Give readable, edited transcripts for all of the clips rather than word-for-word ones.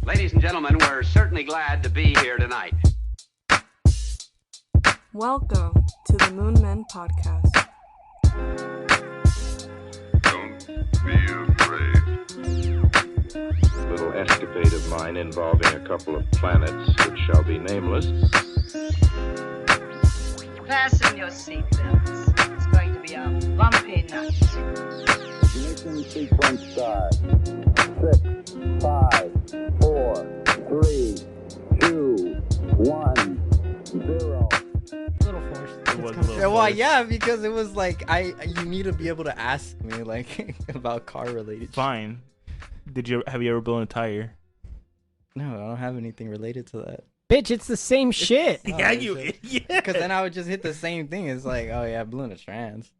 Ladies and gentlemen, we're certainly glad to be here tonight. Welcome to the Moon Men Podcast. Don't be afraid. Little escapade of mine involving a couple of planets which shall be nameless. Fasten your seatbelts. It's going to be a bumpy night. Ignition sequence start. 6, 5, 4, 3, 2, 1, 0. Little forced. It was a little Well, forced. yeah, because it was like you need to be able to ask me like about car related. Fine. Have you ever blown a tire? No, I don't have anything related to that. Bitch, it's the same shit. Yeah, you idiot. Because then I would just hit the same thing. It's like, oh yeah, I blew in a trans.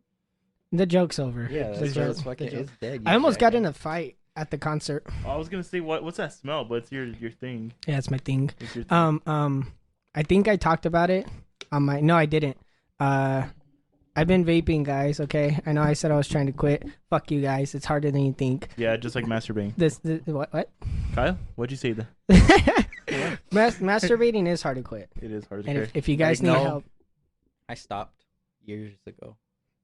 The joke's over. Yeah, The that's joke- it's fucking. the joke. It's dead. I almost got in a fight at the concert. I was gonna say what's that smell, but it's your thing. Yeah, it's my thing. It's your thing. I think I talked about it on my. No, I didn't. I've been vaping, guys. Okay, I know I said I was trying to quit. Fuck you guys. It's harder than you think. Yeah, just like masturbating. This what? Kyle, what'd you say? Masturbating is hard to quit. It is hard to And quit. if you guys Like, need no. help, I stopped years ago.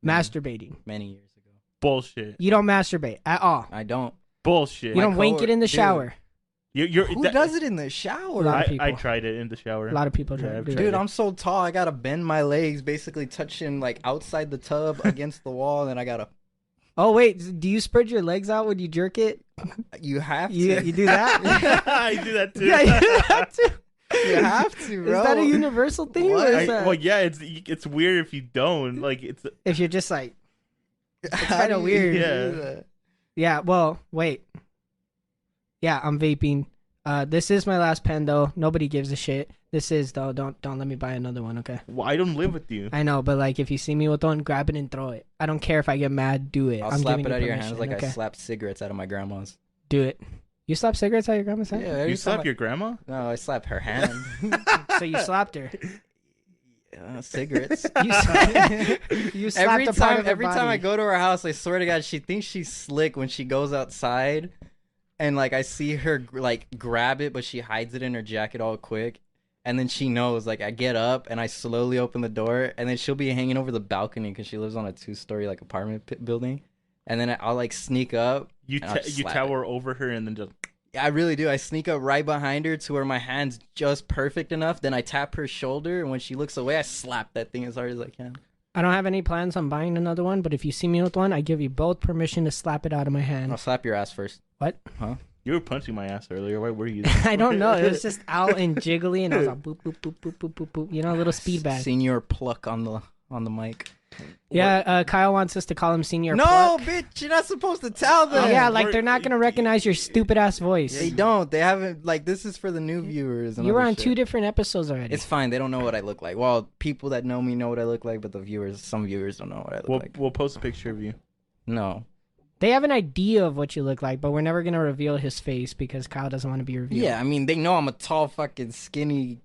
masturbating. Many years ago. Bullshit. You don't masturbate at all. I don't. Bullshit. You don't wank it in the dude. shower. You're Who does it in the shower? A lot of I people. tried it in the shower. A lot of people try Yeah, to I've do tried it. Dude, I'm so tall. I gotta bend my legs, basically touching like outside the tub against the wall, and I gotta. Oh wait, do you spread your legs out when you jerk it? You have to. You do that? I do that too. Yeah, you do that too. You have to, bro. Is that a universal thing? Or is that... Well, yeah, it's weird if you don't. Like it's If you're just like, How kinda do you weird. do Yeah. that? yeah, well, wait. Yeah, I'm vaping. This is my last pen though. Nobody gives a shit. This is though. Don't let me buy another one, okay? well, I don't live with you. I know, but like if you see me with one, grab it and throw it. I don't care if I get mad. Do it. I'll I'm slap giving it out you of your permission, hands like okay? I slapped cigarettes out of my grandma's. Do it. You slap cigarettes out of your grandma's hand? every You time slap your grandma? No, I slapped her hand. So you slapped her. Cigarettes. You, you slapped every a part time, of her every time I body. go to her house, I swear to God, she thinks she's slick when she goes outside, and like I see her like grab it, but she hides it in her jacket all quick, and then she knows. Like I get up and I slowly open the door, and then she'll be hanging over the balcony because she lives on a 2-story like apartment building, and then I'll like sneak up. You and I'll just slap tower over her and then just I really do. I sneak up right behind her to where my hand's just perfect enough. Then I tap her shoulder, and when she looks away, I slap that thing as hard as I can. I don't have any plans on buying another one, but if you see me with one, I give you both permission to slap it out of my hand. I'll slap your ass first. What? you were punching my ass earlier. Why were you? I don't know. It was just out and jiggly, and I was like, boop, boop, boop, boop, boop, boop, boop. You know, a little speed bag. Senior Pluck on the mic. Yeah, Kyle wants us to call him Senior No, Pluck. bitch, you're not supposed to tell them. Yeah, like they're not gonna recognize your stupid ass voice. They don't. They haven't. Like this is for the new viewers. And You were other on shit. 2 different episodes already. It's fine. They don't know what I look like. Well, people that know me know what I look like, but the viewers, some viewers don't know what I look like. We'll post a picture of you. No. They have an idea of what you look like, but we're never gonna reveal his face because Kyle doesn't want to be revealed. Yeah, I mean, they know I'm a tall, fucking, skinny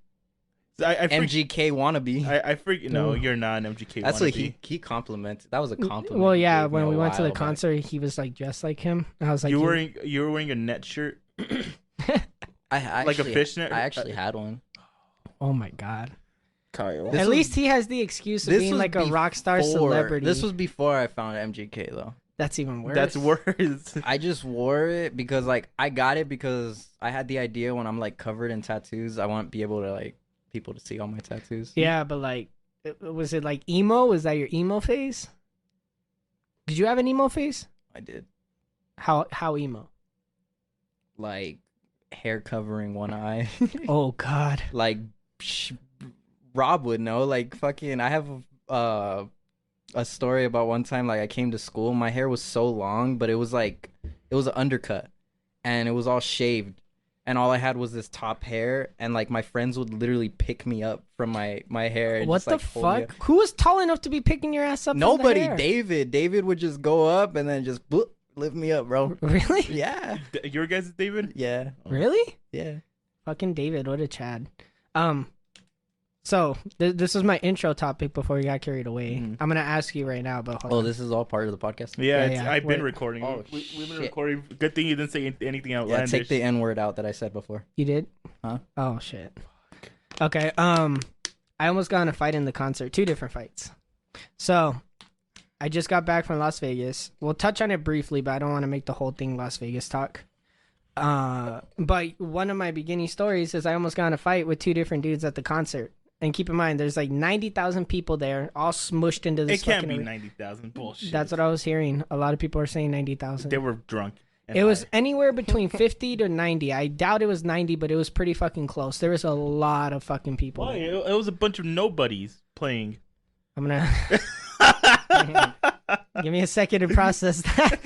I MGK wannabe. I freak. No, Ooh. you're not an MGK. That's wannabe. what he complimented. That was a compliment. Well, he yeah, gave me when a we went to the while back. concert, he was like dressed like him. And I was like, you were wearing a net shirt. I like a actually- fishnet? I actually had one. oh my god. Kyle. This At was- least he has the excuse of this being was like a rock star celebrity. This was before I found MGK though. That's even worse. That's worse. I just wore it because like I got it because I had the idea when I'm like covered in tattoos, I want to be able to like people to see all my tattoos. Yeah, but like, was it like emo? Was that your emo phase? Did you have an emo phase? I did. How emo? Like hair covering one eye. Oh god. Like Rob would know. Like fucking I have a story about one time like I came to school, my hair was so long, but it was an undercut and it was all shaved. And all I had was this top hair, and like my friends would literally pick me up from my hair. And What just, the like, hold me fuck? up. Who was tall enough to be picking your ass up? from the Nobody. hair? David would just go up and then just bloop, lift me up, bro. Really? Yeah. Your guys, David? Yeah. Really? Yeah. Fucking David, what a Chad. So this is my intro topic before we got carried away. I'm gonna ask you right now, but hold Oh, on. this is all part of the podcast. Yeah, Yeah, I've been wait. recording. Oh, We've been shit. recording. Good thing you didn't say anything Yeah, outlandish. take the N word out that I said before. You did? Huh? Oh shit. Okay. I almost got in a fight in the concert. 2 different fights. So, I just got back from Las Vegas. We'll touch on it briefly, but I don't want to make the whole thing Las Vegas talk. But one of my beginning stories is I almost got in a fight with 2 different dudes at the concert. And keep in mind, there's like 90,000 people there, all smushed into this. It can't be fucking 90,000. Bullshit. That's what I was hearing. A lot of people are saying 90,000. They were drunk. and It was high. anywhere between 50 to 90. I doubt it was 90, but it was pretty fucking close. There was a lot of fucking people. Why? It was a bunch of nobodies playing. I'm gonna give me a second to process that.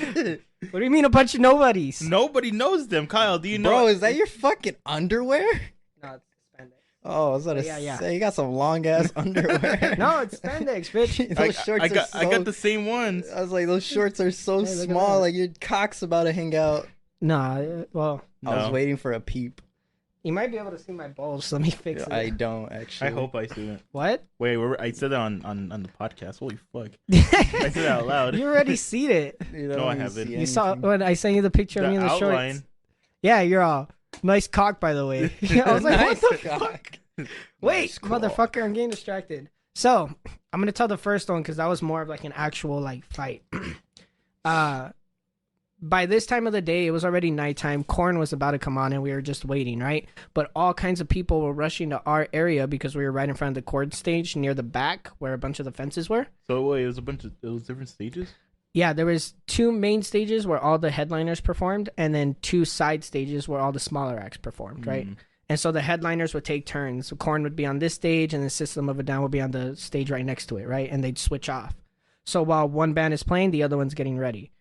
What do you mean a bunch of nobodies? Nobody knows them. Kyle, do you know? Bro, is that your fucking underwear? No, it's spandex. Oh, I was gonna Yeah. say you got some long ass underwear. No, it's spandex, bitch. Those shorts I got are so... I was like, those shorts are so Hey, look at small. that. Like your cock's about to hang out. Nah, well, I was No. waiting for a peep. you might be able to see my balls. So let me fix it. I don't actually. I hope I see it. What? Wait, I said that on the podcast. Holy fuck! I said it out loud. You already seen it. You No, don't I even haven't. see You saw anything. when I sent you the picture of me in the outline. shorts. Yeah, you're all nice cock, by the way. I was like, Nice what the cock. fuck? Wait, Nice cock. motherfucker, I'm getting distracted. So, I'm gonna tell the first one because that was more of like an actual like fight. By this time of the day, it was already nighttime. Corn was about to come on, and we were just waiting, right? But all kinds of people were rushing to our area because we were right in front of the corn stage near the back where a bunch of the fences were. So wait, it was different stages. Yeah, there was 2 main stages where all the headliners performed, and then 2 side stages where all the smaller acts performed, right? And so the headliners would take turns. So Korn would be on this stage, and the System of a Down would be on the stage right next to it, right? And they'd switch off. So while one band is playing, the other one's getting ready.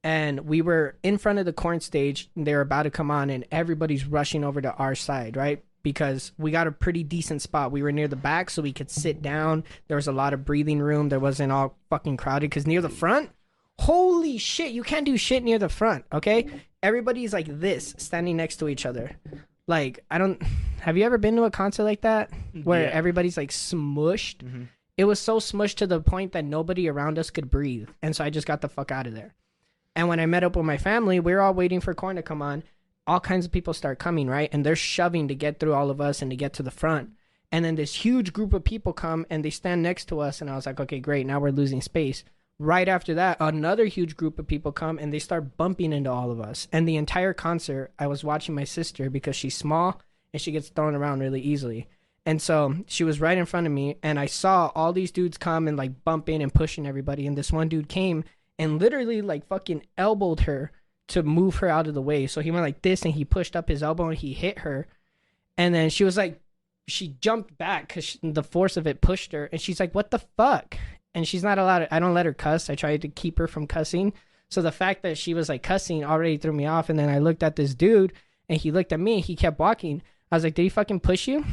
And we were in front of the Korn stage, and they were about to come on, and everybody's rushing over to our side, right? Because we got a pretty decent spot. We were near the back, so we could sit down. There was a lot of breathing room. There wasn't all fucking crowded, because near the front, holy shit, you can't do shit near the front, okay? Everybody's like this, standing next to each other. Like, have you ever been to a concert like that? Where Yeah. everybody's like smushed? It was so smushed to the point that nobody around us could breathe. And so I just got the fuck out of there. And when I met up with my family, we were all waiting for Korn to come on. All kinds of people start coming, right? And they're shoving to get through all of us and to get to the front. And then this huge group of people come and they stand next to us. And I was like, okay, great. Now we're losing space. Right after that, another huge group of people come and they start bumping into all of us. And the entire concert, I was watching my sister because she's small and she gets thrown around really easily. And so she was right in front of me, and I saw all these dudes come and like bumping and pushing everybody. And this one dude came and literally like fucking elbowed her to move her out of the way. So he went like this and he pushed up his elbow and he hit her. And then she was like, she jumped back because the force of it pushed her. And she's like, what the fuck? And she's not allowed to, I don't let her cuss. I tried to keep her from cussing. So the fact that she was like cussing already threw me off. And then I looked at this dude and he looked at me and he kept walking. I was like, did he fucking push you?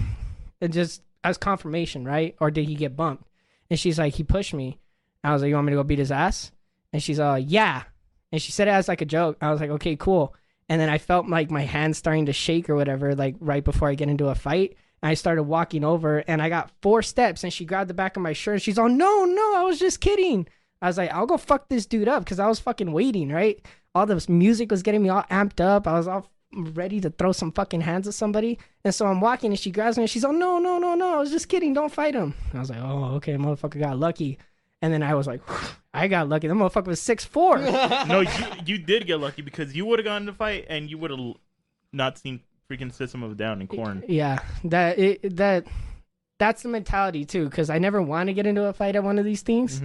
And just as confirmation, right? Or did he get bumped? And she's like, he pushed me. I was like, you want me to go beat his ass? And she's yeah. And she said it as like a joke. I was like, okay, cool. And then I felt like my hands starting to shake or whatever, like right before I get into a fight. And I started walking over and I got 4 steps and she grabbed the back of my shirt and she's all, no, I was just kidding. I was like, I'll go fuck this dude up because I was fucking waiting, right? All this music was getting me all amped up. I was all ready to throw some fucking hands at somebody. And so I'm walking and she grabs me and she's all, no, I was just kidding. Don't fight him. I was like, oh, okay, motherfucker got lucky. And then I was like, I got lucky. That motherfucker was 6'4". No, you did get lucky because you would have gotten in the fight and you would have not seen freaking System of a Down and Korn. Yeah, that's the mentality too. Because I never want to get into a fight at one of these things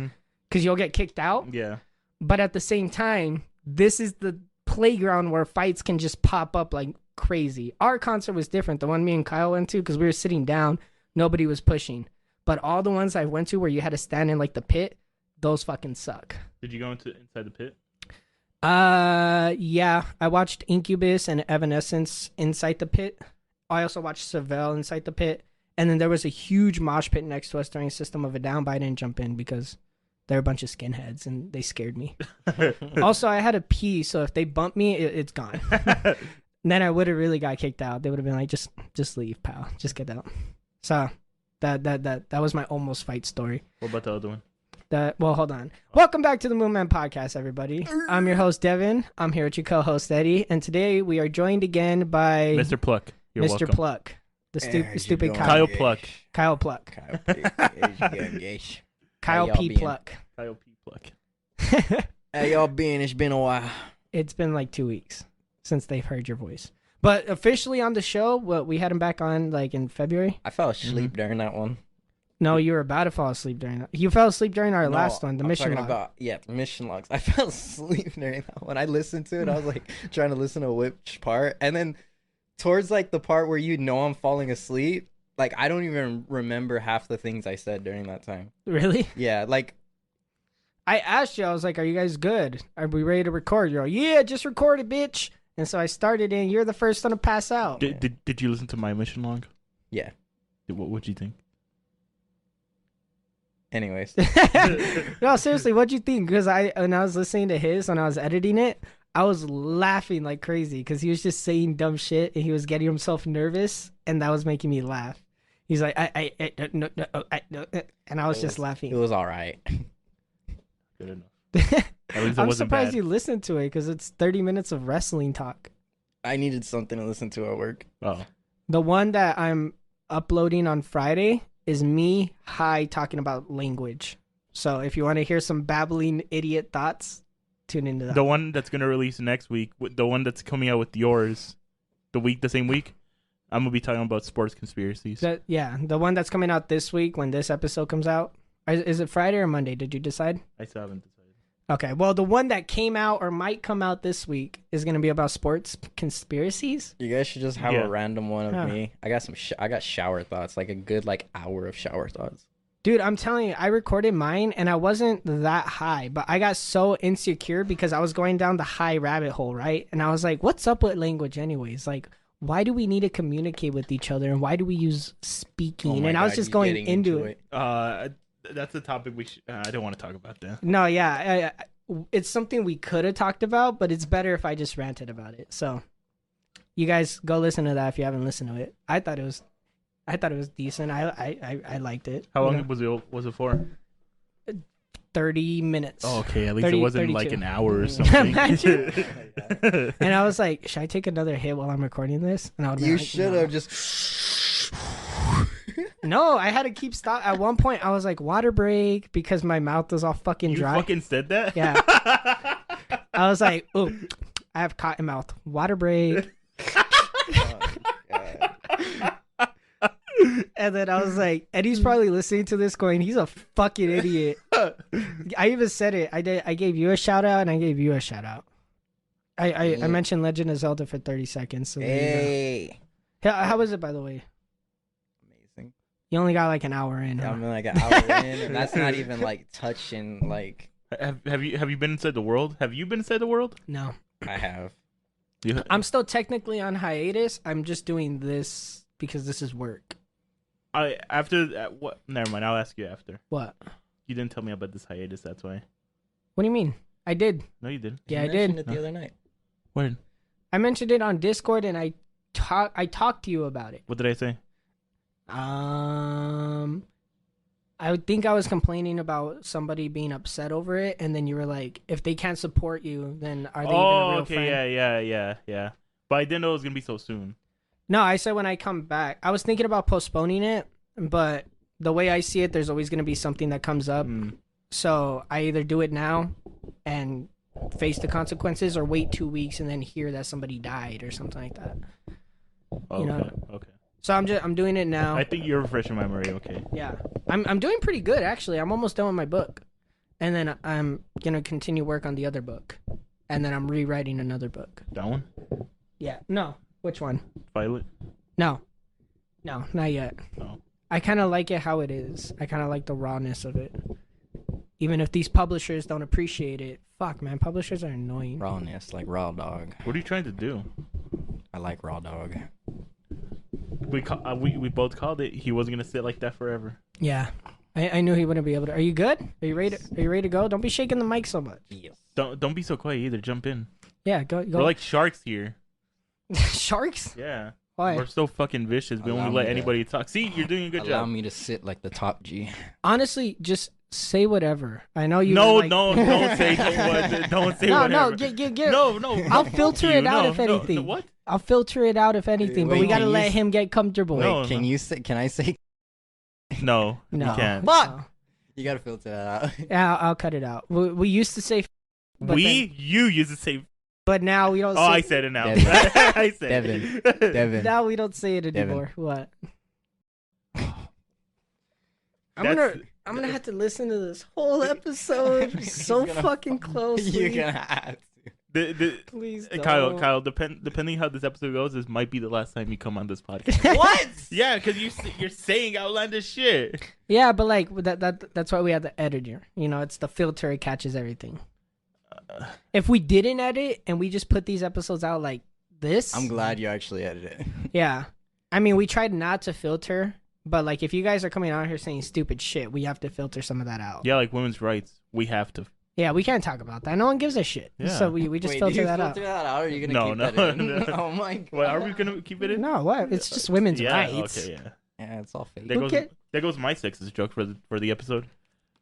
because you'll get kicked out. Yeah. But at the same time, this is the playground where fights can just pop up like crazy. Our concert was different. The one me and Kyle went to, because we were sitting down, nobody was pushing. But all the ones I went to where you had to stand in like the pit, those fucking suck. Did you go inside the pit? Yeah. I watched Incubus and Evanescence inside the pit. I also watched Seville inside the pit. And then there was a huge mosh pit next to us during System of a Down, but I didn't jump in because they're a bunch of skinheads and they scared me. Also, I had a pee, so if they bumped me, it's gone. Then I would have really got kicked out. They would have been like, just leave, pal. Just get out. So That was my almost fight story. What about the other one? Well, hold on. Welcome back to the Moon Man Podcast, everybody. I'm your host, Devin. I'm here with your co-host, Eddie. And today we are joined again by Mr. Pluck. You're Mr. welcome. Pluck. The stupid Kyle Pluck. Kyle Pluck. Kyle y'all P. been? Pluck. Kyle P. Pluck. How y'all been? It's been a while. It's been like 2 weeks since they've heard your voice. But officially on the show, we had him back on like in February. I fell asleep during that one. No, you were about to fall asleep during that. You fell asleep during our last one, the I'm mission talking log. the mission logs. I fell asleep during that one. I listened to it. I was like trying to listen to which part, and then towards like the part where you know I'm falling asleep, like I don't even remember half the things I said during that time. Really? Yeah, like I asked you, I was like, are you guys good? Are we ready to record? You're like, yeah, just record it, bitch. And so I started and you're the first one to pass out. Did you listen to my mission log? yeah. What'd you think? Anyways, No, seriously, what'd you think? Because when I was listening to his, when I was editing it, I was laughing like crazy because he was just saying dumb shit and he was getting himself nervous and that was making me laugh. He's like, no, and I was just laughing. it was all right. Good enough. At least it I'm wasn't surprised bad. you listened to it because it's 30 minutes of wrestling talk. I needed something to listen to at work. Oh. The one that I'm uploading on Friday is me high talking about language. So if you want to hear some babbling idiot thoughts, tune into that. The one that's going to release next week, the one that's coming out with yours, the same week, I'm going to be talking about sports conspiracies. The one that's coming out this week when this episode comes out. Is it Friday or Monday? Did you decide? I still haven't decided. Okay, well, the one that came out or might come out this week is going to be about sports conspiracies. You guys should just have Yeah. a random one of Yeah. me. I got I got shower thoughts, like a good hour of shower thoughts. Dude, I'm telling you, I recorded mine and I wasn't that high, but I got so insecure because I was going down the high rabbit hole, right? And I was like, what's up with language anyways? Like, why do we need to communicate with each other? And why do we use speaking? Oh my and I was God, just you going getting into it. That's a topic I don't want to talk about that. No, yeah. It's something we could have talked about, but it's better if I just ranted about it. So you guys go listen to that if you haven't listened to it. I thought it was decent. I liked it. How You long know? was it for? 30 minutes. Oh, okay. At least 30, it wasn't like 32. an hour or something. Imagine. And I was like, should I take another hit while I'm recording this? And I would You like, should no. have just. No, I had to keep stop. At one point, I was like, water break because my mouth was all fucking You dry. fucking said that? Yeah. I was like, oh, I have cotton mouth. Water break. And then I was like, Eddie's probably listening to this going, he's a fucking idiot. I even said it. I gave you a shout out and I gave you a shout out. I mentioned Legend of Zelda for 30 seconds. So there you Hey. go. How was it, by the way? Amazing. You only got like an hour in. Yeah, Huh? I'm like an hour in, and that's not even like touching. Like Have you been inside the world? Have you been inside the world? No. I have. I'm still technically on hiatus. I'm just doing this because this is work. What? Never mind. I'll ask you after. What? You didn't tell me about this hiatus. That's why. What do you mean? I did. No, you didn't. Yeah, You I did. mentioned it the other night. When? I mentioned it on Discord and I talked to you about it. What did I say? I would think I was complaining about somebody being upset over it, and then you were like, if they can't support you, then are they even a real okay. friend? Yeah. But I didn't know it was gonna be so soon. No, I said when I come back. I was thinking about postponing it, but the way I see it, there's always going to be something that comes up. So I either do it now and face the consequences or wait 2 weeks and then hear that somebody died or something like that. Oh, You know? Okay. So I'm doing it now. I think you're refreshing my memory. Okay. Yeah. I'm doing pretty good, actually. I'm almost done with my book. And then I'm going to continue work on the other book. And then I'm rewriting another book. That one? Yeah. No. Which one? Violet? No, not yet. No. I kind of like it how it is. I kind of like the rawness of it. Even if these publishers don't appreciate it. Fuck, man. Publishers are annoying. Rawness, like raw dog. What are you trying to do? I like raw dog. We both called it. He wasn't gonna sit like that forever. Yeah. I knew he wouldn't be able to. Are you good? Are you ready to go? Don't be shaking the mic so much. Yes. Don't be so quiet either. Jump in. Yeah, go. We're like sharks here. Sharks? Yeah. Why? We're so fucking vicious. We Allow won't me let to- anybody talk. See, you're doing a good Allow job. me to sit like the top G. Honestly, just say whatever. I know you. No, were like... no, don't say don't say No, whatever. get. No. I'll fuck filter you. it out No, if no, anything. no, what? I'll filter it out if anything. But Wait, we gotta can you let s- him get comfortable. Wait, No, can no. you say? Can I say? No, No. you can't. Fuck! No. You gotta filter that out. Yeah, I'll cut it out. We used to say, but You used to say. but now we don't. Oh, say, I said it now. Devin. I said it. Devin. Now we don't say it Devin. anymore. What? That's- I'm gonna have to listen to this whole episode so He's gonna fucking closely. You're gonna have to. Please don't. Kyle, depending how this episode goes, this might be the last time you come on this podcast. What? Yeah, because you're saying outlandish shit. Yeah, but like that's why we have the editor. You know, it's the filter. It catches everything. If we didn't edit and we just put these episodes out like this, I'm glad you actually edited it. Yeah, I mean, we tried not to filter, but like if you guys are coming out here saying stupid shit, we have to filter some of that out. Yeah, like women's rights. We have to. Yeah, we can't talk about that. No one gives a shit. Yeah. So we just Wait, filter do you that filter out. that out, or are you gonna No, keep no, that in? no. Oh my god. Wait, are we gonna keep it in? No, what? It's just women's Yeah. rights. Okay. Yeah. Yeah, it's all fake. There goes, Okay. there goes my sexist joke for the episode.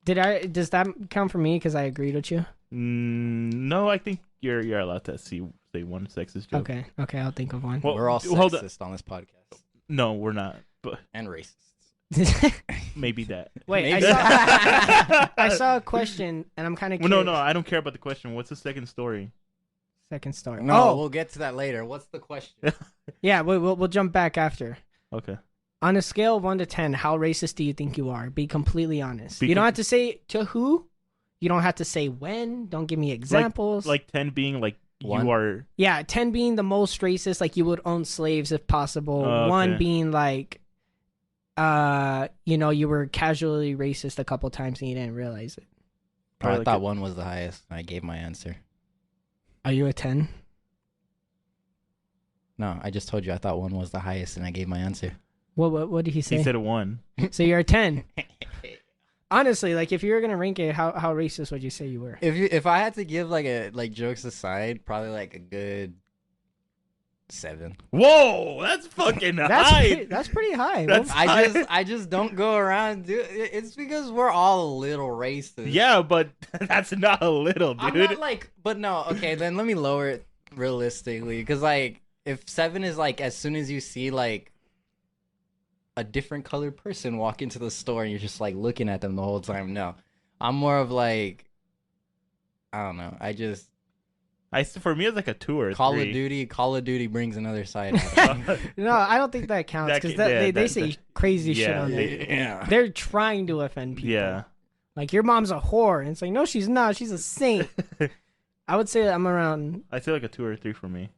Does that count for me because I agreed with you? No, I think you're allowed to say one sexist joke. Okay, I'll think of one. Well, We're all hold on. sexist on this podcast No, we're not. But and racist. maybe that. Wait, Maybe. I saw a question and I'm kind of Well, no, I don't care about the question. What's the second story? Second story. No, Oh, we'll get to that later. What's the question? yeah, we'll jump back after. Okay. On a scale of 1 to 10, how racist do you think you are? Be completely honest. Be You don't com- have to say to who. You don't have to say when. Don't give me examples. Like 10 being like One. you are. Yeah, 10 being the most racist, like you would own slaves if possible. Oh, 1 okay. being like, you were casually racist a couple times and you didn't realize it. I Probably thought like one was the highest. I gave my answer. Are you a 10? No, I just told you I thought one was the highest, and I gave my answer. What did he say? He said a 1. So you're a 10. Honestly, like if you were gonna rank it, how racist would you say you were? If I had to give like jokes aside, probably like a good 7. Whoa, that's fucking high. That's pretty high. That's- I just don't go around it's because we're all a little racist. Yeah, but that's not a little, dude. I'm not like, but no, okay, then let me lower it realistically, because like if 7 is like as soon as you see like a different colored person walk into the store and you're just like looking at them the whole time. No, I'm more of like, I don't know. For me, it's like a 2 or Call 3. Call of Duty brings another side out of me. No, I don't think that counts That because ca- yeah, they that- say that- crazy shit yeah, on they- there. Yeah. They're trying to offend people. Yeah. Like your mom's a whore, and it's like no, she's not. She's a saint. I would say that I'm around. I say like a 2 or 3 for me.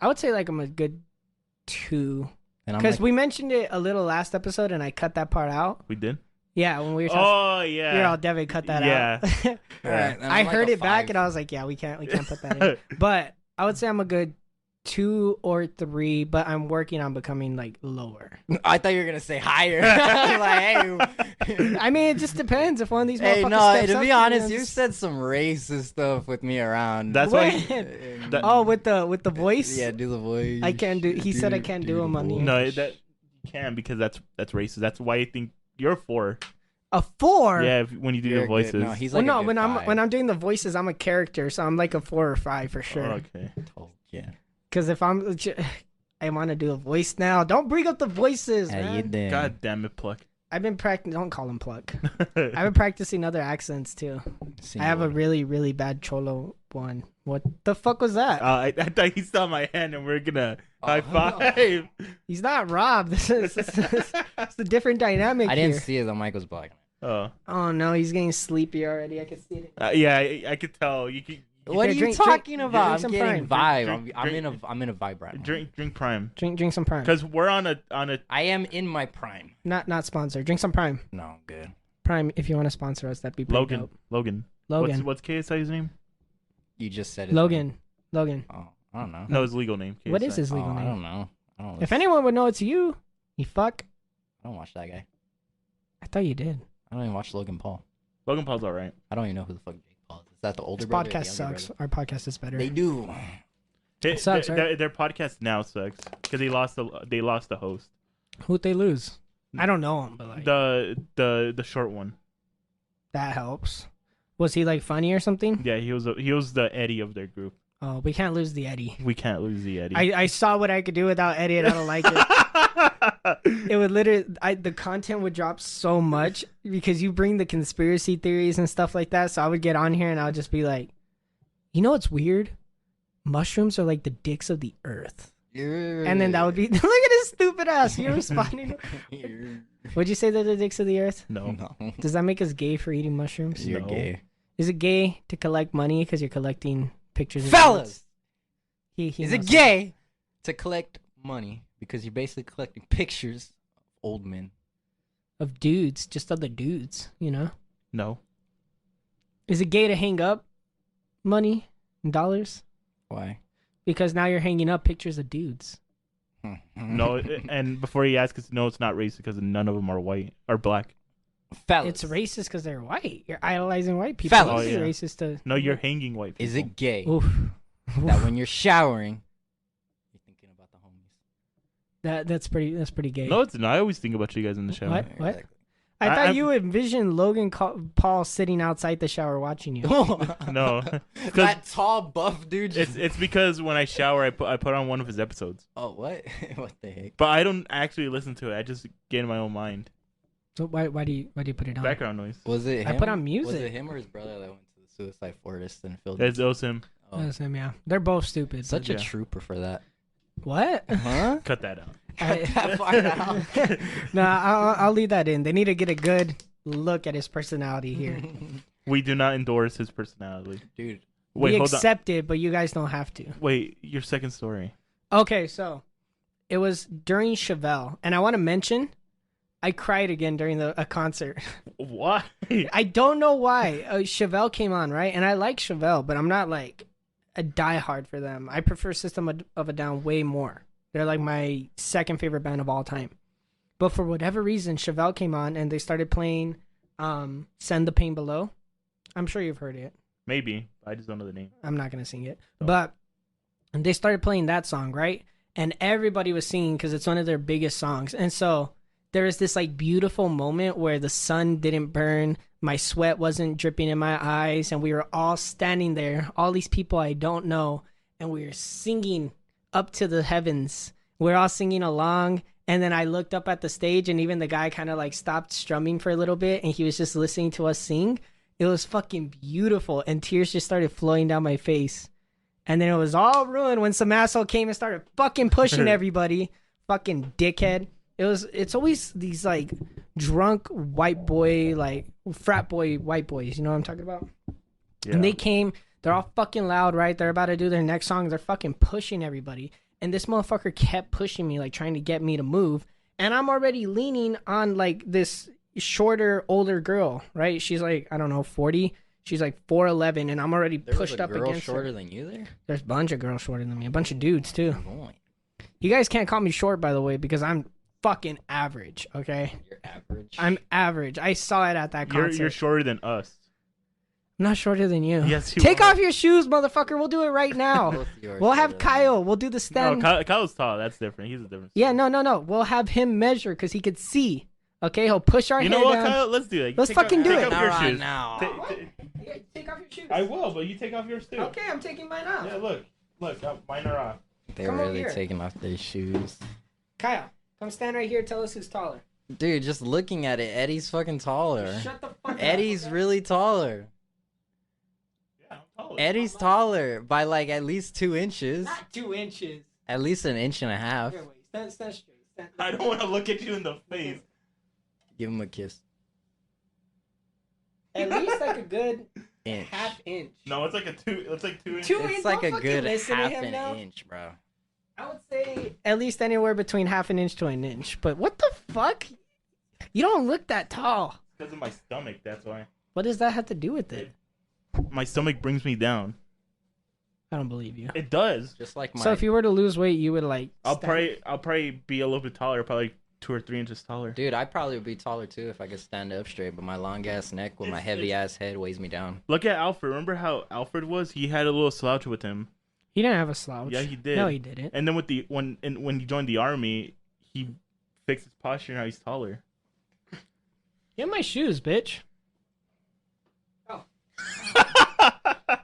I would say like I'm a good 2 And I'm because like, we mentioned it a little last episode, and I cut that part out. We did? Yeah, when we were talking. Oh, yeah. You're all Devin cut that Yeah. out. Alright, then I I'm like heard a it back 5. and I was like, yeah, we can't put that in. But I would say I'm a good 2 or 3, but I'm working on becoming like lower. I thought you were gonna say higher. I was like, hey. I mean, it just depends if one of these Hey, motherfuckers no, steps to up be me, honest, then you it's- said some racist stuff with me around. That's why. When? That- Oh, with the voice? Yeah, do the voice. I can't do. He said I can't do him on the here. No, that you can because that's racist. That's why I think you're 4. A 4. Yeah, when you do You're your good. voices. No, he's Well, like no, a good when 5. I'm doing the voices, I'm a character, so I'm like a 4 or 5 for sure. Oh, okay. Yeah. Because if I want to do a voice now. Don't bring up the voices, How you man. doing? God damn it, Pluck. I've been practicing. Don't call him Pluck. I've been practicing other accents too. I have a Senor. really, really bad Cholo one. What the fuck was that? I thought he saw my hand and we're gonna high Oh, five. He's not Rob. This is it's a different dynamic I didn't here. see it. The mic was blocking it. Oh, Oh no, he's getting sleepy already. I can see it. yeah, I could tell. You could What are you drink- talking drink about? some I'm getting Prime. vibe. Drink- I'm in a vibe right now. drink Prime Drink some Prime. because we're on a. I am in my prime. Not sponsored. Drink some Prime. No, I'm good. Prime. If you want to sponsor us, that'd be pretty Logan. dope. Logan. Logan. What's KSI's name? You just said it. Logan. Logan. Oh, I don't know. No, his legal name. What is KSI. his legal I name? don't know. I don't. If anyone would know, it's you. You fuck. I don't watch that guy. I thought you did. I don't even watch Logan Paul. Logan Paul's alright. I don't even know who the fuck Jake Paul is. Is that the older This brother? or the podcast younger sucks. brother? Our podcast is better. They do. It sucks, right? Their podcast now sucks because they lost the host. Who'd they lose? I don't know him, but like The short one. that helps. Was he like funny or something? Yeah, he was the Eddie of their group. Oh, we can't lose the Eddie. We can't lose the Eddie. I saw what I could do without Eddie, and I don't like it. It would literally, the content would drop so much because you bring the conspiracy theories and stuff like that. So I would get on here and I would just be like, you know what's weird? Mushrooms are like the dicks of the earth. And then that would be, look at his stupid ass. You're responding. Would you say they're the dicks of the earth? No. Does that make us gay for eating mushrooms? You're No. gay. Is it gay to collect money because you're collecting pictures of Fellas! dudes? Is it gay to collect money because you're basically collecting pictures of old men? of dudes, just other dudes, you know? No. Is it gay to hang up money and dollars? Why? Because now you're hanging up pictures of dudes. No, and before you ask us, no, it's not racist because none of them are white or black. Fellas. It's racist because they're white. You're idolizing white people. Fellas. It's Oh, yeah. racist to... No, you're hanging white people. Is it gay Oof. that when you're showering, you're thinking about the homies? That's pretty gay. No, it's not. I always think about you guys in the shower. What? Exactly. I thought I'm- you envisioned Logan Paul sitting outside the shower watching you. No. That tall buff dude. Just... It's because when I shower, I put on one of his episodes. Oh, what? What the heck? But I don't actually listen to it. I just get in my own mind. So why do you put it on? Background noise. Was it him? I put on Was music. it him or his brother that went to the suicide forest and filled It was him. Oh. That's him, yeah. They're both stupid. Such a Yeah. trooper for that. What? Huh? Cut that out. That part out. Nah, I'll leave that in. They need to get a good look at his personality here. We do not endorse his personality. Dude. Wait, We hold on. accept it, but you guys don't have to. Wait, your second story. Okay, so it was during Chevelle, and I want to mention I cried again during a concert. Why? I don't know why. Chevelle came on, right? And I like Chevelle, but I'm not like a diehard for them. I prefer System of a Down way more. They're like my second favorite band of all time. But for whatever reason, Chevelle came on and they started playing Send the Pain Below. I'm sure you've heard it. Maybe. I just don't know the name. I'm not going to sing it. Oh. But they started playing that song, right? And everybody was singing because it's one of their biggest songs. And so there was this like beautiful moment where the sun didn't burn. My sweat wasn't dripping in my eyes. And we were all standing there, all these people I don't know. And we were singing up to the heavens. We're all singing along. And then I looked up at the stage and even the guy kind of like stopped strumming for a little bit. And he was just listening to us sing. It was fucking beautiful. And tears just started flowing down my face. And then it was all ruined when some asshole came and started fucking pushing everybody. Fucking dickhead. It's always these like drunk white boy, like frat boy white boys. You know what I'm talking about? Yeah. And they came, they're all fucking loud, right? They're about to do their next song. They're fucking pushing everybody. And this motherfucker kept pushing me, like trying to get me to move. And I'm already leaning on like this shorter, older girl, right? She's like, I don't know, 40. She's like 4'11", and I'm already pushed up against shorter her. than you there? There's a bunch of girls shorter than me, a bunch of dudes too. Boy, You guys can't call me short, by the way, because I'm fucking average, okay? you're average. I'm average. I saw it at that concert. You're shorter than us. I'm not shorter than you. Yes, you Take are. off your shoes, motherfucker. We'll do it right now. Both of you are We'll have shorter than Kyle. We'll do the No, stand. Kyle's tall. That's different. He's a different. Yeah, no. We'll have him measure because he could see. Okay, he'll push our You hair know what, down. Kyle? Let's do it. Let's fucking do take it. Off your Not shoes. now. Take off your shoes. I will, but you take off yours too. Okay, I'm taking mine off. Yeah, look, mine are off. They're Come over really here. taking off their shoes. Kyle, come stand right here. Tell us who's taller. Dude, just looking at it, Eddie's fucking taller. Shut the fuck up. Eddie's okay? really taller. Yeah, I'm taller. Eddie's taller by like at least 2 inches. Not 2 inches. At least an inch and a half. Here, wait. Stand straight. Stand. I don't want to look at you in the face. Give him a kiss. At least like a good Inch. half inch. No, it's like a 2. It's like 2 inches. 2 It's inch. like Don't a fucking good listen to half him an now. inch, bro. I would say at least anywhere between half an inch to an inch. But what the fuck? You don't look that tall. Because of my stomach. That's why. What does that have to do with it? My stomach brings me down. I don't believe you. It does. Just like my. So if you were to lose weight, you would like. I'll stand- probably be a little bit taller. Probably like 2 or 3 inches taller. Dude, I probably would be taller too if I could stand up straight, but my long ass neck with my heavy ass head weighs me down. Look at Alfred. Remember how Alfred was? He had a little slouch with him. He didn't have a slouch. Yeah, he did. No, he didn't. And then when he joined the army, he fixed his posture. Now he's taller. Get my shoes, bitch. Oh.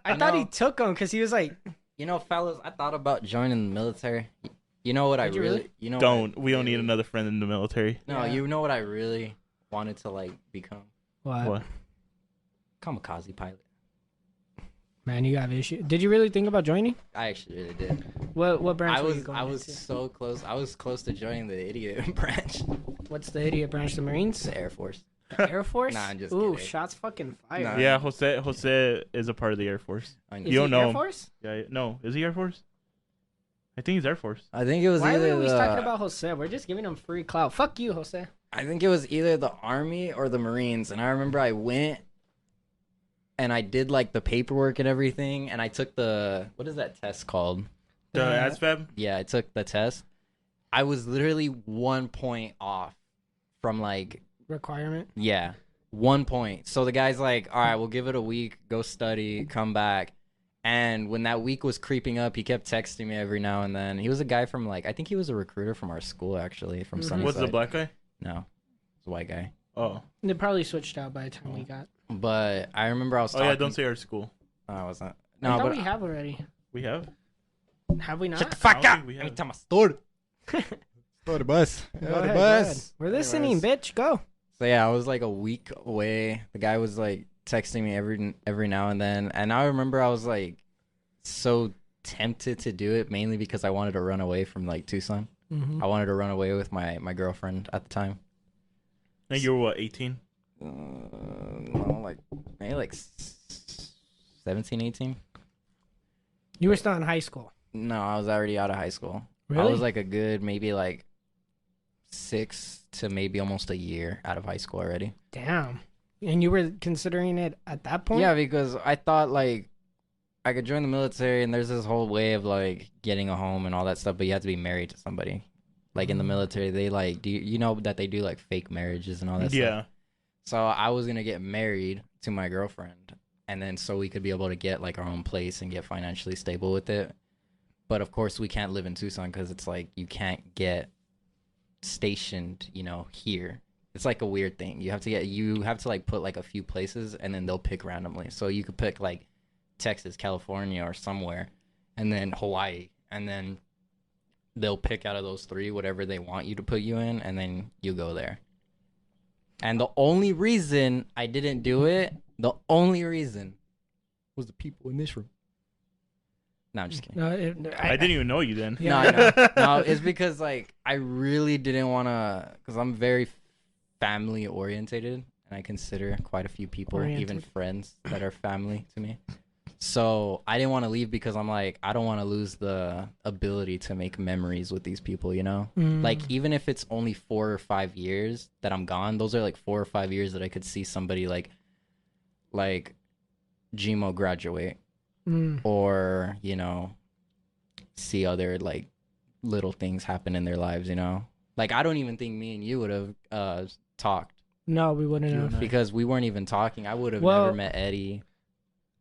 I thought he took them because he was like, You know, fellas, I thought about joining the military. You know what I Did you really? really? You know. We don't need another friend in the military. No, Yeah. you know what I really wanted to like become? What? Kamikaze pilot. man, you have issues. Did you really think about joining? I actually really did. What branch were you going I was into? so close. I was close to joining the idiot branch, What's the idiot branch? The Marines? the Air Force. Air Force? Nah, I'm just Ooh, kidding. shots fucking fired. Nah. Yeah, Jose is a part of the Air Force. I Is know. You don't he know Air him. Force? Yeah, no, is he Air Force? I think he's Air Force. I think it was Why are we either always the. talking about Jose? We're just giving him free clout. Fuck you, Jose. I think it was either the Army or the Marines, and I remember I went and I did like the paperwork and everything, and I took the what is that test called? The ASVAB? Yeah, I took the test. I was literally 1 point off from like Requirement? 1 point. So the guy's like, all right, we'll give it a week, go study, come back. And when that week was creeping up, he kept texting me every now and then. He was a guy from like, I think he was a recruiter from our school actually, from Sunnyside. Was it the black guy? No, it's a white guy. Oh. They probably switched out by the time we got. But I remember I was Oh talking. yeah, don't say our school. Oh, I wasn't. I No, thought but we have already. We have? Have we not? shut the I fuck don't up. think we Let me have. tell my story. Story bus. Go ahead, go ahead. We're listening, bitch. Go. So yeah, I was like a week away. The guy was like texting me every now and then, and I remember I was like so tempted to do it, mainly because I wanted to run away from like Tucson. Mm-hmm. I wanted to run away with my girlfriend at the time. And you were what, 18? No, like maybe like 17, 18. You were still in high school. No, I was already out of high school. I Really? was like a good maybe like 6 to maybe almost a year out of high school already. Damn. And you were considering it at that point? Yeah, because I thought like I could join the military, and there's this whole way of like getting a home and all that stuff, but you have to be married to somebody. Like in the military, they like do you know that they do like fake marriages and all that stuff. Yeah. So I was gonna get married to my girlfriend, and then so we could be able to get like our own place and get financially stable with it. But of course, we can't live in Tucson because it's like you can't get stationed, you know, here. It's like a weird thing. You have to like put like a few places, and then they'll pick randomly. So you could pick like Texas, California, or somewhere, and then Hawaii, and then they'll pick out of those 3 whatever they want you to put you in, and then you go there. And the only reason I didn't do it, the only reason was the people in this room. No, I'm just kidding. No, I didn't even know you then. Yeah. No, I know. No, it's because like I really didn't want to, because I'm very family orientated, and I consider quite a few people, even Oriented. friends, that are family to me. So I didn't want to leave because I'm like, I don't want to lose the ability to make memories with these people, you know? Like, even if it's only 4 or 5 years that I'm gone, those are like 4 or 5 years that I could see somebody like Gmo graduate, or, you know, see other like little things happen in their lives, you know? Like, I don't even think me and you would have talked. No, we wouldn't have. Because we weren't even talking. I would have Well, never met Eddie.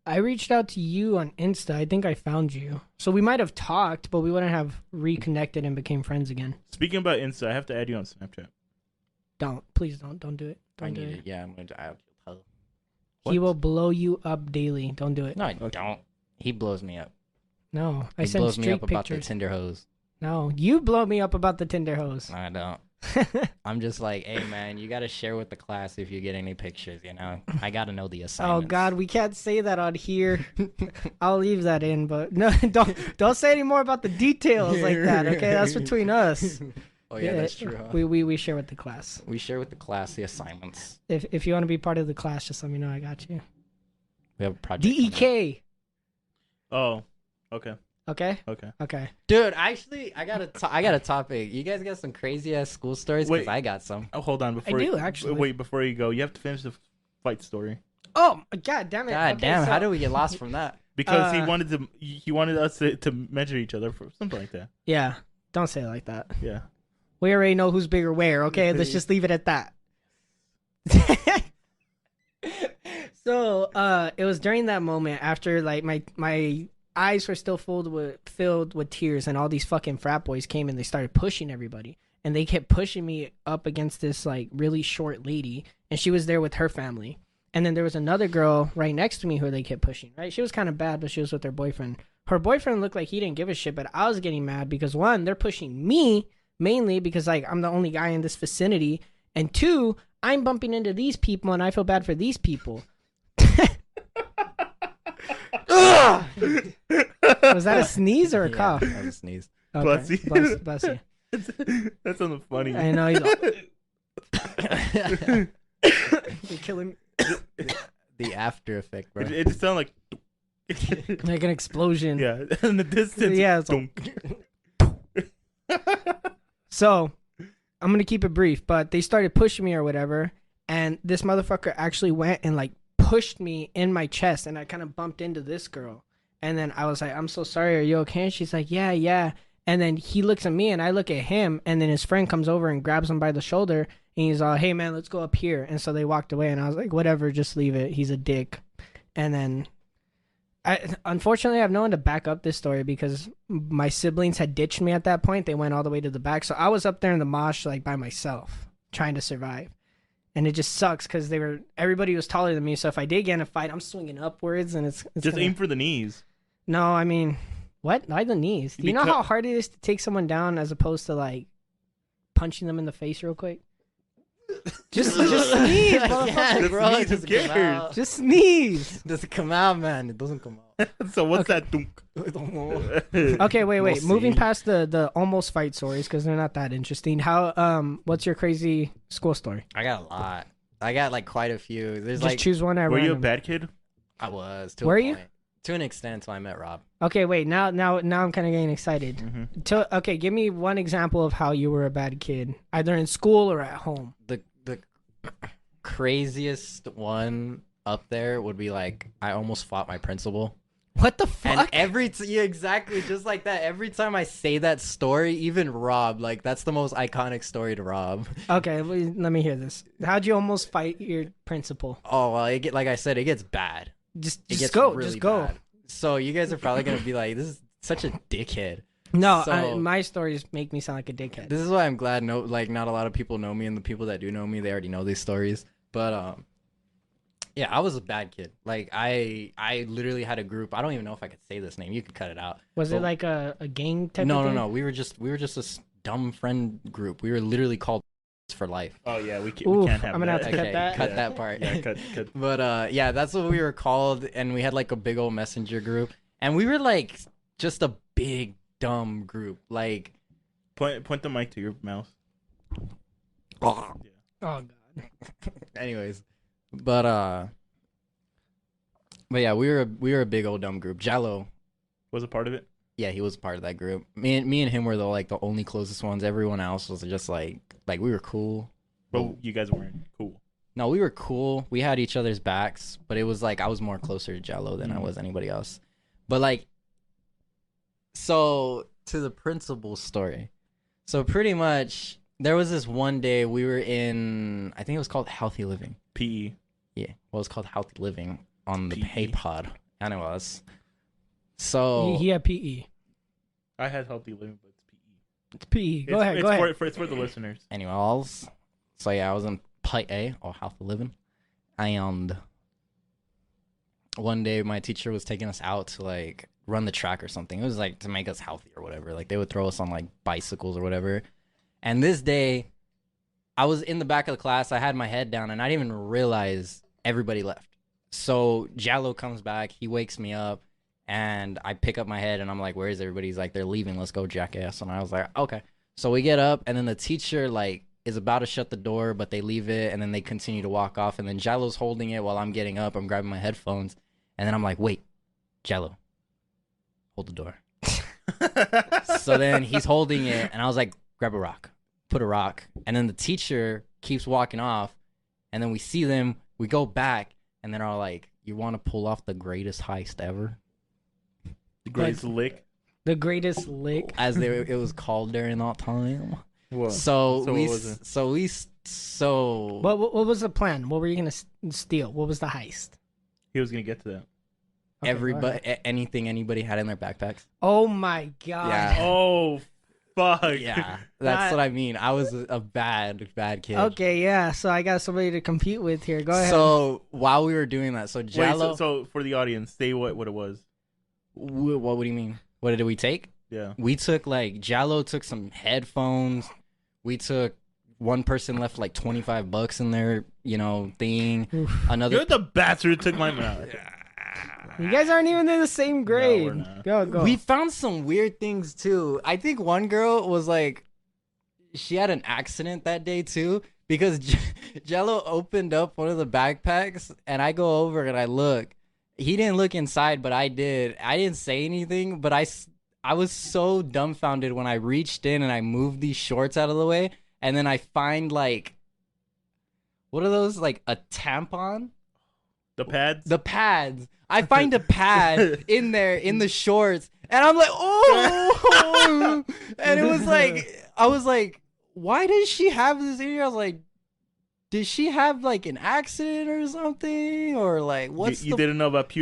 I reached out to you on Insta. I think I found you. So we might have talked, but we wouldn't have reconnected and became friends again. Speaking about Insta, I have to add you on Snapchat. Please don't do it. I Don't do need it. it. Yeah, I'm going to. He What? will blow you up daily. Don't do it. No, I don't. He blows me up. No, I He send blows me streak up about the pictures. Tinder hose. No, you blow me up about the Tinder hose. No, I don't. I'm just like, hey, man, you got to share with the class if you get any pictures, you know? I got to know the Oh assignments. God, we can't say that on here. I'll leave that in, but no, don't say any more about the details like that. Okay, that's between us. Oh, yeah, that's true. Huh? We share with the class. We share with the class the assignments. If you want to be part of the class, just let me know. I got you. We have a project. DEK. Oh, okay. Okay. Okay. Dude, actually, I got a topic. You guys got some crazy ass school stories? Because Wait. I got some. Oh, hold on. Before do, you, actually. Wait, before you go, you have to finish the fight story. Oh God damn it! God Okay, damn, so- how did we get lost from that? Because he wanted us to measure each other for something like that. Yeah, don't say it like that. Yeah. We already know who's bigger where. Okay, let's just leave it at that. So, it was during that moment after like my eyes were still filled with tears, and all these fucking frat boys came and they started pushing everybody, and they kept pushing me up against this like really short lady, and she was there with her family. And then there was another girl right next to me who they kept pushing, right? She was kind of bad, but she was with her boyfriend. Her boyfriend looked like he didn't give a shit, but I was getting mad because, one, they're pushing me mainly because, like, I'm the only guy in this vicinity. And two, I'm bumping into these people and I feel bad for these people. Was that a sneeze or a cough? That was a sneeze. Okay. Bless you. Bless you. That's something funny. I know. He's all... You're killing me. The after effect, bro. It just sounded Like an explosion. yeah, in the distance. Yeah, it's all... So, I'm going to keep it brief, but they started pushing me or whatever, and this motherfucker actually went and, like, pushed me in my chest, and I kind of bumped into this girl. And then I was like, I'm so sorry, are you okay? And she's like, yeah. And then he looks at me, and I look at him, and then his friend comes over and grabs him by the shoulder, and he's all, hey, man, let's go up here. And so they walked away, and I was like, whatever, just leave it. He's a dick. And then, unfortunately, I have no one to back up this story because my siblings had ditched me at that point. They went all the way to the back. So I was up there in the mosh, like, by myself, trying to survive. And it just sucks because everybody was taller than me. So if I did get in a fight, I'm swinging upwards, and it's just aim for the knees. No, I mean, what? Why the knees? Do you know how hard it is to take someone down as opposed to, like, punching them in the face real quick? Just sneeze, Yeah, bro, sneeze, it doesn't who come cares? out. Just sneeze. It doesn't come out, man. It doesn't come out. So what's that? Dunk? Okay, wait. We'll Moving see. past the almost fight stories because they're not that interesting. What's your crazy school story? I got a lot. I got like quite a few. There's Just like choose one at Were you a random. bad kid? I was to Were a you? point. To an extent until I met Rob. Okay, wait. Now I'm kind of getting excited. Mm-hmm. Okay, give me one example of how you were a bad kid, either in school or at home. The craziest one up there would be like I almost fought my principal. What the fuck? And yeah, exactly, just like that. Every time I say that story, even Rob, like that's the most iconic story to Rob. Okay, let me hear this. How'd you almost fight your principal? Oh well, like I said, it gets bad. Just It gets go. really Just go. bad. So you guys are probably gonna be like, "This is such a dickhead." No, So- my stories make me sound like a dickhead. This is why I'm glad not a lot of people know me, and the people that do know me, they already know these stories. But yeah, I was a bad kid. Like I literally had a group. I don't even know if I could say this name. You could cut it out. Was But- it like a gang type No, of no, thing? no. We were just a dumb friend group. We were literally called for life. Oh yeah, we Oof, can't have I'm gonna that. have to cut Okay, that. cut Yeah. that part. Yeah, cut. But yeah, that's what we were called, and we had like a big old messenger group, and we were like just a big dumb group. Like, Point the mic to your mouth. Oh god. anyways, but yeah, we were a big old dumb group. Jello, Was a part of it. yeah, he was part of that group. Me and him were the only closest ones. Everyone else was just like we were cool. But you guys weren't cool. No, we were cool. We had each other's backs, but it was like I was more closer to Jello than I was anybody else. But like, so to the principal story. So pretty much, there was this one day we were in, I think it was called Healthy Living. PE. Yeah, well, it's called Healthy Living on the PE. PayPod. And it was. So He had PE. I had healthy living, but it's PE. It's PE. Go ahead. Go ahead. It's for the listeners. anyways, so yeah, I was in PA or Healthy Living, and one day my teacher was taking us out to like run the track or something. It was like to make us healthy or whatever. Like they would throw us on like bicycles or whatever. And this day, I was in the back of the class. I had my head down, and I didn't even realize everybody left. So Jallo comes back. He wakes me up, and I pick up my head, and I'm like, "Where is everybody?" He's like, "They're leaving. Let's go, jackass." And I was like, "Okay." So we get up, and then the teacher like is about to shut the door, but they leave it, and then they continue to walk off. And then Jallo's holding it while I'm getting up. I'm grabbing my headphones, and then I'm like, "Wait, Jallo, hold the door." So then he's holding it, and I was like, "Grab a rock, put a rock." And then the teacher keeps walking off, and then we see them. We go back, and then are like, "You want to pull off the greatest heist ever?" The greatest lick. The greatest lick. As it was called during that time. What? So what we, was it? so What was the plan? What were you gonna steal? What was the heist? He was gonna get to that. anything anybody had in their backpacks. Oh my god. Yeah. Oh, fuck. Yeah, that's what I mean. I was a bad kid. Okay, yeah. So I got somebody to compete with here. Go ahead. So while we were doing that, so Wait, Jello. so for the audience, say what it was. What do you mean? What did we take? Yeah. We took like Jello took some headphones. We took one person left like $25 in their thing. Another. You're the bastard who took my mouth. You guys aren't even in the same grade. we're not. Go. We found some weird things too. I think one girl was like, she had an accident that day too because Jello opened up one of the backpacks and I go over and I look. He didn't look inside, but I did. I didn't say anything, but I was so dumbfounded when I reached in and I moved these shorts out of the way and then I find like, what are those? Like a tampon? The pads? The pads. I find a pad in there in the shorts, and I'm like, oh, and it was like, I was like, why does she have this in here? I was like, did she have like an accident or something, or like what's you didn't know about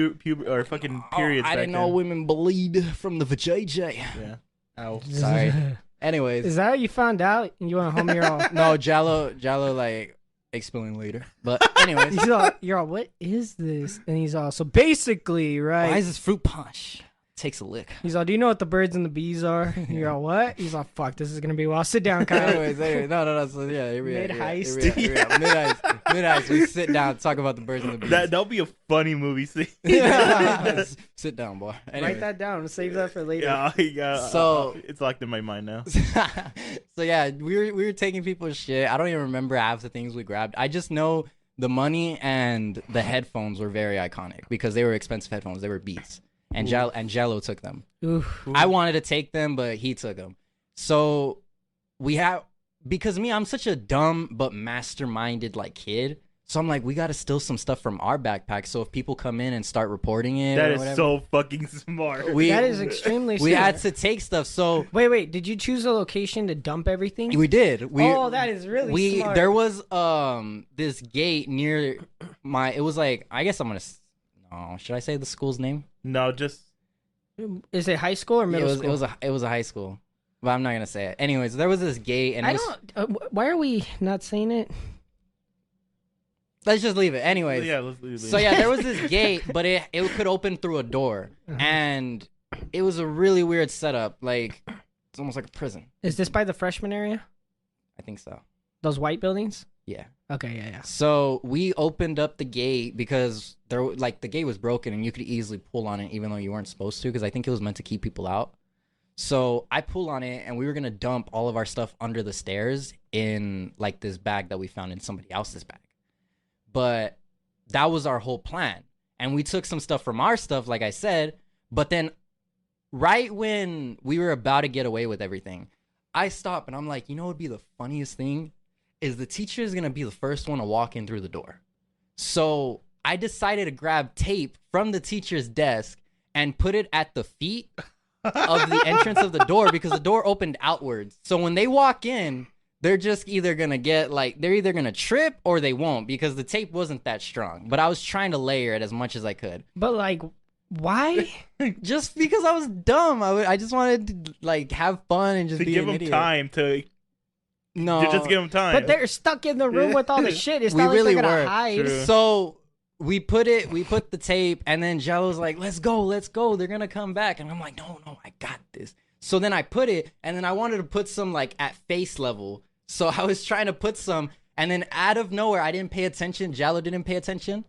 or fucking periods? I didn't know women bleed from the vajayjay. Yeah. Ow. Sorry. Anyways, Is that how you found out? You want to home your all? no, Jello like explain later. But anyways, You're all, what is this? And he's all, so basically, right? why is this fruit punch? Takes a lick. He's all, do you know what the birds and the bees are? You're all, what? He's all, fuck, this is gonna be wild. Sit down, Kyle. Anyways, no. So yeah, here we are. Mid-heist. Mid-heist. We sit down, talk about the birds and the bees. That'll be a funny movie scene. Sit down, boy. Write that down. Save that for later. Yeah. So- it's locked in my mind now. So yeah, we were taking people's shit. I don't even remember half the things we grabbed. I just know the money and the headphones were very iconic because they were expensive headphones. They were Beats. And Jello took them. Oof. I wanted to take them, but he took them. So because I'm such a dumb but masterminded like kid. So I'm like, we got to steal some stuff from our backpack. So if people come in and start reporting it, That or is whatever, so fucking smart. That is extremely we smart. had to take stuff. So Wait, did you choose a location to dump everything? we did. That is really smart. There was this gate near it was like, I guess I'm gonna. No, should I say the school's name? No, just Is it high school or middle school? It was a high school, but I'm not gonna say it. Anyways, there was this gate, and why are we not saying it? let's just leave it. Anyways, yeah. Let's leave it. so yeah, there was this gate, but it could open through a door, and it was a really weird setup. Like it's almost like a prison. Is this by the freshman area? I think so. Those white buildings? Yeah. Okay, yeah. So we opened up the gate because the gate was broken and you could easily pull on it even though you weren't supposed to because I think it was meant to keep people out. So I pull on it and we were gonna dump all of our stuff under the stairs in like this bag that we found in somebody else's bag. But that was our whole plan. And we took some stuff from our stuff, like I said, but then right when we were about to get away with everything, I stop and I'm like, you know what would be the funniest thing? Is the teacher is going to be the first one to walk in through the door. So I decided to grab tape from the teacher's desk and put it at the feet of the entrance of the door because the door opened outwards. So when they walk in, they're just either going to they're either going to trip or they won't because the tape wasn't that strong. But I was trying to layer it as much as I could. But like, why? Just because I was dumb. I just wanted to like have fun and just to be give an them idiot. time to. No. To just give them time. But they're stuck in the room with all the shit. It's We not like really they're gonna were. hide. True. So we put the tape and then Jello's like, let's go. They're going to come back. And I'm like, no, I got this. So then I put it and then I wanted to put some like at face level. So I was trying to put some and then out of nowhere, I didn't pay attention. Jello didn't pay attention.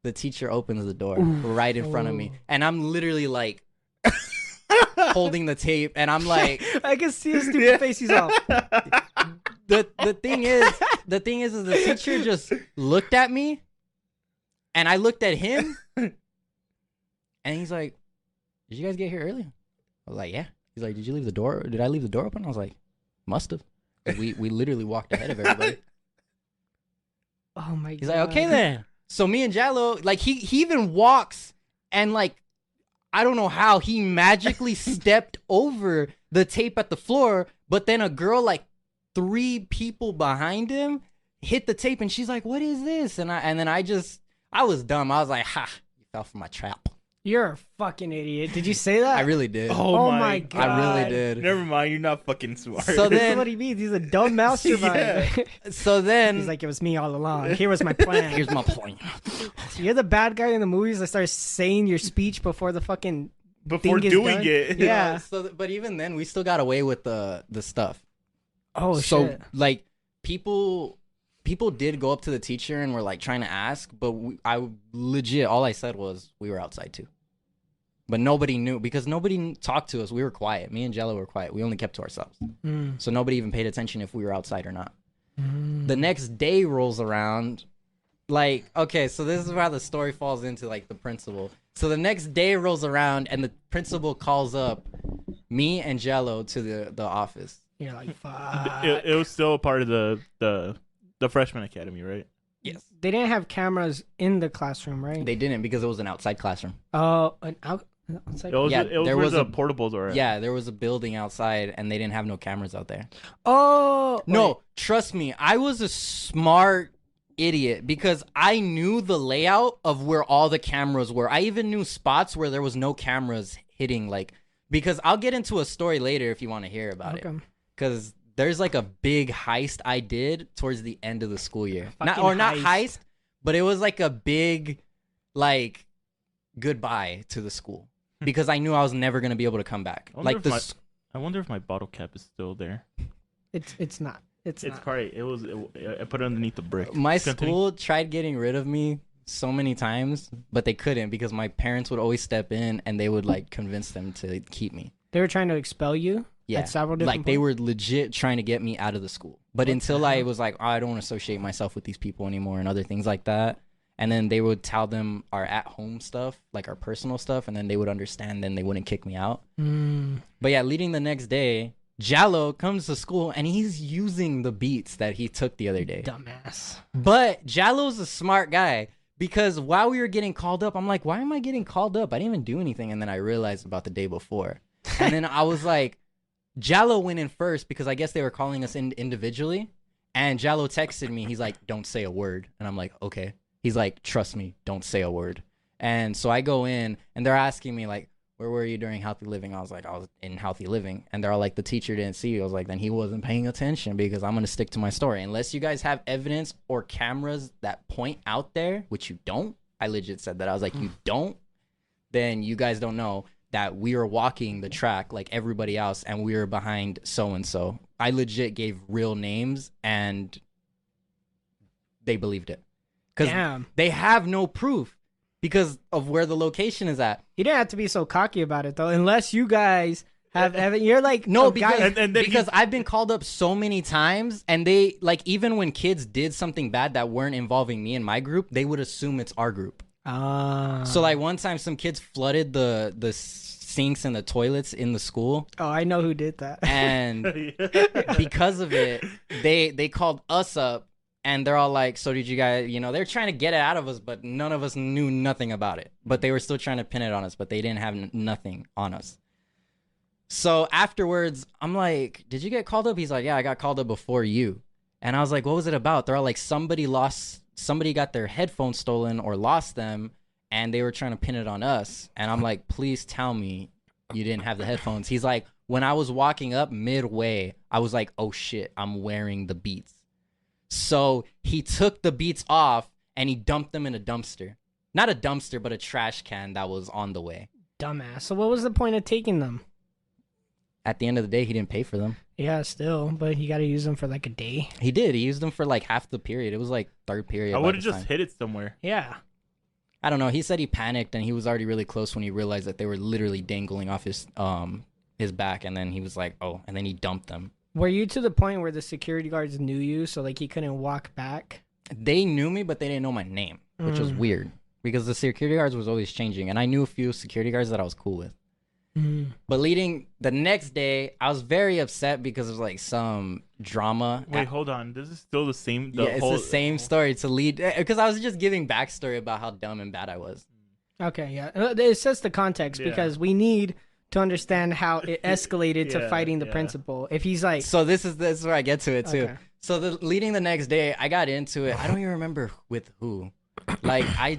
The teacher opens the door right in front of me. And I'm literally like holding the tape and I'm like, I can see his stupid face. He's off. the thing is the teacher just looked at me and I looked at him and he's like, did you guys get here early? I was like, yeah. He's like, did I leave the door open? I was like, must have. We literally walked ahead of everybody. Oh my god. He's like, okay then. So me and Jello, like he even walks and like, I don't know how he magically stepped over the tape at the floor, but then a girl like 3 people behind him hit the tape and she's like, what is this? And then I was dumb. I was like, ha, you fell for my trap. You're a fucking idiot. Did you say that? I really did. Oh my God. I really did. Never mind. You're not fucking smart. So This then- is what he means. He's a dumb mastermind. So then He's like, it was me all along. Here was my plan. here's my point. You're the bad guy in the movies that starts saying your speech before the fucking before thing is doing done. it. Yeah. But even then, we still got away with the stuff. Oh So shit. like people did go up to the teacher and were like trying to ask, but I legit all I said was we were outside too. But nobody knew because nobody talked to us. We were quiet. Me and Jello were quiet. We only kept to ourselves. So nobody even paid attention if we were outside or not. The next day rolls around. Like, okay, so this is how the story falls into like the principal. So the next day rolls around and the principal calls up me and Jello to the office. You're like, fuck. It was still a part of the freshman academy, right? Yes. They didn't have cameras in the classroom, right? They didn't because it was an outside classroom. Oh, an outside. It was Yeah, it was there where was the a- portables are. At. Yeah, there was a building outside and they didn't have no cameras out there. Oh No, trust me, I was a smart idiot because I knew the layout of where all the cameras were. I even knew spots where there was no cameras hitting, like, because I'll get into a story later if you want to hear about it. Because there's like a big heist I did towards the end of the school year. Not heist, but it was like a big, like, goodbye to the school because I knew I was never gonna be able to come back. Like I wonder if my bottle cap is still there. It's not. It's not. probably I put it underneath the brick. My Continue. school tried getting rid of me so many times, but they couldn't because my parents would always step in and they would like convince them to keep me. They were trying to expel you. Yeah, At several different like they points? were legit trying to get me out of the school. But until I was like, oh, I don't want to associate myself with these people anymore and other things like that. And then they would tell them our at-home stuff, like our personal stuff, and then they would understand. Then they wouldn't kick me out. But yeah, leading the next day, Jallo comes to school and he's using the beats that he took the other day. Dumbass. But Jallo's a smart guy because while we were getting called up, I'm like, why am I getting called up? I didn't even do anything. And then I realized about the day before. And then I was like, Jallo went in first because I guess they were calling us in individually. And Jallo texted me. He's like, don't say a word. And I'm like, okay. He's like, trust me, don't say a word. And so I go in and they're asking me like, where were you during healthy living? I was like, I was in healthy living. And they're all like, the teacher didn't see you. I was like, then he wasn't paying attention because I'm going to stick to my story. Unless you guys have evidence or cameras that point out there, which you don't. I legit said that. I was like, you don't, then you guys don't know that we were walking the track like everybody else and we were behind so-and-so. I legit gave real names and they believed it. Because they have no proof because of where the location is at. You didn't have to be so cocky about it though, unless you guys have evidence. You're like, no, guys, because I've been called up so many times, and they like even when kids did something bad that weren't involving me and my group, they would assume it's our group. So like one time, some kids flooded the sinks and the toilets in the school. Oh, I know who did that. And because of it, they called us up. And they're all like, so did you guys, they're trying to get it out of us, but none of us knew nothing about it. But they were still trying to pin it on us, but they didn't have nothing on us. So afterwards, I'm like, did you get called up? He's like, yeah, I got called up before you. And I was like, what was it about? They're all like, somebody got their headphones stolen or lost them, and they were trying to pin it on us. And I'm like, please tell me you didn't have the headphones. He's like, when I was walking up midway, I was like, oh shit, I'm wearing the Beats. So he took the Beats off and he dumped them in a dumpster. Not a dumpster, but a trash can that was on the way. Dumbass. So what was the point of taking them? At the end of the day, he didn't pay for them. Yeah, still, but you got to use them for like a day. He did. He used them for like half the period. It was like third period. I would have just hid it somewhere. Yeah. I don't know. He said he panicked and he was already really close when he realized that they were literally dangling off his back. And then he was like, oh, and then he dumped them. Were you to the point where the security guards knew you, so like he couldn't walk back? They knew me, but they didn't know my name, which was weird because the security guards was always changing, and I knew a few security guards that I was cool with. But leading the next day, I was very upset because of like some drama. Wait, hold on. This is still the same. It's the same story to lead because I was just giving backstory about how dumb and bad I was. Okay, yeah, it sets the context because we need to understand how it escalated to fighting the principal. If he's like, so this is where I get to it too. Okay. So leading the next day, I got into it. I don't even remember with who. Like I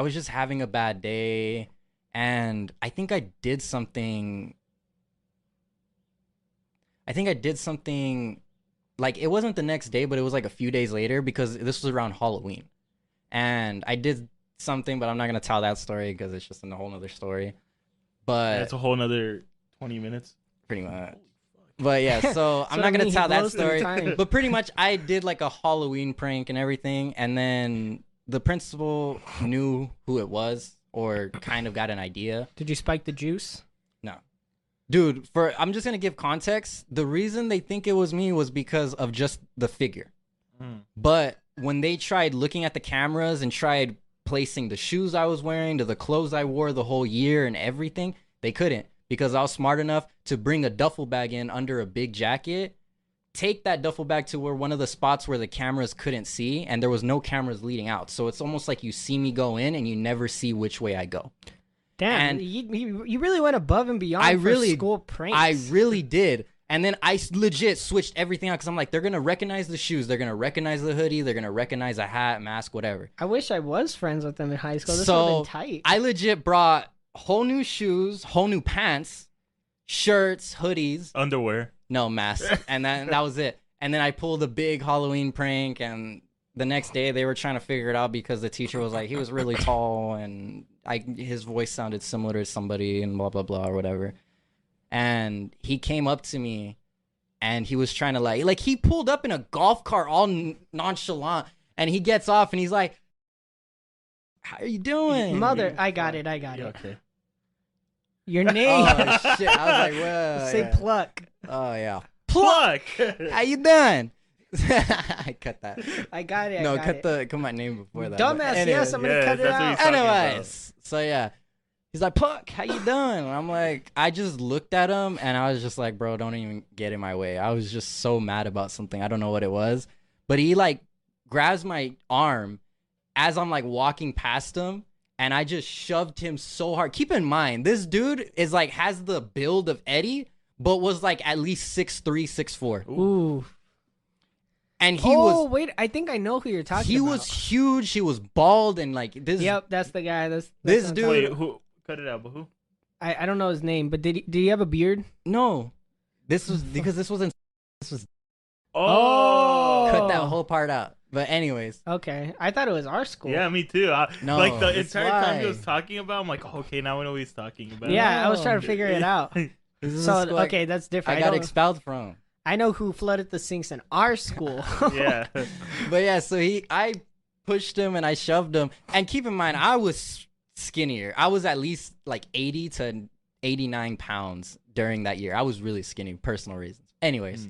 was just having a bad day, and I think I did something. Like it wasn't the next day, but it was like a few days later because this was around Halloween, and I did something, but I'm not gonna tell that story because it's just a whole nother story. But That's a whole nother 20 minutes. pretty much. But yeah, so I'm not gonna tell that story. But pretty much, I did like a Halloween prank and everything, and then the principal knew who it was, or kind of got an idea. Did you spike the juice? No, dude. I'm just gonna give context. The reason they think it was me was because of just the figure. But when they tried looking at the cameras and tried placing the shoes I was wearing to the clothes I wore the whole year and everything, they couldn't, because I was smart enough to bring a duffel bag in under a big jacket, take that duffel bag to where one of the spots where the cameras couldn't see, and there was no cameras leading out. So it's almost like you see me go in and you never see which way I go. Damn, And you really went above and beyond I for really, school pranks. I really did. And then I legit switched everything out because I'm like, they're going to recognize the shoes. They're going to recognize the hoodie. They're going to recognize a hat, mask, whatever. I wish I was friends with them in high school. This would have been tight. I legit brought whole new shoes, whole new pants, shirts, hoodies. Underwear. No, mask. And then that was it. And then I pulled a big Halloween prank. And the next day they were trying to figure it out because the teacher was like, he was really tall and his voice sounded similar to somebody and blah, blah, blah, or whatever. And he came up to me and he was trying to like he pulled up in a golf cart all nonchalant, and he gets off and he's like, how are you doing? Mother, I got it. Okay. Your name. Oh, shit. I was like, well. Say yeah. Pluck. Oh, yeah. Pluck! How you doing? I cut that. I got it. No, I got it. cut my name before that. Dumbass, But yes, I'm gonna Yeah, cut it that's what out. he's talking about. Anyways, so yeah. He's like, Puck, how you doing? And I'm like, I just looked at him and I was just like, bro, don't even get in my way. I was just so mad about something. I don't know what it was. But he like grabs my arm as I'm like walking past him, and I just shoved him so hard. Keep in mind, this dude is like has the build of Eddie, but was like at least 6'3", 6'4". Ooh. And he was wait, I think I know who you're talking he about. was huge. He was bald and like this. Yep, that's the guy. That's This what I'm dude- talking Wait, who? Cut it out, but who? I don't know his name, but did he have a beard? No, this was because this wasn't. This was Oh. cut that whole part out. But anyways, Okay, I thought it was our school. Yeah, me too. No, like the that's entire time he why. was talking about, I'm like, okay, now I know what he's talking about. Yeah, I was trying to figure it out. this is So a school okay, that's different. I I, got don't- expelled from. I know who flooded the sinks in our school. Yeah. But yeah, so I pushed him and I shoved him. And keep in mind, I was skinnier. I was at least like 80 to 89 pounds during that year. I was really skinny, personal reasons. Anyways.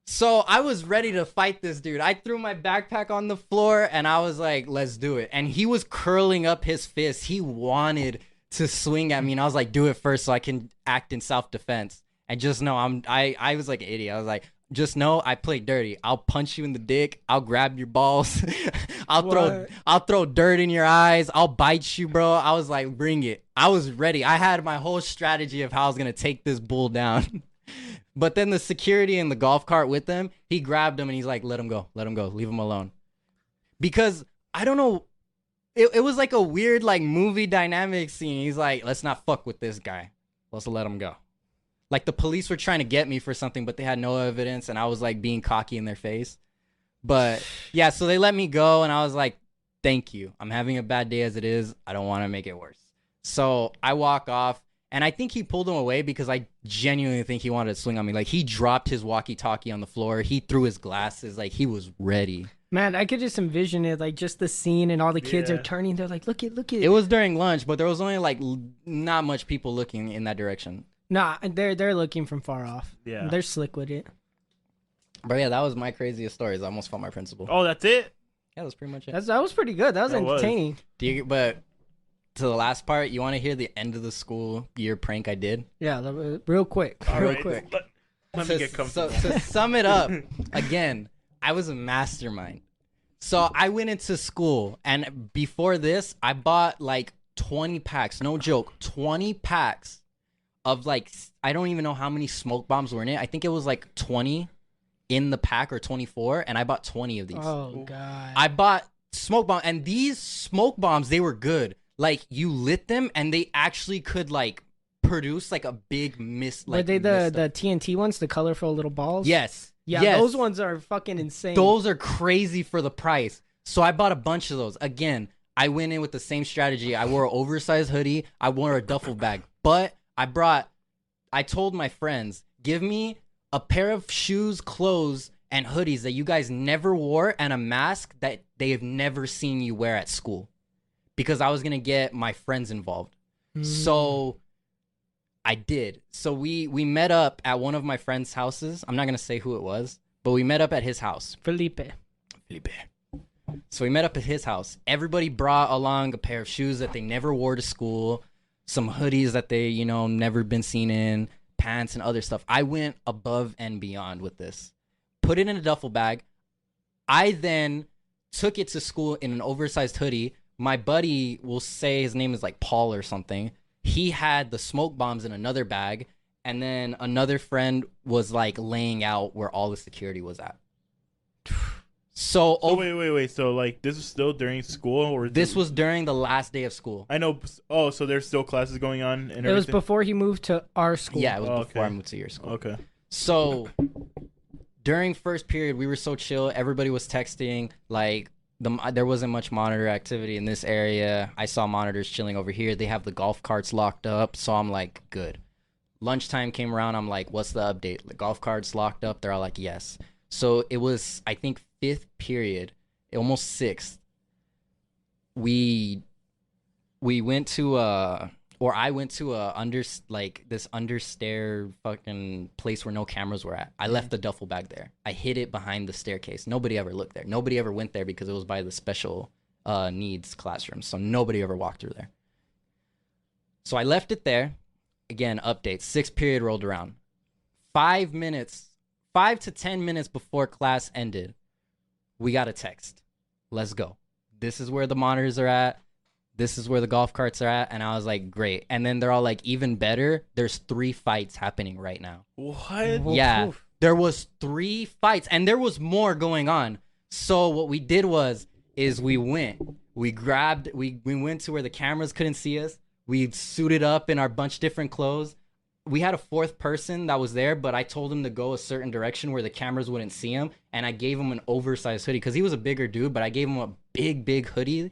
So I was ready to fight this dude. I threw my backpack on the floor and I was like, let's do it. And he was curling up his fist. He wanted to swing at me. And I was like, do it first so I can act in self-defense. And just know I was like an idiot. I was like, just know I play dirty. I'll punch you in the dick. I'll grab your balls. I'll throw dirt in your eyes. I'll bite you, bro. I was like, bring it. I was ready. I had my whole strategy of how I was gonna take this bull down. But then the security in the golf cart with him, he grabbed him and he's like, let him go, leave him alone. Because I don't know, it was like a weird like movie dynamic scene. He's like, let's not fuck with this guy. Let's let him go. Like the police were trying to get me for something, but they had no evidence, and I was like being cocky in their face. But yeah, so they let me go, and I was like, thank you. I'm having a bad day as it is. I don't want to make it worse. So I walk off, and I think he pulled him away because I genuinely think he wanted to swing on me. Like he dropped his walkie-talkie on the floor. He threw his glasses. Like he was ready. Man, I could just envision it, like just the scene and all the kids are turning. They're like, look at. It was during lunch, but there was only like not much people looking in that direction. Nah, they're looking from far off. Yeah. They're slick with it. But yeah, that was my craziest stories. I almost fought my principal. Oh, that's it? Yeah, that's pretty much it. That was pretty good. That was That was. entertaining. But to the last part, you want to hear the end of the school year prank I did? Yeah, real quick. All real right. quick. Let me get comfortable. So to sum it up, again, I was a mastermind. So I went into school, and before this, I bought like 20 packs. No joke, 20 packs of like, I don't even know how many smoke bombs were in it. I think it was like 20 in the pack or 24, and I bought 20 of these. Oh, God. I bought smoke bomb, and these smoke bombs, they were good. like you lit them and they actually could like produce like a big mist. Like, Were they the TNT ones, the colorful little balls? Yes. Yeah, yes. those ones are fucking insane. Those are crazy for the price. So I bought a bunch of those. Again, I went in with the same strategy. I wore an oversized hoodie. I wore a duffel bag. But I told my friends, give me a pair of shoes, clothes, and hoodies that you guys never wore and a mask that they have never seen you wear at school. Because I was going to get my friends involved. So I did. So we met up at one of my friends' houses. I'm not going to say who it was, but we met up at his house. Felipe. So we met up at his house. Everybody brought along a pair of shoes that they never wore to school, some hoodies that they, you know, never been seen in, pants and other stuff. I went above and beyond with this. Put it in a duffel bag. I then took it to school in an oversized hoodie. My buddy, will say his name is like Paul or something. He had the smoke bombs in another bag. And then another friend was like laying out where all the security was at. So wait. So like this was still during school, or this was during the last day of school? I know. Oh, so there's still classes going on and everything? It was before he moved to our school. Yeah, it was before I moved to your school. Okay. So during first period, we were so chill. Everybody was texting. Like there wasn't much monitor activity in this area. I saw monitors chilling over here. They have the golf carts locked up. So I'm like, good. Lunchtime came around. I'm like, what's the update? The golf carts locked up. They're all like, yes. So it was, I think, 5th period, almost 6th. We went to I went to this understair fucking place where no cameras were at. I left the duffel bag there. I hid it behind the staircase. Nobody ever looked there. Nobody ever went there because it was by the special needs classroom. So nobody ever walked through there. So I left it there. Again, update. 6th period rolled around. 5 to 10 minutes before class ended, we got a text. Let's go. This is where the monitors are at. This is where the golf carts are at. And I was like, great. And then they're all like, even better, there's 3 fights happening right now. What? Yeah. There was 3 fights and there was more going on. So what we did is we went to where the cameras couldn't see us. We suited up in our bunch of different clothes. We had a 4th person that was there, but I told him to go a certain direction where the cameras wouldn't see him. And I gave him an oversized hoodie because he was a bigger dude, but I gave him a big hoodie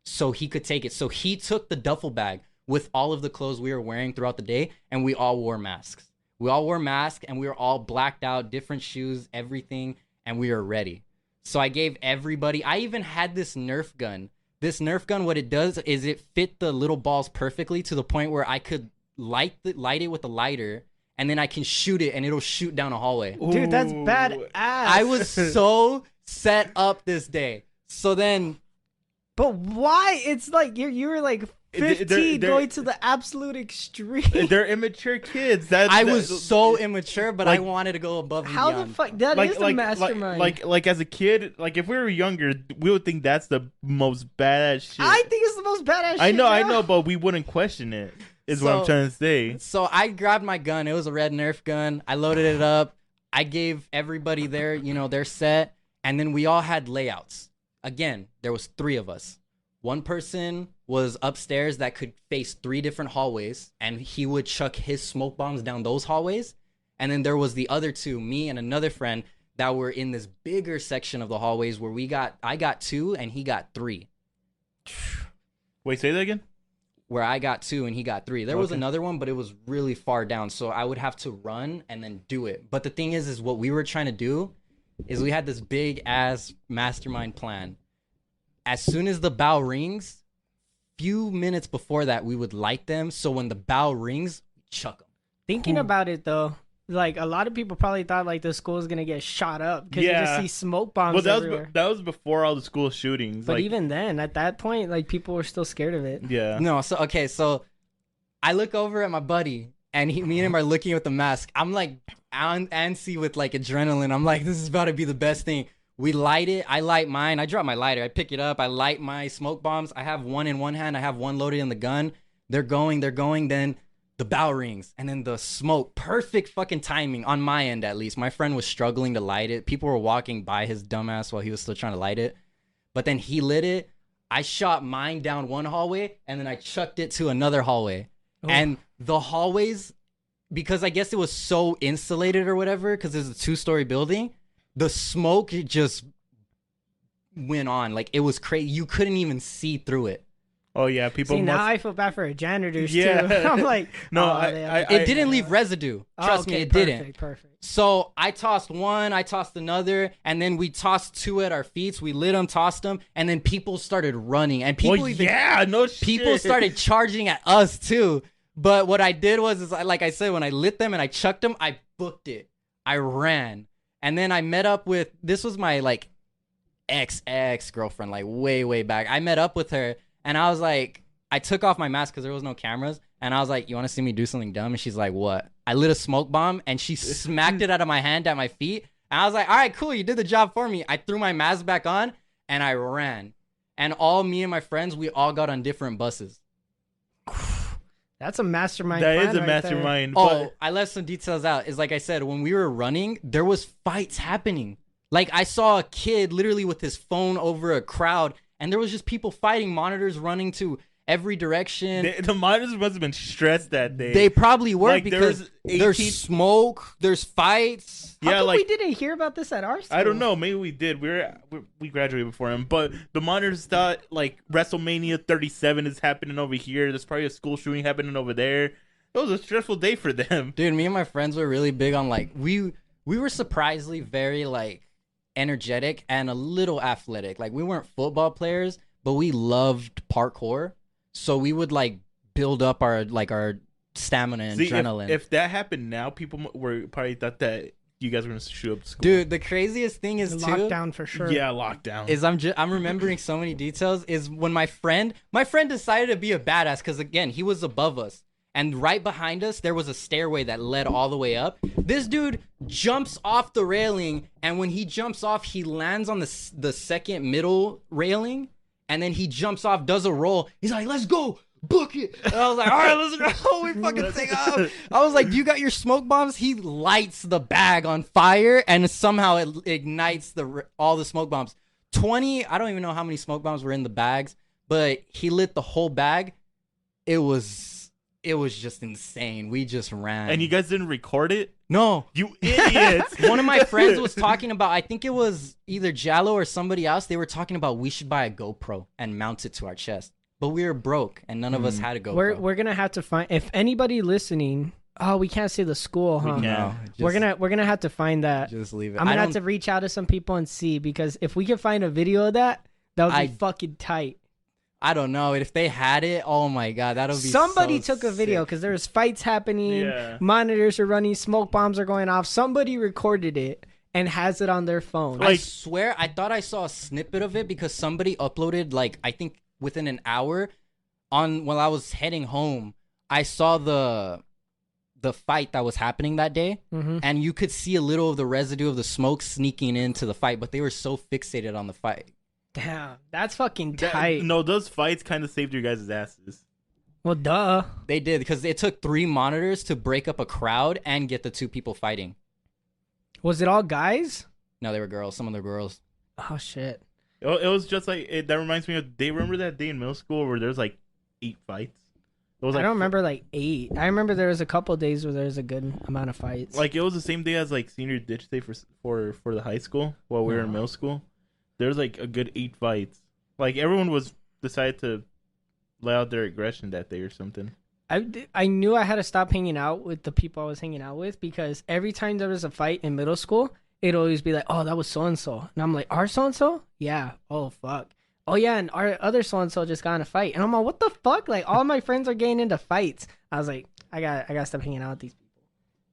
so he could take it. So he took the duffel bag with all of the clothes we were wearing throughout the day, and we all wore masks. We all wore masks, and we were all blacked out, different shoes, everything, and we were ready. So I gave everybody, I even had this Nerf gun. This Nerf gun, what it does is it fit the little balls perfectly to the point where I could light it with a lighter, and then I can shoot it and it'll shoot down a hallway. Dude, that's badass. I was so set up this day. So then, but why? It's like you were like 15 they're, going to the absolute extreme. They're immature kids. I was so immature, but I wanted to go above and how beyond. the fuck? That is the mastermind. Like as a kid, like if we were younger, we would think that's the most badass shit. I think it's the most badass shit. I know, but we wouldn't question it. Is what I'm trying to say. So I grabbed my gun. It was a red Nerf gun. I loaded it up. I gave everybody their set, and then we all had layouts. Again, there was 3 of us. One person was upstairs that could face 3 different hallways, and he would chuck his smoke bombs down those hallways. And then there was the other 2, me and another friend, that were in this bigger section of the hallways where I got 2 and he got 3. Wait, say that again? Where I got 2 and he got 3. There was another one, but it was really far down, so I would have to run and then do it. But the thing is what we were trying to do is we had this big ass mastermind plan. As soon as the bell rings, few minutes before that, we would light them. So when the bell rings, chuck them. Thinking about it though, like a lot of people probably thought like the school is gonna get shot up because you just see smoke bombs everywhere. That was before all the school shootings. But even then, at that point, like people were still scared of it. Yeah. No. So okay. So I look over at my buddy, and me and him are looking with the mask. I'm like antsy with like adrenaline. I'm like, this is about to be the best thing. We light it. I light mine. I drop my lighter. I pick it up. I light my smoke bombs. I have one in one hand. I have one loaded in the gun. They're going. Then the bell rings, and then the smoke. Perfect fucking timing on my end, at least. My friend was struggling to light it. People were walking by his dumbass while he was still trying to light it. But then he lit it. I shot mine down one hallway and then I chucked it to another hallway. Oh. And the hallways, because I guess it was so insulated or whatever, because it's a 2-story building, the smoke just went on. Like, it was crazy. You couldn't even see through it. Oh yeah, people. See, must... now I feel bad for janitors too. Yeah. I'm like, No, oh, It didn't leave residue. Trust me, it didn't. Perfect. So I tossed one, I tossed another, and then we tossed 2 at our feet. We lit them, tossed them, and then people started running. And people people started charging at us too. But what I did was, like I said, when I lit them and I chucked them, I booked it. I ran. And then I met up with, this was my like ex-girlfriend, like way back. I met up with her and I was like, I took off my mask because there was no cameras. And I was like, you want to see me do something dumb? And she's like, what? I lit a smoke bomb and she smacked it out of my hand at my feet. And I was like, all right, cool. You did the job for me. I threw my mask back on and I ran. And all me and my friends, we all got on different buses. That's a mastermind. That plan is a right mastermind. Oh, I left some details out. Is like I said, when we were running, there was fights happening. Like I saw a kid literally with his phone over a crowd, and there was just people fighting, monitors running to every direction. The monitors must have been stressed that day. They probably were, like, because there's smoke, there's fights. How Yeah, come like we didn't hear about this at our school? I don't know. Maybe we did. We graduated before him, but the monitors thought like WrestleMania 37 is happening over here. There's probably a school shooting happening over there. It was a stressful day for them. Dude, me and my friends were really big on like we were surprisingly very like energetic and a little athletic. Like we weren't football players, but we loved parkour. So we would like build up our stamina and adrenaline. If that happened now, people were probably thought that you guys were gonna shoot up school. Dude, the craziest thing is lockdown for sure. Yeah, lockdown. Is I'm remembering so many details. Is when my friend decided to be a badass because again he was above us and right behind us there was a stairway that led all the way up. This dude jumps off the railing and when he jumps off he lands on the second middle railing and then he jumps off, does a roll. He's like, "Let's go." Book it. And I was like, all right, let's go. We fucking take off. I was like, do you got your smoke bombs? He lights the bag on fire and somehow it ignites all the smoke bombs. 20, I don't even know how many smoke bombs were in the bags, but he lit the whole bag. It was just insane. We just ran. And you guys didn't record it? No. You idiots. One of my friends was talking about, I think it was either Jallo or somebody else. They were talking about we should buy a GoPro and mount it to our chest. But we were broke, and none of us had a GoPro. We're gonna have to find if anybody listening. Oh, we can't say the school, huh? No, we're gonna have to find that. Just leave it. I'm gonna have to reach out to some people and see because if we can find a video of that, that would be fucking tight. I don't know if they had it. Oh my god, that'll be. Somebody so took a video because there was fights happening. Yeah. Monitors are running. Smoke bombs are going off. Somebody recorded it and has it on their phone. I swear, I thought I saw a snippet of it because somebody uploaded like I think within an hour while I was heading home. I saw the fight that was happening that day, and you could see a little of the residue of the smoke sneaking into the fight, but they were so fixated on the fight. Damn, that's fucking tight. No, those fights kind of saved your guys' asses. Well, duh. They did because it took 3 monitors to break up a crowd and get the 2 people fighting. Was it all guys? No, they were girls. Some of the girls. Oh shit. It was just like that reminds me of. Remember that day in middle school where there's like 8 fights. It was I like don't remember like 8. I remember there was a couple days where there was a good amount of fights. Like it was the same day as like senior ditch day for the high school while we were in middle school. There was like a good 8 fights. Like everyone was decided to let out their aggression that day or something. I knew I had to stop hanging out with the people I was hanging out with because every time there was a fight in middle school, it'd always be like, oh, that was so-and-so. And I'm like, our so-and-so? Yeah. Oh, fuck. Oh, yeah, and our other so-and-so just got in a fight. And I'm like, what the fuck? Like, all my friends are getting into fights. I was like, I gotta stop hanging out with these people.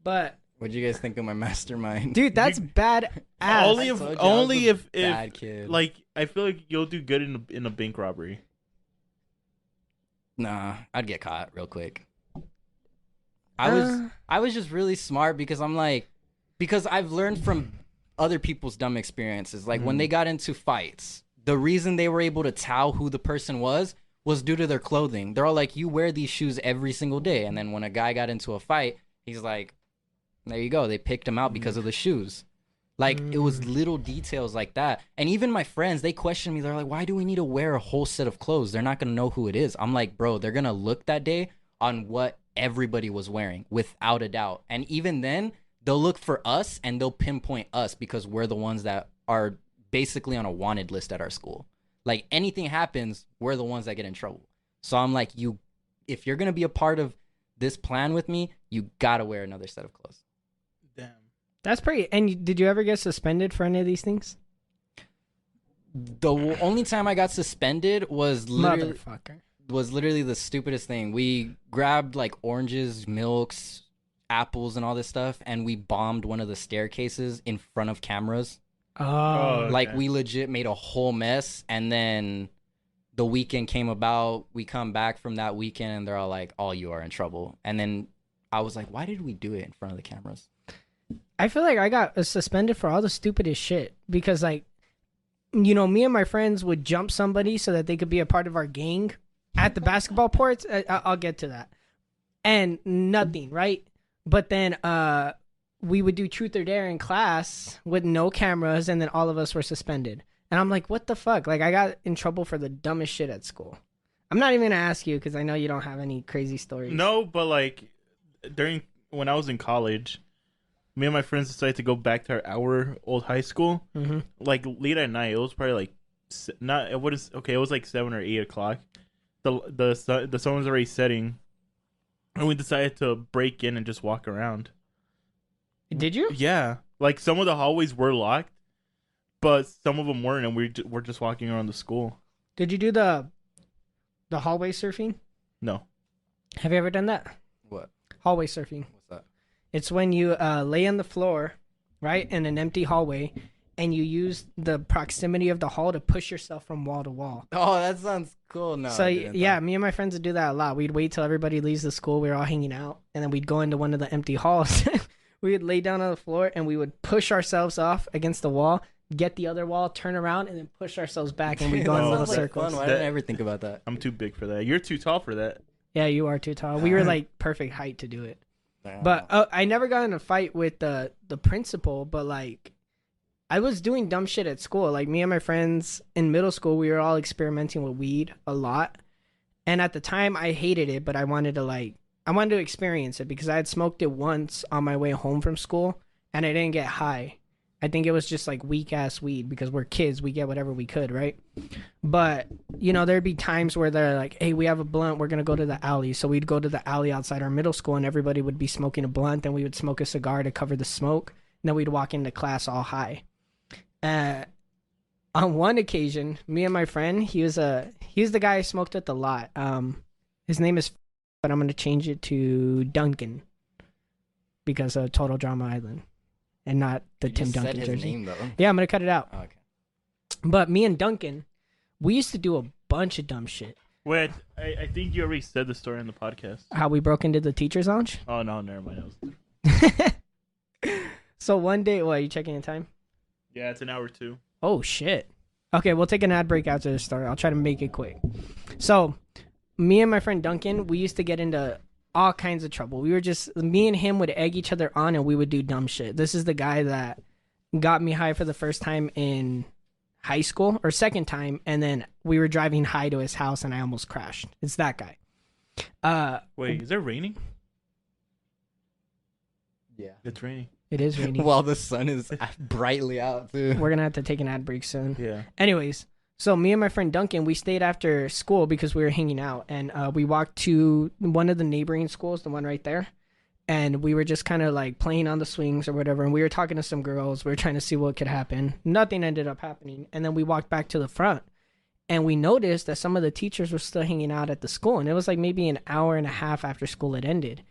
But... What'd you guys think of my mastermind? Dude, that's bad ass. Only if bad kid. Like, I feel like you'll do good in a bank robbery. Nah, I'd get caught real quick. I was just really smart because because I've learned from other people's dumb experiences. Like when they got into fights, the reason they were able to tell who the person was due to their clothing. They're all like, you wear these shoes every single day. And then when a guy got into a fight, he's like, there you go. They picked him out because of the shoes. Like, it was little details like that. And even my friends, they question me. They're like, why do we need to wear a whole set of clothes? They're not going to know who it is. I'm like, bro, they're going to look that day on what everybody was wearing, without a doubt. And even then, they'll look for us and they'll pinpoint us because we're the ones that are basically on a wanted list at our school. Like, anything happens, we're the ones that get in trouble. So I'm like, if you're going to be a part of this plan with me, you got to wear another set of clothes. Damn. That's pretty. And did you ever get suspended for any of these things? The only time I got suspended was literally Motherfucker. the stupidest thing. We grabbed like oranges, milks, apples, and all this stuff, and we bombed one of the staircases in front of cameras. Oh, Like, we legit made a whole mess, and then the weekend came about. We come back from that weekend, and they're all like, "Oh, you are in trouble." And then I was like, "Why did we do it in front of the cameras?" I feel like I got suspended for all the stupidest shit because, like, you know, me and my friends would jump somebody so that they could be a part of our gang at the basketball courts. I'll get to that. And nothing, right? But then we would do truth or dare in class with no cameras, and then all of us were suspended. And I'm like, what the fuck? Like, I got in trouble for the dumbest shit at school. I'm not even gonna ask you because I know you don't have any crazy stories. No, but like when I was in college, me and my friends decided to go back to our old high school. Mm-hmm. Like, late at night, it was probably like it was like 7 or 8 o'clock. The sun was already setting, and we decided to break in and just walk around. Did you? Yeah, like some of the hallways were locked, but some of them weren't, and we're just walking around the school. Did you do the hallway surfing? No. Have you ever done that? What? Hallway surfing. What's that? It's when you lay on the floor, right, in an empty hallway, and you use the proximity of the hall to push yourself from wall to wall. Oh, that sounds cool. No. So yeah, me and my friends would do that a lot. We'd wait till everybody leaves the school. We were all hanging out, and then we'd go into one of the empty halls. We would lay down on the floor, and we would push ourselves off against the wall, get the other wall, turn around, and then push ourselves back, and we'd go in Oh, little that's circles. Fun. Why didn't I ever think about that? I'm too big for that. You're too tall for that. Yeah, you are too tall. We were like perfect height to do it. Damn. But I never got in a fight with the principal, but like I was doing dumb shit at school. Like, me and my friends in middle school, we were all experimenting with weed a lot. And at the time I hated it, but I wanted to experience it because I had smoked it once on my way home from school and I didn't get high. I think it was just like weak ass weed because we're kids, we get whatever we could, right? But you know, there'd be times where they're like, hey, we have a blunt, we're gonna go to the alley. So we'd go to the alley outside our middle school and everybody would be smoking a blunt, and we would smoke a cigar to cover the smoke, and then we'd walk into class all high. On one occasion, me and my friend, he was the guy I smoked with a lot. His name is, but I'm gonna change it to Duncan because of Total Drama Island. And not the Tim Duncan his jersey. Name, though. Yeah, I'm gonna cut it out. Oh, okay. But me and Duncan, we used to do a bunch of dumb shit. Wait, I think you already said the story on the podcast. How we broke into the teacher's lounge. Oh no, never mind. So one day, what, are you checking the time? Yeah, it's an hour 2. Oh shit. Okay, we'll take an ad break after the story. I'll try to make it quick. So, me and my friend Duncan, we used to get into all kinds of trouble. Me and him would egg each other on, and we would do dumb shit. This is the guy that got me high for the first time in high school, or second time, and then we were driving high to his house and I almost crashed. It's that guy. Wait, is it raining? Yeah. It's raining. It is raining. While the sun is brightly out, too. We're gonna have to take an ad break soon. Yeah. Anyways, so me and my friend Duncan, we stayed after school because we were hanging out, and we walked to one of the neighboring schools, the one right there, and we were just kind of like playing on the swings or whatever, and we were talking to some girls. We were trying to see what could happen. Nothing ended up happening, and then we walked back to the front, and we noticed that some of the teachers were still hanging out at the school, and it was like maybe an hour and a half after school had ended,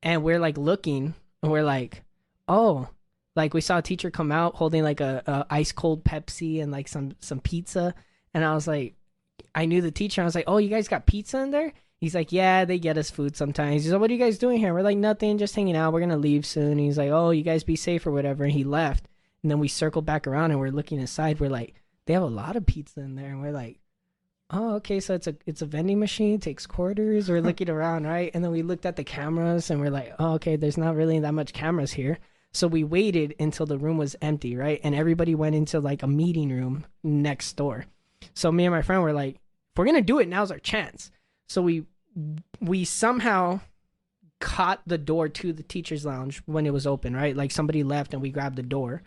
and we're like looking, and we're like, oh, like we saw a teacher come out holding like a ice cold Pepsi and like some pizza. And I was like, I knew the teacher. I was like, oh, you guys got pizza in there? He's like, yeah, they get us food sometimes. He's like, what are you guys doing here? We're like, nothing, just hanging out. We're going to leave soon. And he's like, oh, you guys be safe or whatever. And he left. And then we circled back around and we're looking inside. We're like, they have a lot of pizza in there. And we're like, oh, okay, so it's a vending machine, takes quarters. We're looking around, right? And then we looked at the cameras and we're like, oh, okay, there's not really that much cameras here. So we waited until the room was empty, right? And everybody went into like a meeting room next door. So me and my friend were like, if we're gonna do it, now's our chance. So we somehow caught the door to the teacher's lounge when it was open, right? Like somebody left and we grabbed the door,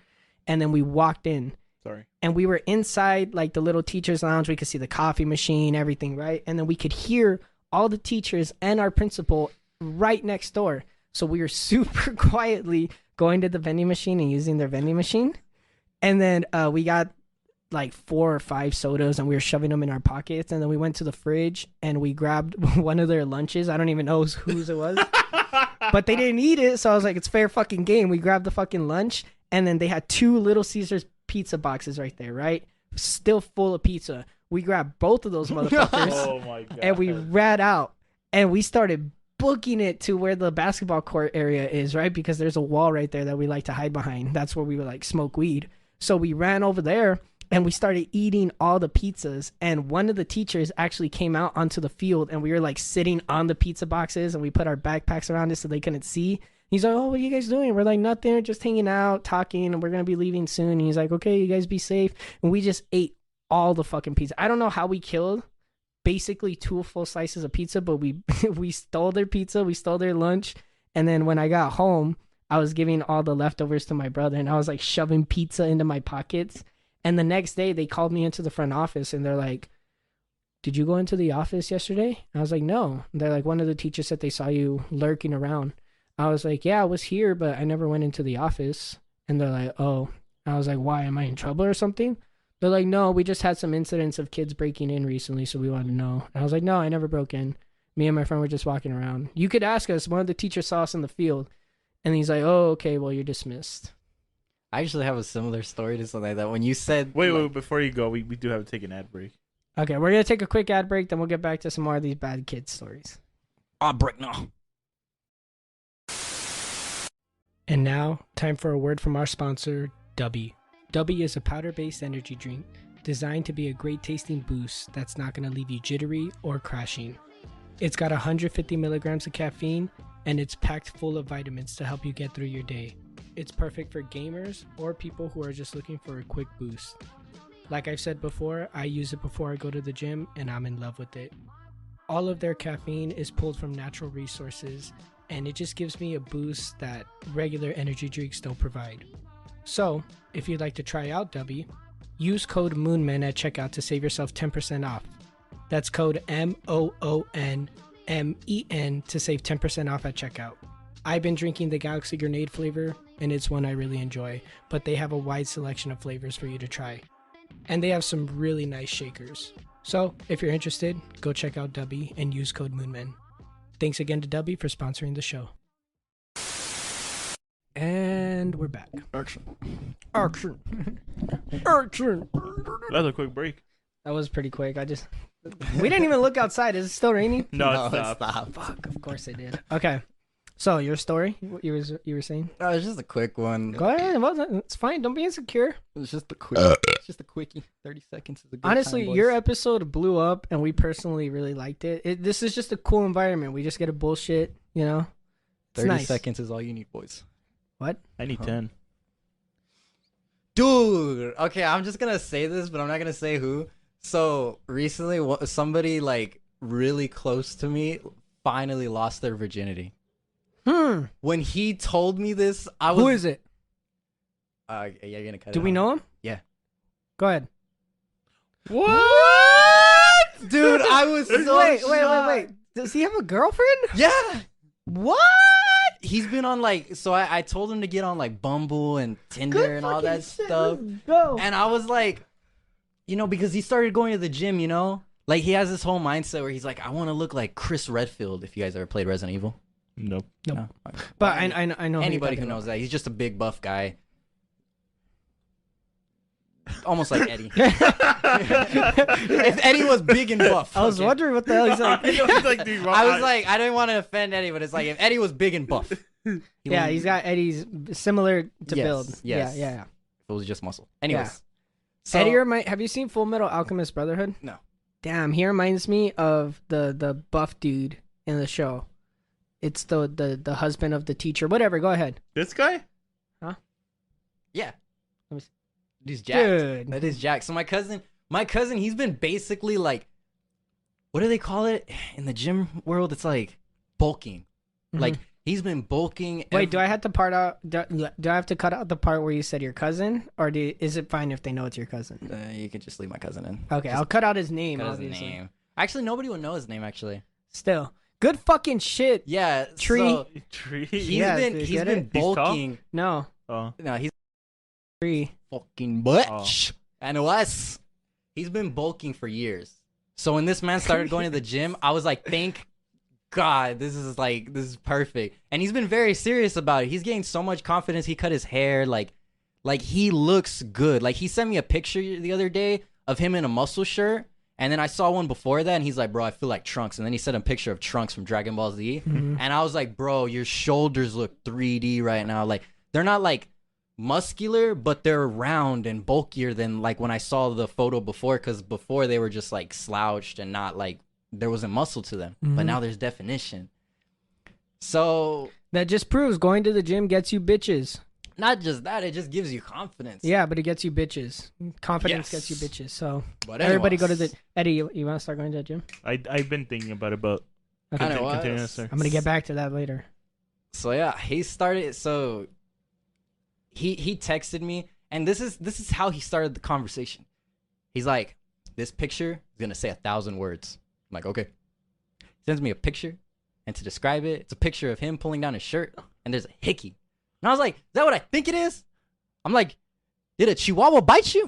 and then we walked in. Sorry. And we were inside like the little teacher's lounge. We could see the coffee machine, everything, right? And then we could hear all the teachers and our principal right next door. So we were super quietly going to the vending machine and using their vending machine. And then we got like 4 or 5 sodas and we were shoving them in our pockets. And then we went to the fridge and we grabbed one of their lunches. I don't even know whose it was. But they didn't eat it. So I was like, it's fair fucking game. We grabbed the fucking lunch. And then they had 2 Little Caesars pizza boxes right there, right? Still full of pizza. We grabbed both of those motherfuckers. Oh my god. And we ran out and we started booking it to where the basketball court area is, right? Because there's a wall right there that we like to hide behind. That's where we would like smoke weed. So we ran over there and we started eating all the pizzas. And one of the teachers actually came out onto the field and we were like sitting on the pizza boxes and we put our backpacks around it so they couldn't see. He's like, oh, what are you guys doing? We're like, nothing, just hanging out, talking, and we're going to be leaving soon. And he's like, okay, you guys be safe. And we just ate all the fucking pizza. I don't know how we killed basically 2 full slices of pizza, but we we stole their pizza, we stole their lunch. And then when I got home, I was giving all the leftovers to my brother, and I was like shoving pizza into my pockets. And the next day, they called me into the front office, and they're like, did you go into the office yesterday? And I was like, no. And they're like, one of the teachers said they saw you lurking around. I was like, yeah, I was here, but I never went into the office. And they're like, oh. I was like, why? Am I in trouble or something? They're like, no, we just had some incidents of kids breaking in recently, so we wanted to know. And I was like, no, I never broke in. Me and my friend were just walking around. You could ask us. One of the teachers saw us in the field. And he's like, oh, okay, well, you're dismissed. I actually have a similar story to something like that. When you said... Wait, before you go, we do have to take an ad break. Okay, we're going to take a quick ad break, then we'll get back to some more of these bad kid stories. Ad break now. And now, time for a word from our sponsor, Deli. Deli is a powder-based energy drink designed to be a great tasting boost that's not going to leave you jittery or crashing. It's got 150 milligrams of caffeine, and it's packed full of vitamins to help you get through your day. It's perfect for gamers or people who are just looking for a quick boost. Like I've said before, I use it before I go to the gym, and I'm in love with it. All of their caffeine is pulled from natural resources, and it just gives me a boost that regular energy drinks don't provide. So, if you'd like to try out Deli, use code MOONMEN at checkout to save yourself 10% off. That's code MOONMEN to save 10% off at checkout. I've been drinking the Galaxy Grenade flavor, and it's one I really enjoy, but they have a wide selection of flavors for you to try. And they have some really nice shakers. So, if you're interested, go check out Deli and use code MOONMEN. Thanks again to Deli for sponsoring the show. And we're back. Action. Action. Action. That was a quick break. That was pretty quick. We didn't even look outside. Is it still raining? No, stop. Fuck, of course it did. Okay. So, your story? What you were saying? No, it's just a quick one. Go ahead. Well, it's fine. Don't be insecure. It's just a quick. It's just a quickie. 30 seconds is a good Honestly, time, boys. your episode blew up, and we personally really liked it. This is just a cool environment. We just get a bullshit, you know? It's 30 nice. seconds is all you need, boys. What? I need 10. Dude, okay, I'm just gonna say this, but I'm not gonna say who. So recently, somebody like really close to me finally lost their virginity. When he told me this, I was. Who is it? You're gonna cut Do it we out. know him? Yeah. Go ahead. What? Dude, I was so Wait. Does he have a girlfriend? Yeah. What? He's been on like, so I told him to get on like Bumble and Tinder Good and all that fucking shit. stuff. Let's go. And I was like, you know, because he started going to the gym, you know, like he has this whole mindset where he's like, I want to look like Chris Redfield. If you guys ever played Resident Evil. Nope. No. But I know Anybody who knows that. He's just a big buff guy. Almost like Eddie. If Eddie was big and buff. I was wondering what the hell he's like. I was like, I didn't want to offend Eddie, but it's like if Eddie was big and buff. Yeah, he's got Eddie's similar to build. Yes. Yeah. If it was just muscle. Anyways. Yeah. So, Eddie, have you seen Full Metal Alchemist Brotherhood? No. Damn, he reminds me of the buff dude in the show. It's the husband of the teacher. Whatever, go ahead. This guy? Yeah. Let me see. He's jacked. Dude. That is jacked. So my cousin, he's been basically like, what do they call it in the gym world? It's like bulking. Like he's been bulking. Wait, do I have to do I have to cut out the part where you said your cousin, or is it fine if they know it's your cousin? You can just leave my cousin in. Okay, I'll cut out his name. Cut his Obviously. name. Actually, nobody would know his name. Actually. Still, good fucking shit. Yeah. Tree. So Tree. he's been bulking. No, Oh. No, he's Tree. fucking butch. And us. He's been bulking for years. So when this man started going to the gym, I was like, thank God, this is perfect. And he's been very serious about it. He's getting so much confidence. He cut his hair. Like he looks good. Like he sent me a picture the other day of him in a muscle shirt. And then I saw one before that, and he's like, bro, I feel like Trunks. And then he sent a picture of Trunks from Dragon Ball Z. And I was like, bro, your shoulders look 3D right now. Like, they're not like muscular, but they're round and bulkier than like when I saw the photo before, because before they were just like slouched and not like there wasn't muscle to them. But now there's definition. So That just proves going to the gym gets you bitches. not just that, it just gives you confidence. Yeah, but it gets you bitches. Confidence Yes. gets you bitches. So But everybody go to anyways, the Eddie. You want to start going to the gym? I've been thinking about it, but Okay. Anyways. sir. I'm gonna get back to that later. So yeah, he started. So he texted me, and this is how he started the conversation. He's like, "This picture is gonna say 1,000 words." I'm like, "Okay." He sends me a picture, and to describe it, it's a picture of him pulling down his shirt, and there's a hickey. And I was like, "Is that what I think it is?" I'm like, "Did a chihuahua bite you?"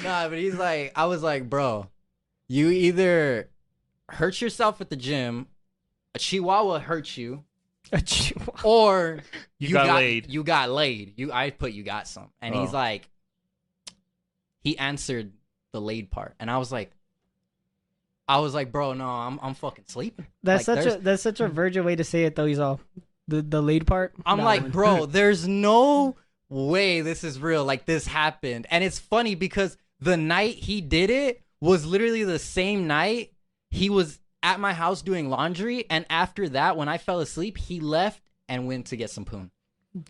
Nah, but he's like, I was like, "Bro, you either hurt yourself at the gym, a chihuahua hurt you, or You got laid. You got laid. I put you got some." And he's Oh. like, he answered the laid part, and I was like, bro, no, I'm fucking sleeping. That's Like, that's such a virgin way to say it though. He's all the lead part. I'm That like, one. bro, there's no way this is real. Like, this happened. And it's funny because the night he did it was literally the same night he was at my house doing laundry. And after that, when I fell asleep, he left and went to get some poon.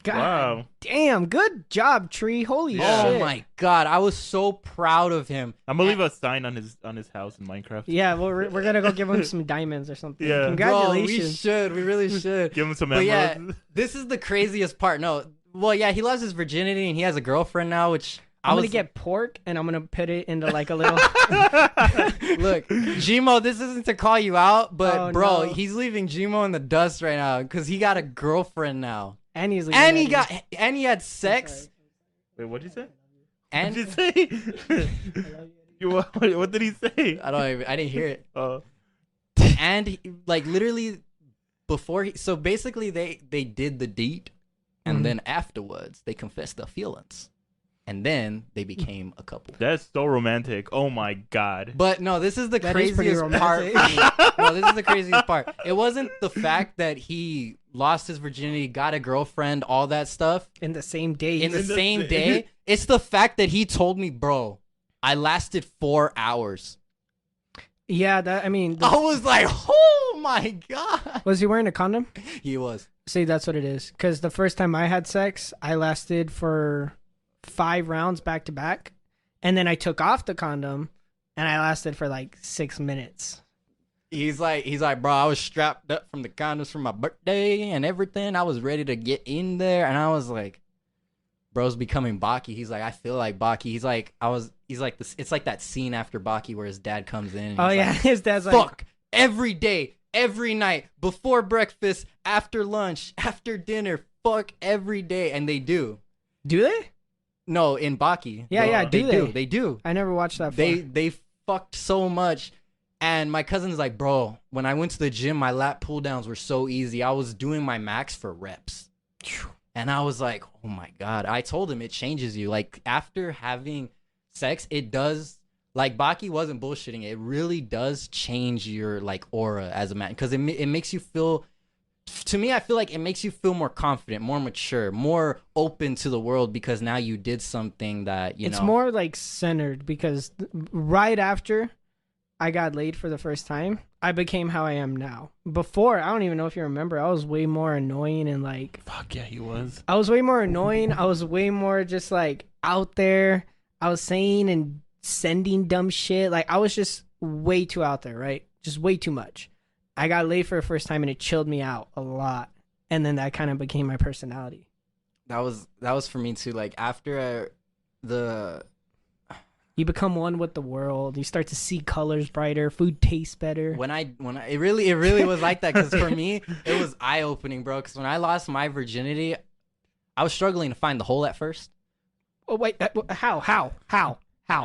God Wow. damn, good job, Tree. Holy Yeah. shit. Oh my God. I was so proud of him. I'm gonna leave a sign on his house in Minecraft. Yeah, well, we're gonna go give him some diamonds or something. Yeah. Congratulations. Bro, we really should. Give him some But yeah, emeralds. this is the craziest part. No, well, yeah, he lost his virginity and he has a girlfriend now, which I'm gonna get pork and I'm gonna put it into like a little. Look, Gmo, this isn't to call you out, but Oh, bro, no. he's leaving Gmo in the dust right now because he got a girlfriend now, And he's and he leaving had sex, Wait, what'd you say? and What'd you say? What did he say? I didn't hear it, Oh. and like literally before so basically they did the deed, and then afterwards they confessed their feelings, and then they became a couple. That's so romantic. Oh my God. But no, this is the That is pretty craziest part. romantic. No, this is the craziest part. It wasn't the fact that he lost his virginity, got a girlfriend, all that stuff in the same day. in the In the same sa- day. It's the fact that he told me, bro, I lasted 4 hours. Yeah, that I mean, I was like, oh my God. was he wearing a condom? He was. See, that's what it is. Because the first time I had sex, I lasted for 5 rounds back to back, and then I took off the condom, and I lasted for like 6 minutes. He's like, bro, I was strapped up from the condoms for my birthday and everything. I was ready to get in there, and I was like, bro's becoming Baki. He's like, I feel like Baki. He's like, this. It's like that scene after Baki where his dad comes in. And Oh he's yeah, like, his dad's like, fuck every day, every night, before breakfast, after lunch, after dinner. Fuck every day, and they do. do they? No, in Baki. Yeah, yeah, do they? They do. I never watched that. They fucked so much. And my cousin's like, bro, when I went to the gym, my lat pull downs were so easy. I was doing my max for reps. And I was like, oh my God. I told him it changes you. Like, after having sex, it does. Like, Baki wasn't bullshitting. It really does change your, like, aura as a man. Because it makes you feel, to me, I feel like it makes you feel more confident, more mature, more open to the world, because now you did something that, you know. It's more like centered because right after I got laid for the first time, I became how I am now. Before, I don't even know if you remember, I was way more annoying and like. Fuck yeah, he was. I was way more annoying. I was way more just like out there. I was saying and sending dumb shit. Like I was just way too out there, right? Just way too much. I got laid for the first time and it chilled me out a lot. And then that kind of became my personality. That was for me too. Like after You become one with the world. You start to see colors brighter. Food tastes better. when I it really was like that, because for me it was eye opening, bro. Because when I lost my virginity, I was struggling to find the hole at first. Oh wait, how?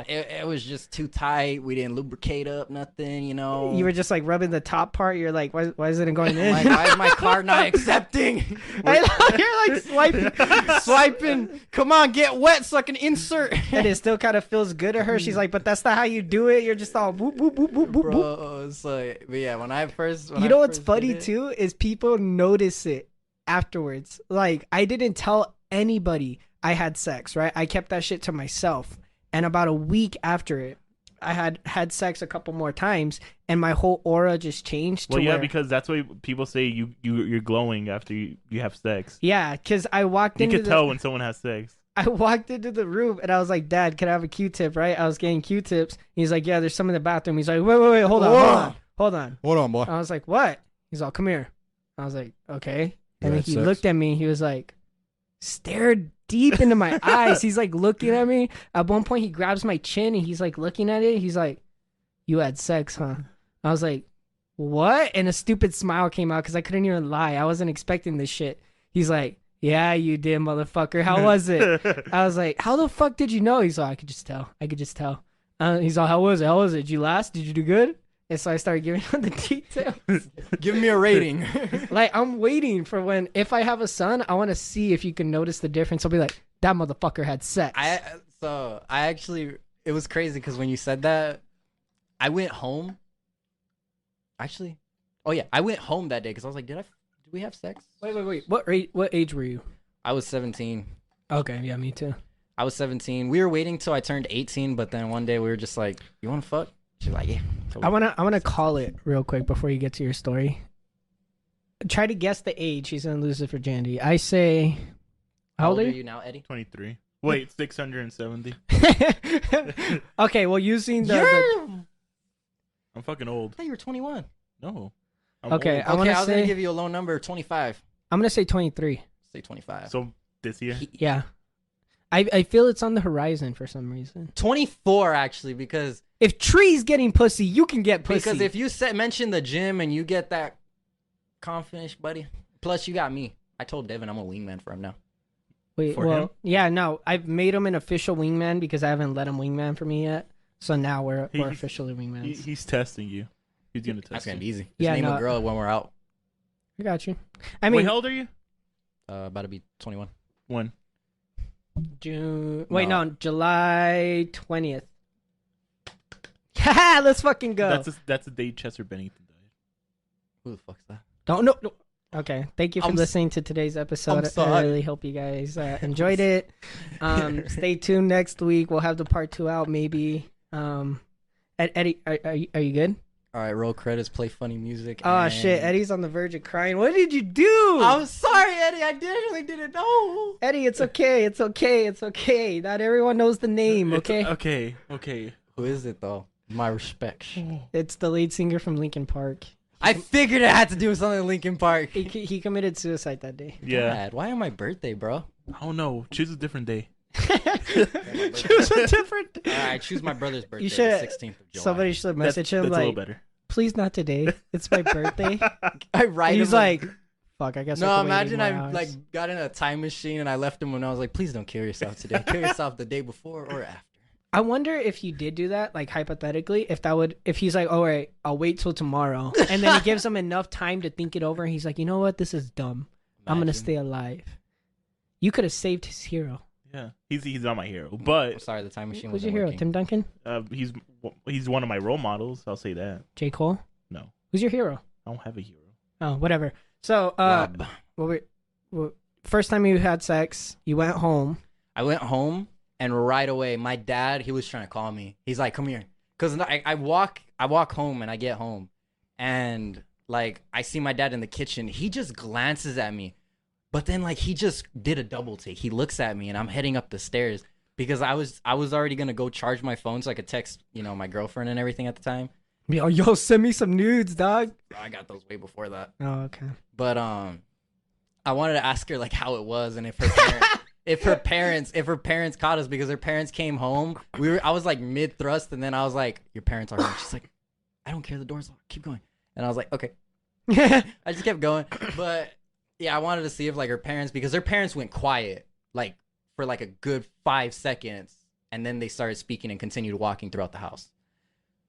It was just too tight. We didn't lubricate up nothing, you know. You were just like rubbing the top part. You're like, why isn't it going in? Like, why is my card not accepting? You're like Swiping. Come on, get wet so I can insert. And it still kind of feels good to her. She's like, but that's not how you do it. You're just all whoop, whoop, whoop, whoop, whoop, whoop. Bro, it's like, but yeah, when I first What's funny too is people notice it afterwards. Like, I didn't tell anybody I had sex, right? I kept that shit to myself. And about a week after it, I had sex a couple more times, and my whole aura just changed. Well, yeah, because that's why people say you're glowing after you have sex. Yeah, because I walked into You can tell when someone has sex. I walked into the room, and I was like, Dad, can I have a Q-tip, right? I was getting Q-tips. He's like, yeah, there's some in the bathroom. He's like, wait, hold on, boy. I was like, what? He's all, come here. I was like, okay. And then You had he sex? looked at me, he was like, stared deep into my eyes. He's like looking at me. At one point, he grabs my chin and he's like looking at it. He's like, you had sex, huh? I was like, what? And a stupid smile came out because I couldn't even lie. I wasn't expecting this shit. He's like, yeah, you did, motherfucker. How was it? I was like, how the fuck did you know? He's like, I could just tell. He's all, how was it? Did you last? Did you do good? And so I started giving him the details. Give me a rating. Like, I'm waiting for when, if I have a son, I want to see if you can notice the difference. I'll be like, that motherfucker had sex. It was crazy because when you said that, I went home. Actually, I went home that day because I was like, did we have sex? Wait. What age were you? I was 17. Okay, yeah, me too. I was 17. We were waiting till I turned 18, but then one day we were just like, you want to fuck? She's like, yeah. I wanna call it real quick before you get to your story. Try to guess the age he's gonna lose his virginity. I say, How old are you now, Eddie? 23. Wait, 670. Okay, well, using I'm fucking old. I thought you were 21. No. Okay, old. I was gonna give you a low number, 25. I'm gonna say 23. Say 25. So this year? Yeah, I feel it's on the horizon for some reason. 24 actually, because If Tree's getting pussy, you can get pussy. Because if you mention the gym and you get that confidence, buddy. Plus, you got me. I told Devin I'm a wingman for him now. Wait, for him? yeah, no, I've made him an official wingman because I haven't let him wingman for me yet. So now we're officially wingmans. He's testing you. He's gonna test That's gonna you. be easy. Just Yeah, name no. a girl when we're out. I got you. I mean, Wait, how old are you? About to be 21. When? June. Wait, no, July 20th. Haha, let's fucking go. That's the day Chester Bennington died. Who the fuck's that? Don't no. Okay, thank you for listening to today's episode. I'm I sorry. really hope you guys enjoyed it. Stay tuned next week. We'll have the part 2 out maybe. Eddie, are you good? All right, roll credits, play funny music. Oh and... shit, Eddie's on the verge of crying. What did you do? I'm sorry, Eddie. I really didn't know. Eddie, it's okay. It's okay. Not everyone knows the name. Okay. Okay. Who is it though? My respects. It's the lead singer from Linkin Park. I figured it had to do with something in Linkin Park. He committed suicide that day. Yeah. God, why on my birthday, bro? I don't know. Choose a different day. Choose a different. All right, choose my brother's birthday. You should. The 16th of July. Somebody should message him That's a like, little better. please not today. It's my birthday. I write. He's him like, fuck. I guess. no, I can wait imagine 8 I more hours. like got in a time machine and I left him when I was like, please don't kill yourself today. Kill yourself the day before or after. I wonder if you did do that, like hypothetically, if he's like, all right, I'll wait till tomorrow, and then he gives him enough time to think it over, and he's like, you know what, this is dumb. I'm gonna Imagine. stay alive. You could have saved his hero. Yeah, he's not my hero, I'm but sorry, the time machine Who's wasn't your hero? working. Tim Duncan? he's one of my role models. I'll say that. J. Cole? No, Who's your hero? I don't have a hero. Oh, whatever. So, Rob. first time you had sex, you went home. I went home and right away, my dad, he was trying to call me. He's like, come here. Because I walk home and I get home. and like I see my dad in the kitchen. He just glances at me, but then like he just did a double take. He looks at me, and I'm heading up the stairs because I was already gonna go charge my phone so I could text my girlfriend and everything at the time. Yo, send me some nudes, dog. I got those way before that. Oh, okay. But I wanted to ask her like how it was and if her parents caught us, because her parents came home. I was like mid thrust, and then I was like, your parents are home. She's like, I don't care, the door's locked, keep going. And I was like, okay. I just kept going. But yeah, I wanted to see if like her parents, because her parents went quiet like for like a good 5 seconds, and then they started speaking and continued walking throughout the house.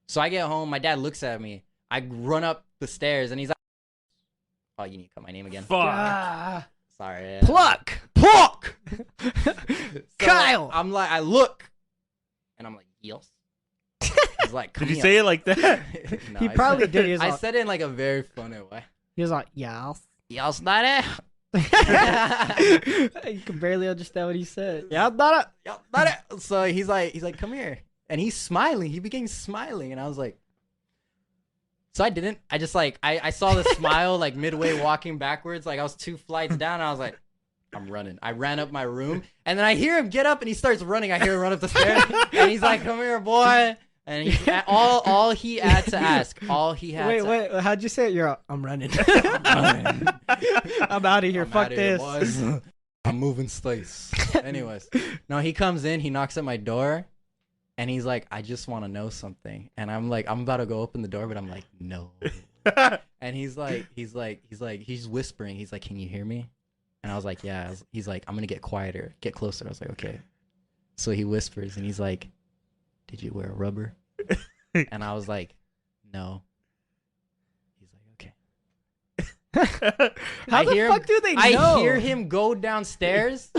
So I get home, my dad looks at me, I run up the stairs, and he's like, oh, you need to cut my name again. Fuck. Sorry. Pluck. So Kyle. I'm like, I look, and I'm like, yes. He's like, Did you say it like that? No, He I probably said- did. He was I like, said it in like a very funny way. he was like, yes. Yes, daddy. You can barely understand what he said. Yeah, not Yeah, daddy. So he's like, come here, and he's smiling. He became smiling, and I was like, so I didn't. I just like I saw the smile like midway walking backwards, like I was 2 flights down. And I was like, I'm running. I ran up my room, and then I hear him get up, and he starts running. I hear him run up the stairs, and he's like, "Come here, boy." And he all he had to ask, all he had. Wait, how'd you say it? I'm running. I'm out of here. I'm Fuck outta here, this. boys. I'm moving space. Anyways, no, he comes in, he knocks at my door, and he's like, I just want to know something. And I'm like, I'm about to go open the door, but I'm like, no. And he's whispering. He's like, can you hear me? And I was like, yeah. He's like, I'm going to get quieter. Get closer. I was like, okay. So he whispers, and he's like, did you wear a rubber? And I was like, no. He's like, okay. How the fuck do they know? I hear him go downstairs,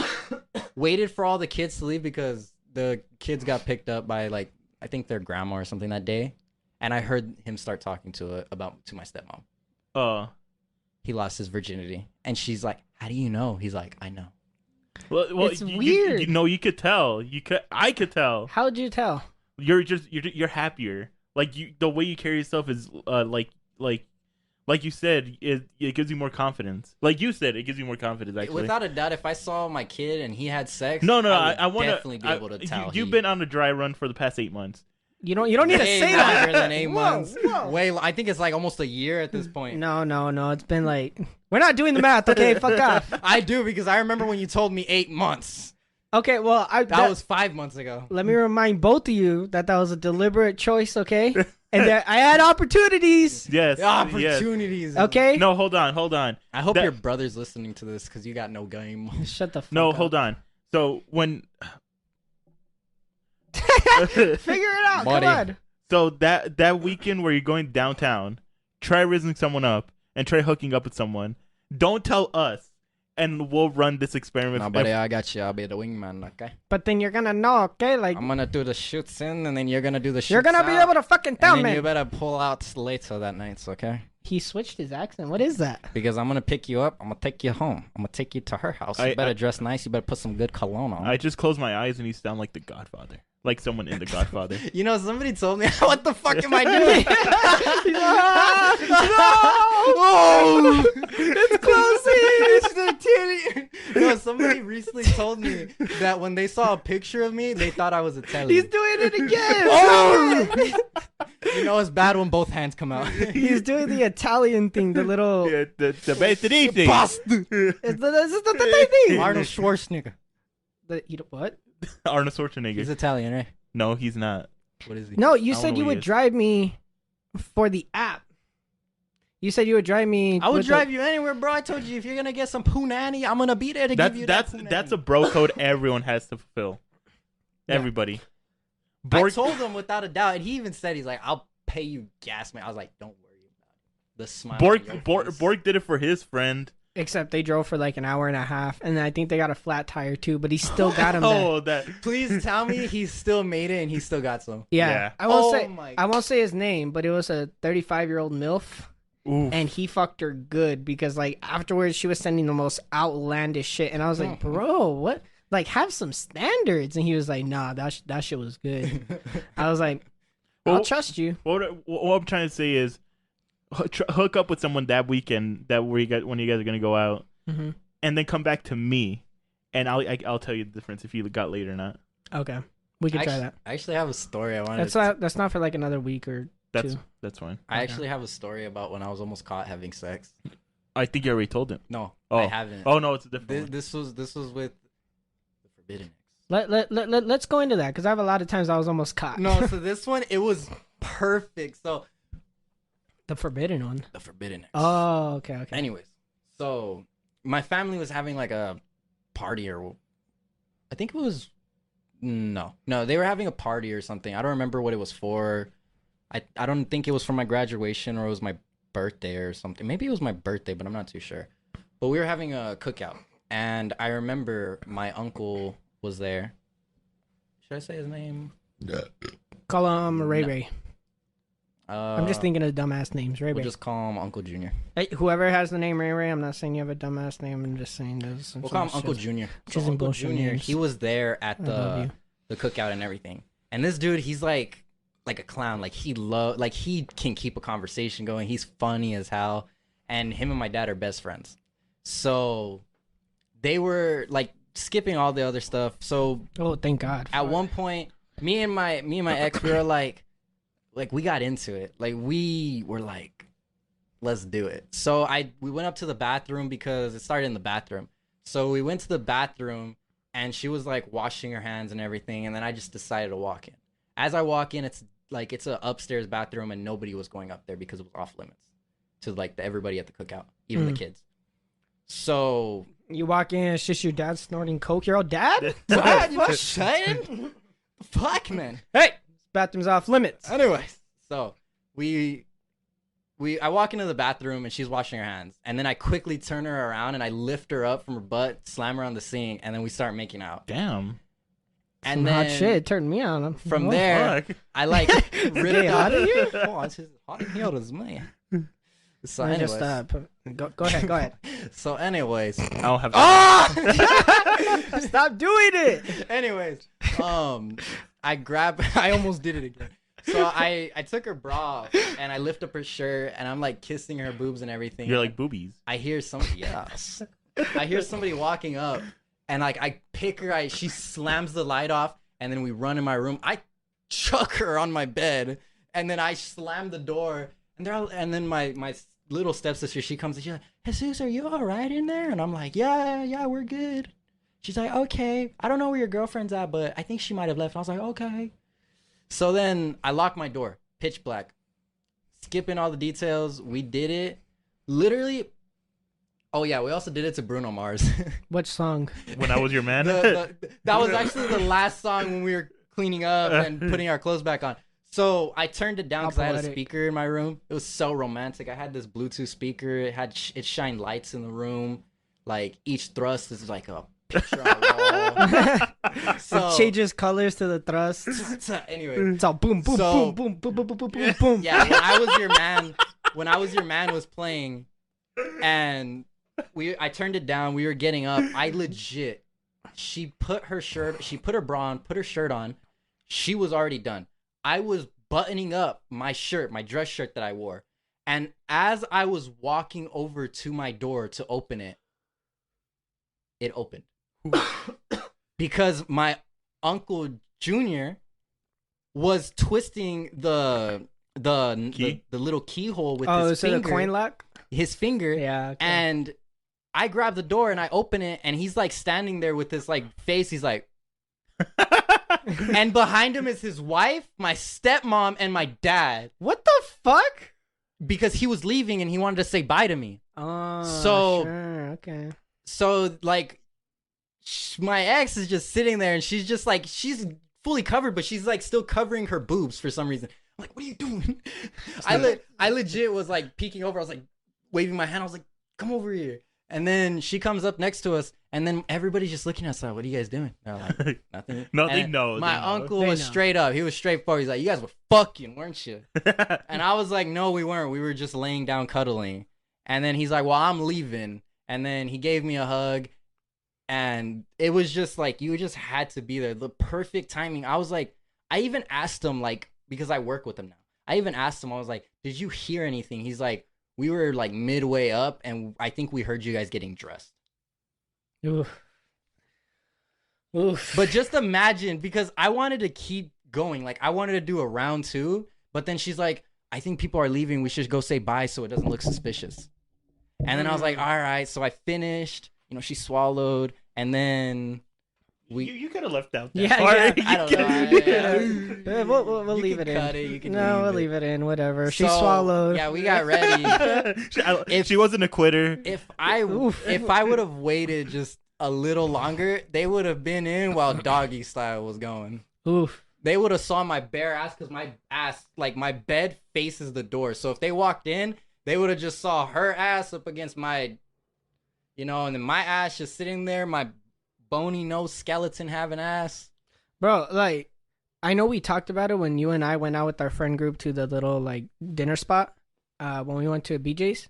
waited for all the kids to leave because the kids got picked up by like, I think their grandma or something that day. And I heard him start talking to my stepmom. Oh. He lost his virginity. And she's like, how do you know? He's like, I know. Well, It's weird. You could tell. I could tell. How'd you tell? You're happier. Like the way you carry yourself is like you said, it gives you more confidence. Like you said, it gives you more confidence. Actually, Without a doubt, if I saw my kid and he had sex, no, I want to definitely be able to tell. You've been on a dry run for the past 8 months. You don't need to way say that. longer than 8 months. Whoa. I think it's like almost a year at this point. No. It's been like, we're not doing the math. Okay, fuck off. I do, because I remember when you told me 8 months. Okay, well, That was 5 months ago. Let me remind both of you that was a deliberate choice, okay? And that I had opportunities. Yes. Opportunities. Okay. No, hold on. I hope your brother's listening to this because you got no game. Shut the fuck No, up. hold on. So when Figure it out. Buddy. Come on. So that weekend where you're going downtown, try raising someone up and try hooking up with someone. Don't tell us, and we'll run this experiment. No, buddy, I got you. I'll be the wingman, okay? But then you're gonna know, okay? Like, I'm gonna do the shoots in, and then you're gonna do the shoots you're gonna be out, able to fucking tell and then me. you better pull out later that night, okay? He switched his accent. What is that? Because I'm gonna pick you up. I'm gonna take you home. I'm gonna take you to her house. You better dress nice. You better put some good cologne on. I just close my eyes and you sound like the Godfather, like someone in the Godfather. You know, somebody told me, what the fuck am I doing? No! It's closing. It's the titty. No, somebody recently told me that when they saw a picture of me, they thought I was Italian. He's doing it again. Oh! You know it's bad when both hands come out. He's doing the Italian thing, the little. Yeah, the thing. It's the thing. Arnold Schwarzenegger. What? Arnold Schwarzenegger. He's Italian, right? No, he's not. What is he? No, you I don't said know you what he would is. drive me for the app. You said you would drive me. I would with drive you anywhere, bro. I told you if you're gonna get some punani, I'm gonna be there to give you That's a bro code everyone has to fulfill. Yeah. Everybody. I told him without a doubt, and he even said, he's like, I'll pay you gas, man. I was like, don't worry about it. The smile. on your face. Borg did it for his friend. Except they drove for like an hour and a half, and I think they got a flat tire too. But he still got him there. Oh, that. Please tell me he still made it and he still got some. Yeah, Yeah. I won't say his name, but it was a 35-year-old MILF, Oof. and he fucked her good because like afterwards she was sending the most outlandish shit, and I was like, bro, what? Like have some standards, and he was like, nah, that shit was good. I was like, I'll Well, trust you. What I'm trying to say is, hook up with someone that weekend when you guys are gonna go out, and then come back to me, and I'll tell you the difference if you got laid or not. Okay, we can try that. I actually have a story I wanted. That's not for like another week or two. That's fine. I actually have a story about when I was almost caught having sex. I think you already told him. No, I haven't. Oh no, it's a different one. This was with the forbidden ex. Let's go into that because I have a lot of times I was almost caught. No, so this one it was perfect. So the forbidden one. The forbidden ex. Oh, okay. Anyways, so my family was having like a party, or I think it was no, they were having a party or something. I don't remember what it was for. I don't think it was for my graduation or it was my birthday or something. Maybe it was my birthday, but I'm not too sure. But we were having a cookout, and I remember my uncle was there. Should I say his name? Call him Ray Ray. I'm just thinking of dumbass names. Ray Ray. We'll just call him Uncle Junior. Hey, whoever has the name Ray Ray, I'm not saying you have a dumbass name. I'm just saying there's We'll call him Uncle Junior. So Uncle Uncle Junior, he was there at the cookout and everything. And this dude, he's like a clown. Like he can keep a conversation going. He's funny as hell. And him and my dad are best friends. So they were like skipping all the other stuff. So thank God. At one point, me and my ex, we were like we got into it. Like we were like, let's do it. So we went up to the bathroom because it started in the bathroom. So we went to the bathroom and she was like washing her hands and everything. And then I just decided to walk in. As I walk in, it's an upstairs bathroom and nobody was going up there because it was off limits to like everybody at the cookout, even the kids. So you walk in, it's just your dad snorting coke. You're all dad? Dad, you excited? Fuck, man. Hey, bathroom's off limits. Anyways, so I walk into the bathroom and she's washing her hands, and then I quickly turn her around and I lift her up from her butt, slam her on the sink, and then we start making out. Damn. And then hot shit turned me on. From there, I like ripped out of here. Oh, it's just hot in here as me. So anyways, go ahead. So anyways, I'll have. Stop doing it. Anyways, I almost did it again. So I took her bra off and I lift up her shirt and I'm like kissing her boobs and everything. You're like boobies. I hear somebody, I hear somebody walking up and like I pick her, she slams the light off and then we run in my room. I chuck her on my bed and then I slam the door and then my little stepsister, she comes and she's like, Jesus, are you all right in there? And I'm like, yeah, we're good. She's like, okay, I don't know where your girlfriend's at, but I think she might have left. And I was like, okay. So then I lock my door, pitch black. Skipping all the details, we did it. Literally, oh yeah, we also did it to Bruno Mars. Which song? When I Was Your Man? That was actually the last song when we were cleaning up and putting our clothes back on. So I turned it down because I had a speaker in my room. It was so romantic. I had this Bluetooth speaker. It shined lights in the room. Like each thrust is like a picture on a wall. So it changes colors to the thrust. Anyway, it's all boom, boom, boom, boom, boom, boom, boom, boom, boom. Yeah, When I Was Your Man was playing, and I turned it down. We were getting up. She put her bra on, put her shirt on. She was already done. I was buttoning up my shirt, my dress shirt that I wore. And as I was walking over to my door to open it, it opened. Because my Uncle Junior was twisting the little keyhole with his finger. The coin lock? His finger. Yeah. Okay. And I grab the door and I open it and he's like standing there with this like face. He's like, and behind him is his wife, my stepmom, and my dad. What the fuck? Because he was leaving and he wanted to say bye to me. Oh, so sure. Okay. So like, my ex is just sitting there and she's just like, she's fully covered, but she's like still covering her boobs for some reason. I'm like, what are you doing? I legit was like peeking over. I was like waving my hand. I was like, come over here. And then she comes up next to us, and then everybody's just looking at us like, what are you guys doing? Like, nothing. Nothing. No. My uncle was straight up. He was straightforward. He's like, you guys were fucking, weren't you? And I was like, no, we weren't. We were just laying down cuddling. And then he's like, well, I'm leaving. And then he gave me a hug. And it was just like, you just had to be there. The perfect timing. I was like, I even asked him, like, because I work with him now. I even asked him, I was like, did you hear anything? He's like, we were like midway up, and I think we heard you guys getting dressed. Oof. Oof. But just imagine, because I wanted to keep going. Like, I wanted to do a round 2, but then she's like, I think people are leaving. We should go say bye so it doesn't look suspicious. And then I was like, all right. So I finished. You know, she swallowed, and then you could have left out that Yeah, part. yeah. I don't know. We'll You leave can it cut in. it, you can No, we'll leave leave it in. Whatever. She So, swallowed. Yeah, we got ready. She wasn't a quitter. If I would have waited just a little longer, they would have been in while doggy style was going. Oof. They would have saw my bare ass, because my ass, like, my bed faces the door. So if they walked in, they would have just saw her ass up against my, you know, and then my ass just sitting there, my bony nose skeleton having ass. Bro, like, I know we talked about it when you and I went out with our friend group to the little, like, dinner spot when we went to a BJ's.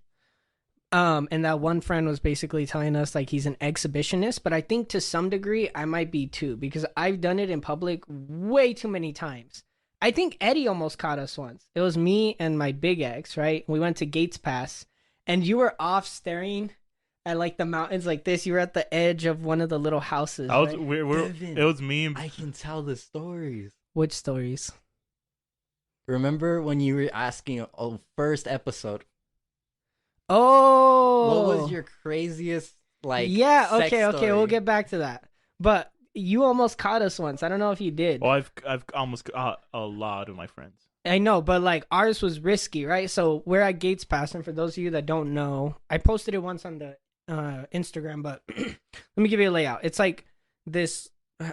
And that one friend was basically telling us, like, he's an exhibitionist, but I think to some degree I might be too, because I've done it in public way too many times. I think Eddie almost caught us once. It was me and my big ex, right? We went to Gates Pass, and you were off staring at, like, the mountains like this. You were at the edge of one of the little houses. I was, right? Devin, it was me. And I can tell the stories. Which stories? Remember when you were asking, first episode, Oh, what was your craziest, like, yeah, sex okay, story? we'll get back to that. But you almost caught us once. I don't know if you did. Well, I've almost caught a lot of my friends. I know, but, like, ours was risky, right? So we're at Gates Pass, and for those of you that don't know, I posted it once on the Instagram, but let me give you a layout. It's like this,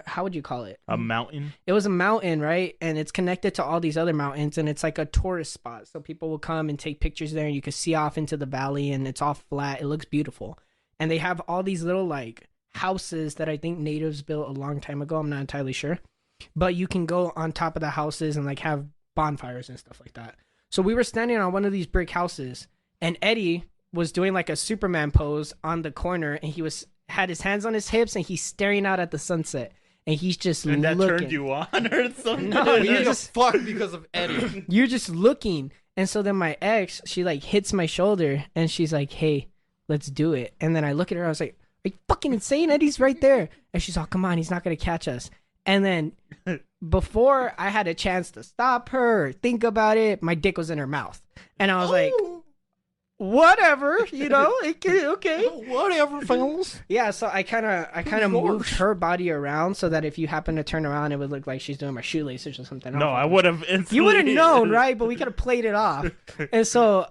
how would you call it? A mountain. It was a mountain, right? And it's connected to all these other mountains, and it's like a tourist spot. So people will come and take pictures there, and you can see off into the valley, and it's all flat. It looks beautiful. And they have all these little, like, houses that I think natives built a long time ago. I'm not entirely sure. But you can go on top of the houses and, like, have bonfires and stuff like that. So we were standing on one of these brick houses, and Eddie was doing, like, a Superman pose on the corner, and he had his hands on his hips, and he's staring out at the sunset, and he's just And that looking. turned you on or something? No, We you're need just to fuck because of Eddie. you're just looking. And so then my ex, she, like, hits my shoulder, and she's like, hey, let's do it. And then I look at her, I was like, are you fucking insane? Eddie's right there. And she's like, come on, he's not gonna catch us. And then before I had a chance to stop her or think about it, my dick was in her mouth. And I was like, whatever, you know, okay. Whatever, fellas. Yeah, so I kind of moved her body around so that if you happen to turn around, it would look like she's doing my shoelaces or something. No, I would have instantly. You would have known, right? But we could have played it off. And so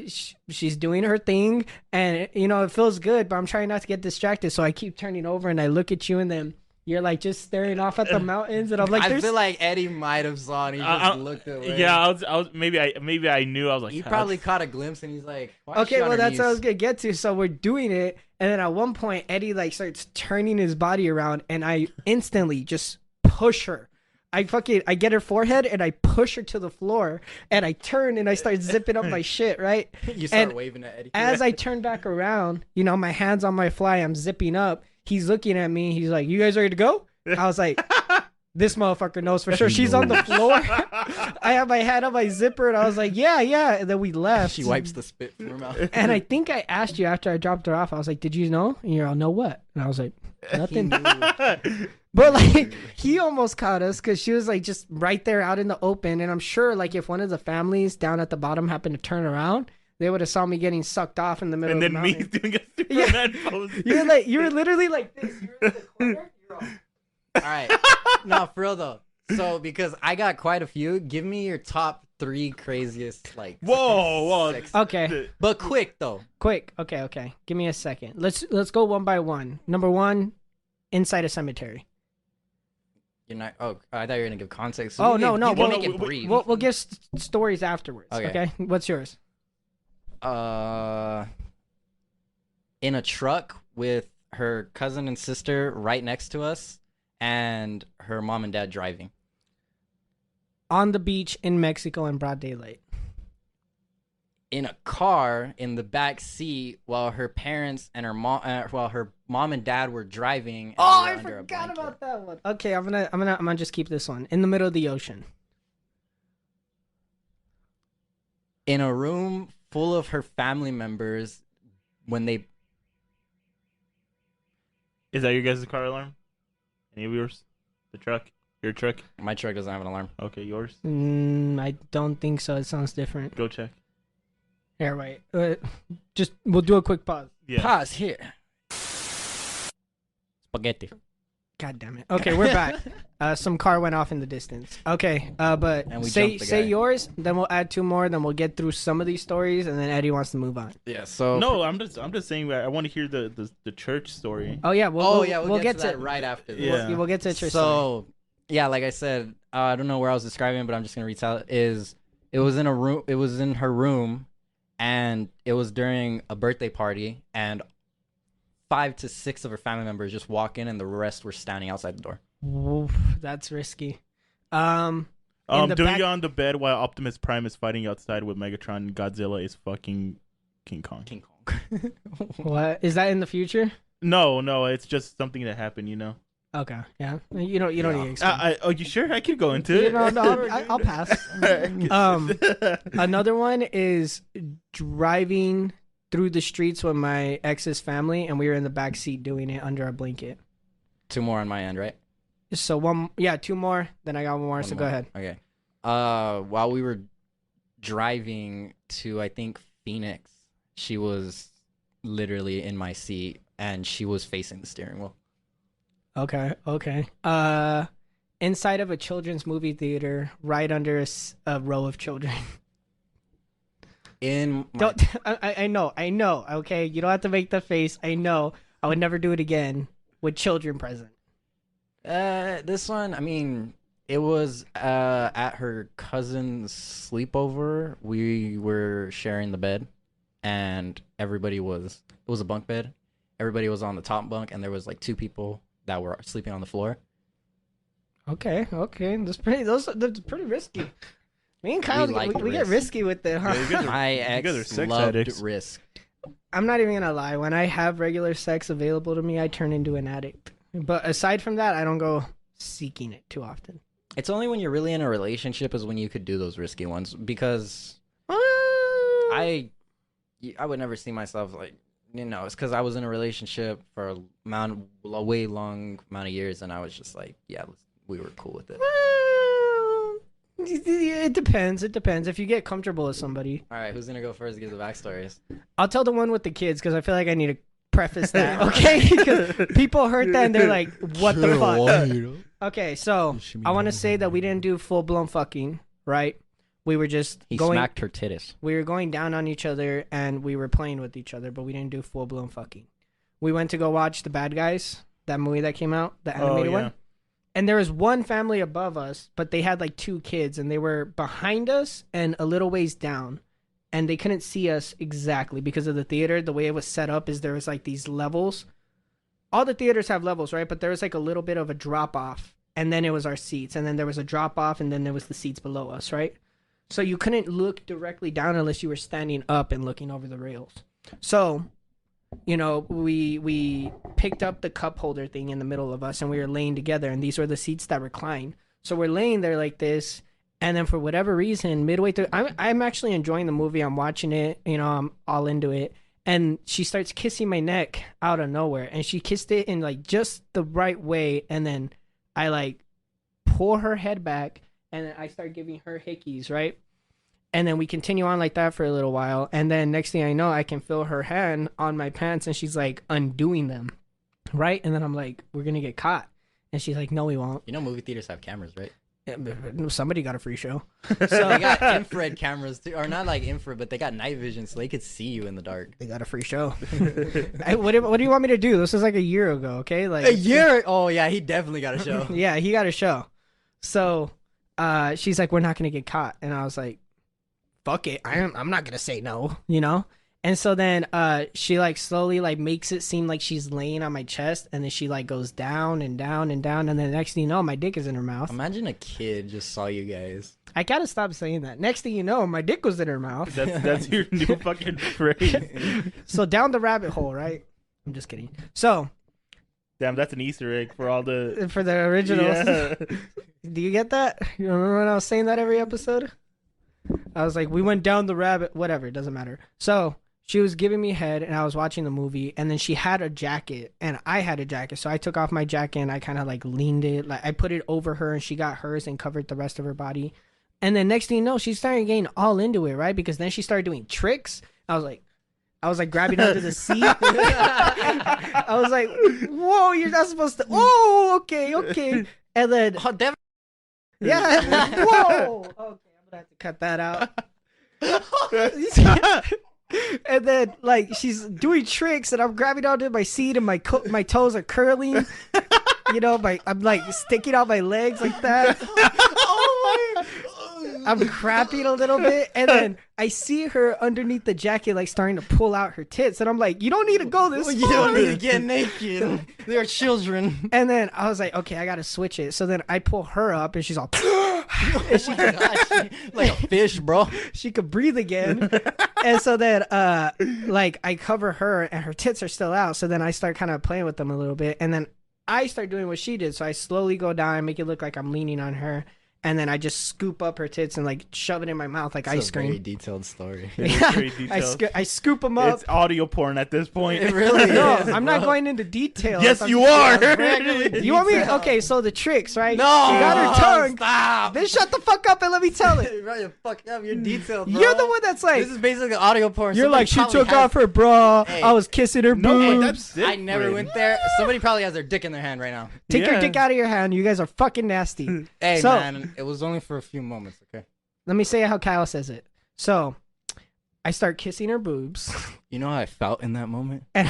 she's doing her thing, and, you know, it feels good, but I'm trying not to get distracted. So I keep turning over, and I look at you, and then you're, like, just staring off at the mountains, and I'm like, I feel like Eddie might have saw and he just looked away. Yeah, I was maybe I knew. I was like, He "God, probably caught a glimpse and he's like, why is she okay, on well, her that's what I was knees?" gonna get to. So we're doing it, and then at one point, Eddie, like, starts turning his body around, and I instantly just push her. I get her forehead, and I push her to the floor, and I turn, and I start zipping up my shit, right? You start And waving at Eddie. As I turn back around, you know, my hands on my fly, I'm zipping up. He's looking at me. He's like, you guys ready to go? I was like, this motherfucker knows for sure. She's on the floor. I have my hand on my zipper, and I was like, yeah. And then we left. She wipes the spit from her mouth. And I think I asked you after I dropped her off, I was like, did you know? And you're all, know what? And I was like, nothing. But, like, he almost caught us because she was, like, just right there out in the open. And I'm sure, like, if one of the families down at the bottom happened to turn around, they would have saw me getting sucked off in the middle And of the then me mountain. doing a Superman pose. You were literally like this. You were in the corner. You're all... All right. No, for real though. So, because I got quite a few, give me your top 3 craziest, like. Whoa. sex- Okay. But quick though. Quick. Okay. Give me a second. Let's go one by one. Number 1, inside a cemetery. You're not. Oh, I thought you were gonna give context. Oh, no. You can We'll, make it brief. we'll give stories afterwards. Okay. Okay. What's yours? In a truck with her cousin and sister right next to us, and her mom and dad driving. On the beach in Mexico in broad daylight. In a car in the back seat while her parents and her mom and dad were driving. And Oh, we were I under a forgot blanket. about that one. Okay, I'm gonna just keep this one in the middle of the ocean. in a room full of her family members when they. Is that your guys' car alarm? Any of yours? The truck? Your truck? My truck doesn't have an alarm. Okay, yours? I don't think so. It sounds different. Go check. Here, wait. We'll do a quick pause. Yeah. Pause here. Spaghetti. God damn it. Okay, we're back. Some car went off in the distance. Okay, but And we say jumped the guy. yours, then we'll add 2 more, then we'll get through some of these stories, and then Eddie wants to move on. Yeah. So. No, I'm just saying that I want to hear the church story. Oh yeah, We'll get to that right after this. Yeah. We'll get to the church story. So, yeah, like I said, I don't know where I was describing it, but I'm just gonna retell it. It was in a room. It was in her room, and it was during a birthday party, and 5 to 6 of her family members just walk in, and the rest were standing outside the door. Oof, that's risky. Doing back- it on the bed while Optimus Prime is fighting outside with Megatron and Godzilla is fucking King Kong. King Kong. What is that in the future? No, it's just something that happened, you know. Okay, yeah. You don't need to explain. Oh, you sure? I could go into it. No, I'll pass. Another one is driving through the streets with my ex's family, and we were in the back seat doing it under a blanket. 2 more on my end, right? So 2 more. Then I got 1 more. So go ahead. Okay. While we were driving to, I think, Phoenix, she was literally in my seat, and she was facing the steering wheel. Okay. Inside of a children's movie theater, right under a row of children. I know. Okay, you don't have to make the face. I know. I would never do it again with children present. This one, I mean, it was at her cousin's sleepover. We were sharing the bed, and it was a bunk bed. Everybody was on the top bunk, and there was like 2 people that were sleeping on the floor. Okay. That's pretty risky. Me and Kyle, we get risky with it, huh? Yeah, My you guys are ex sex loved addicts. risk. I'm not even gonna lie. When I have regular sex available to me, I turn into an addict. But aside from that, I don't go seeking it too often. It's only when you're really in a relationship is when you could do those risky ones, because I would never see myself like, it's because I was in a relationship for a way long amount of years, and I was just like, yeah, we were cool with it. It depends. If you get comfortable with somebody. All right, who's gonna go first to give the backstories? I'll tell the one with the kids because I feel like I need to preface that, okay? Because people heard that and they're like, what the fuck? Okay, so I want to say that we didn't do full-blown fucking, right? We were just He going... smacked her titties. We were going down on each other and we were playing with each other, but we didn't do full-blown fucking. We went to go watch The Bad Guys, that movie that came out, the animated one. And there was one family above us, but they had like 2 kids, and they were behind us and a little ways down. And they couldn't see us exactly because of the theater. The way it was set up is there was like these levels. All the theaters have levels, right? But there was like a little bit of a drop off. And then it was our seats. And then there was a drop off, and then there was the seats below us, right? So you couldn't look directly down unless you were standing up and looking over the rails. So, we picked up the cup holder thing in the middle of us, and we were laying together, and these were the seats that recline. So we're laying there like this, and then for whatever reason, midway through, I'm actually enjoying the movie. I'm watching it, I'm all into it, and she starts kissing my neck out of nowhere, and she kissed it in like just the right way, and then I like pull her head back, and then I start giving her hickeys, right? And then we continue on like that for a little while. And then next thing I know, I can feel her hand on my pants, and she's like undoing them. Right? And then I'm like, we're going to get caught. And she's like, no, we won't. Movie theaters have cameras, right? Somebody got a free show. So they got infrared cameras too, or not like infrared, but they got night vision, so they could see you in the dark. They got a free show. What do you want me to do? This was like a year ago, okay? Like a year? Oh yeah, he definitely got a show. Yeah, he got a show. So she's like, we're not going to get caught. And I was like, fuck it, I'm not gonna say no, And so then she like slowly like makes it seem like she's laying on my chest, and then she like goes down and down and down, and then the next thing you know, my dick is in her mouth. Imagine a kid just saw you guys. I gotta stop saying that. Next thing you know, my dick was in her mouth. That's your new fucking phrase. So down the rabbit hole, right? I'm just kidding. So damn, that's an Easter egg for all the originals. Yeah. Do you get that? You remember when I was saying that every episode? I was like, we went down the rabbit, whatever, it doesn't matter. So she was giving me head and I was watching the movie, and then she had a jacket and I had a jacket. So I took off my jacket and I kind of like leaned it, like I put it over her and she got hers and covered the rest of her body. And then next thing you know, she started getting all into it, right? Because then she started doing tricks. I was like grabbing under the seat. I was like, whoa, you're not supposed to. Oh, okay. And then, yeah, whoa. Okay, I'm gonna have to cut that out. And then, like, she's doing tricks, and I'm grabbing onto my seat, and my toes are curling. You know, I'm like sticking out my legs like that. I'm crapping a little bit, and then I see her underneath the jacket, like starting to pull out her tits, and I'm like, "You don't need to go this far. You don't need to get naked. They're children." And then I was like, "Okay, I gotta switch it." So then I pull her up, and she's all, and she like a fish, bro. She could breathe again. And so then, like I cover her, and her tits are still out. So then I start kind of playing with them a little bit, and then I start doing what she did. So I slowly go down and make it look like I'm leaning on her. And then I just scoop up her tits and like shove it in my mouth like ice cream. Very detailed story. Very detailed. I scoop them up. It's audio porn at this point. It really No, is, I'm not bro. going into detail. Yes, you are. You want me? Okay, so the tricks, right? No, She got her tongue. Stop. Then shut the fuck up and let me tell it. Right, fuck up. You're detailed, bro. You're the one that's like. This is basically audio porn. You're Somebody like, she probably took has- off her bra. Hey. I was kissing her No, boobs. that's different. I never went there. Somebody probably has their dick in their hand right now. Take your Yeah. dick out of your hand. You guys are fucking nasty. Hey, So- man, it was only for a few moments, okay? Let me say how Kyle says it. So, I start kissing her boobs. You know how I felt in that moment? And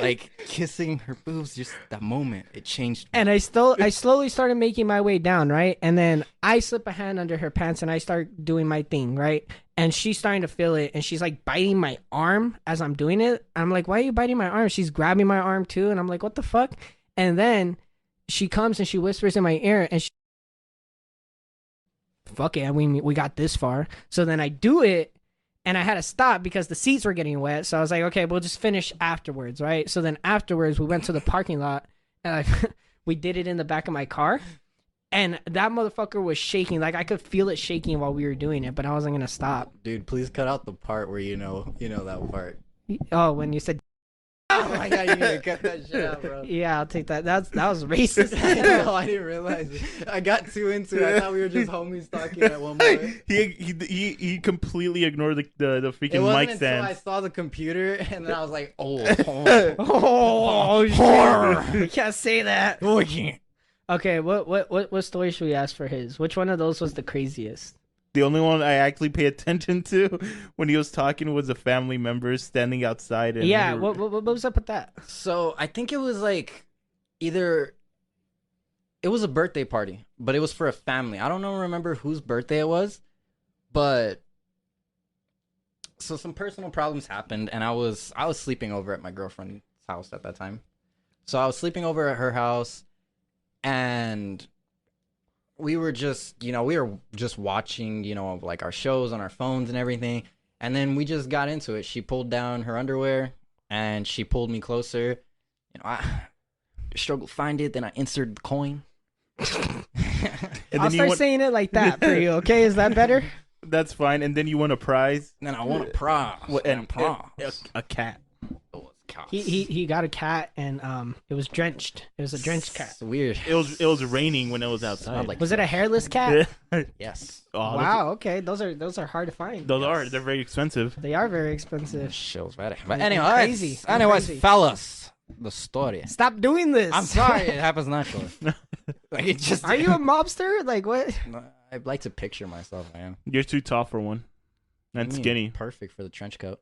Like, kissing her boobs, just that moment, it changed. I slowly started making my way down, right? And then I slip a hand under her pants and I start doing my thing, right? And she's starting to feel it, and she's like biting my arm as I'm doing it. I'm like, why are you biting my arm? She's grabbing my arm too, and I'm like, what the fuck? And then she comes and she whispers in my ear, and fuck it, we got this far. So then I do it, and I had to stop because the seats were getting wet. So I was like, okay, we'll just finish afterwards, right? So then afterwards, we went to the parking lot, and we did it in the back of my car. And that motherfucker was shaking. Like, I could feel it shaking while we were doing it, but I wasn't going to stop. Dude, please cut out the part where you know that part. Oh, when you said... Oh my god, you need to cut that shit out, bro. Yeah, I'll take that. That was racist. No, I didn't realize it. I got too into it. I thought we were just homies talking at one point. He completely ignored the freaking It wasn't mic until I stand. saw the computer, and then I was like, oh. Oh, shit. I can't say that. Oh, I can't. Okay, what story should we ask for his? Which one of those was the craziest? The only one I actually pay attention to when he was talking was a family member standing outside. And Yeah, what was up with that? So I think it was like it was a birthday party, but it was for a family. I don't remember whose birthday it was, but so some personal problems happened, and I was sleeping over at my girlfriend's house at that time. So I was sleeping over at her house, and we were just watching, like our shows on our phones and everything. And then we just got into it. She pulled down her underwear and she pulled me closer. I struggled to find it. Then I inserted the coin. I'll start saying it like that for you, okay? Is that better? That's fine. And then you won a prize. And then I won a prize. A cat. He got a cat, and it was drenched. It was a drenched cat. It's weird. It was raining when it was outside. Like Was it a hairless cat? yes. Oh, Wow. Okay, those are hard to find. they're very expensive. They are very expensive. Shows better. But I'm anyway, crazy. I'm anyways, crazy. fellas, the story. Stop doing this. I'm sorry, it happens naturally. Like it just. Are you a mobster? Like what? I like to picture myself. I am. You're too tall for one. And I mean, skinny. Perfect for the trench coat.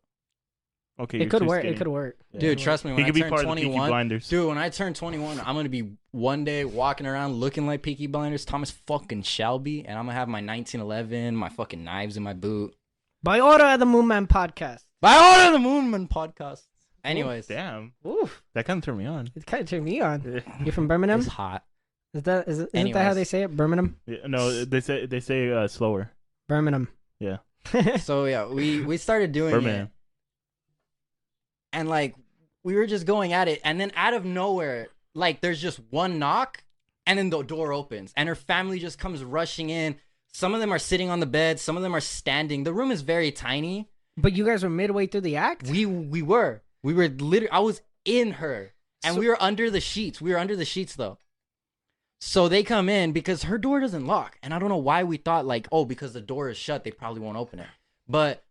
Okay, It you're could too work. skinny. It could work. Dude, trust me, He when I could be turn part of the Peaky 21, Blinders. dude, when I turn 21, I'm gonna be one day walking around looking like Peaky Blinders, Thomas fucking Shelby, and I'm gonna have my 1911, my fucking knives in my boot. By order of the Moonman Podcast. By order of the Moonman podcast. Anyways, Damn. Oof, That kind of turned me on. it kind of turned me on. You're from Birmingham? it's hot. Isn't that how Anyways. they say it? Birmingham? Yeah, no, they say slower. Birmingham. Yeah. So yeah, we started doing Birmingham. it, and like we were just going at it, and then out of nowhere, like there's just one knock, and then the door opens, and her family just comes rushing in, Some of them are sitting on the bed. Some of them are standing. The room is very tiny. But you guys were midway through the act? We were literally. I was in her, and we were under the sheets. We were under the sheets though. So they come in because her door doesn't lock, and I don't know why we thought like, oh, because the door is shut, they probably won't open it. But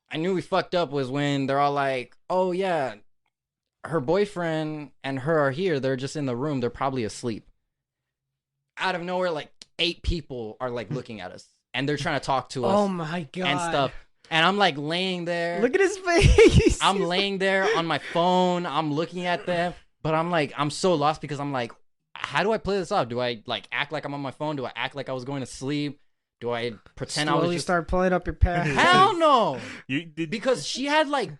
I knew we fucked up was when they're all like, oh yeah, her boyfriend and her are here. They're just in the room. They're probably asleep. Out of nowhere, like 8 people are like looking at us, and they're trying to talk to us. Oh my God. And stuff. And I'm like laying there. Look at his face. I'm laying there on my phone. I'm looking at them, but I'm like, I'm so lost because I'm like, how do I play this off? Do I like act like I'm on my phone? Do I act like I was going to sleep? Do I pretend I was Slowly just... start pulling up your pants. Hell no. You did Because she had like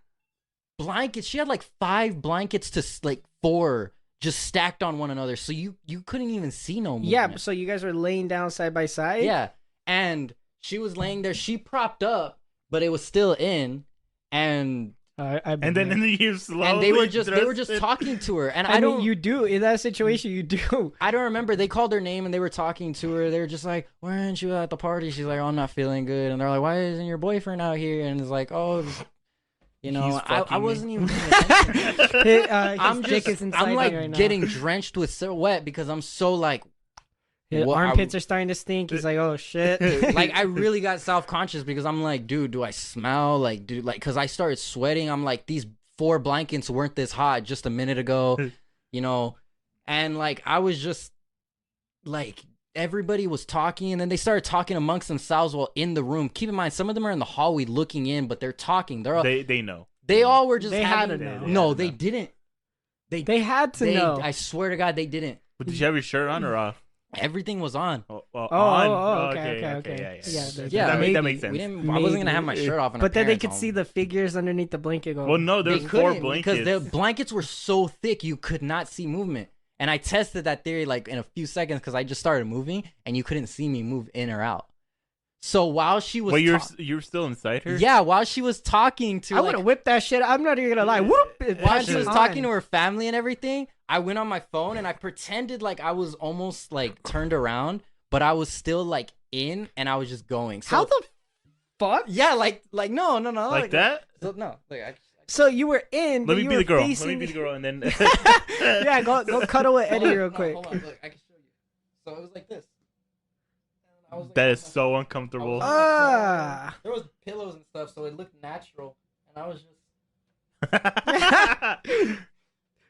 blankets. She had like 5 blankets to like 4 just stacked on one another. So you couldn't even see no movement. Yeah, so you guys were laying down side by side? Yeah. And she was laying there. She propped up, but it was still in. And and then you slowly and they were just talking to her. And I mean, don't you do in that situation. You do. I don't remember. They called her name and they were talking to her. They were just like, "Why aren't you at the party?" She's like, "Oh, I'm not feeling good." And they're like, "Why isn't your boyfriend out here?" And it's like, "Oh, you know, I wasn't even paying attention." I'm like right getting drenched with sweat because I'm so like, his armpits are starting to stink. He's like, "Oh shit!" Like I really got self-conscious because I'm like, dude, do I smell like, dude, like, because I started sweating. I'm like, these 4 blankets weren't this hot just a minute ago, you know, and like I was just like, everybody was talking, and then they started talking amongst themselves while in the room. Keep in mind, some of them are in the hallway looking in, but they're talking. They're all, they know. They all were just They having, had to know. No, they didn't. They had to know. I swear to God, they didn't. But did you have your shirt on or off? Everything was on. Okay. Yeah, that makes sense. I wasn't gonna have my shirt off. But then they could see the figures underneath the blanket. Go. Well, no, They there's 4 couldn't blankets. because the blankets were so thick you could not see movement. And I tested that theory like in a few seconds because I just started moving and you couldn't see me move in or out. So while she was, Wait, you're still inside her? Yeah, while she was talking to, I would have whipped that shit. I'm not even gonna lie. Whoop! While she was talking to her family and everything, I went on my phone and I pretended like I was almost like turned around, but I was still like in, and I was just going. So, How the fuck? Yeah, like no, like that. So, no, like So you were in. Let me be the girl. Facing... Let me be the girl, and then. Yeah, go cuddle with Eddie real quick. Hold on, look, I can show you. So it was like this. And I was, like, That is so uncomfortable. There was pillows and stuff, so it looked natural, and I was just.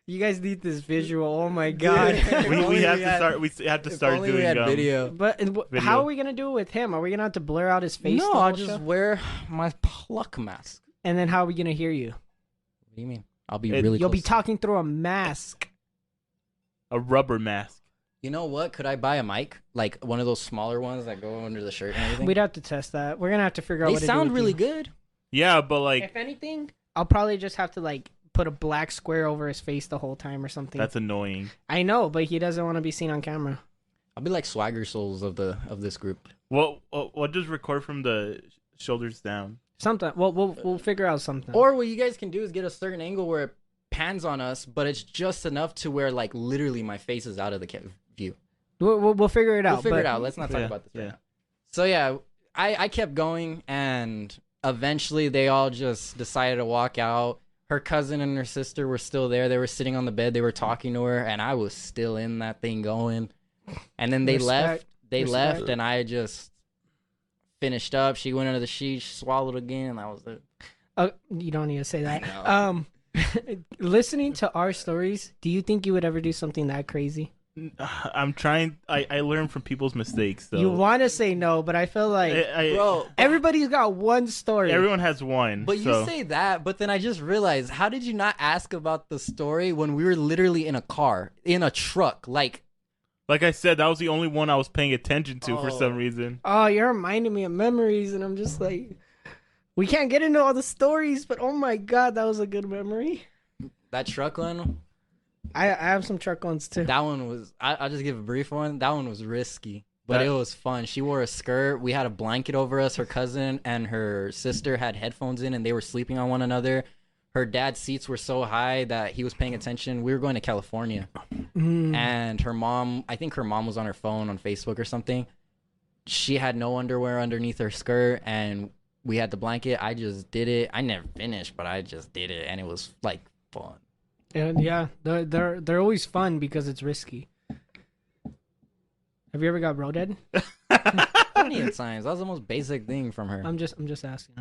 You guys need this visual. Oh my god. we have to start. We have to start doing video. But how are we gonna do it with him? Are we gonna have to blur out his face? No, I'll just wear my pluck mask. And then how are we gonna hear you? What do you mean? I'll be really. You'll close. be talking through a mask. A rubber mask. You know what? Could I buy a mic, like one of those smaller ones that go under the shirt and everything? We'd have to test that. We're gonna have to figure out. They what to sound do with really you. good. Yeah, but like, if anything, I'll probably just have to like put a black square over his face the whole time or something. That's annoying. I know, but he doesn't want to be seen on camera. I'll be like Swagger Souls of this group. Well, we'll just record from the shoulders down. Something. Well, we'll figure out something. Or what you guys can do is get a certain angle where it pans on us, but it's just enough to where like literally my face is out of the view. We'll figure it out. We'll figure it out. Let's not talk about this right now. So yeah, I kept going, and eventually they all just decided to walk out. Her cousin and her sister were still there. They were sitting on the bed. They were talking to her, and I was still in that thing going. And then they left. They left, and I just finished up. She went under the sheet, she swallowed again, and that was it. You don't need to say that. Listening to our stories, do you think you would ever do something that crazy? I'm trying. I learn from people's mistakes. So. You want to say no, but I feel like, bro, everybody's got one story. Everyone has one. But you say that, but then I just realized, how did you not ask about the story when we were literally in a car, in a truck, like I said, that was the only one I was paying attention to for some reason. Oh, you're reminding me of memories, and I'm just like, we can't get into all the stories, but oh my god, that was a good memory. That truck one. I have some truck ones too. That one was. I'll just give a brief one. That one was risky, but it was fun. She wore a skirt. We had a blanket over us. Her cousin and her sister had headphones in, and they were sleeping on one another. Her dad's seats were so high that he was paying attention. We were going to California, and her mom. I think her mom was on her phone on Facebook or something. she had no underwear underneath her skirt, and we had the blanket. I just did it. I never finished, but I just did it, and it was like fun. And yeah, they're always fun because it's risky. Have you ever got roadhead? Plenty of times. That was the most basic thing from her. I'm just asking.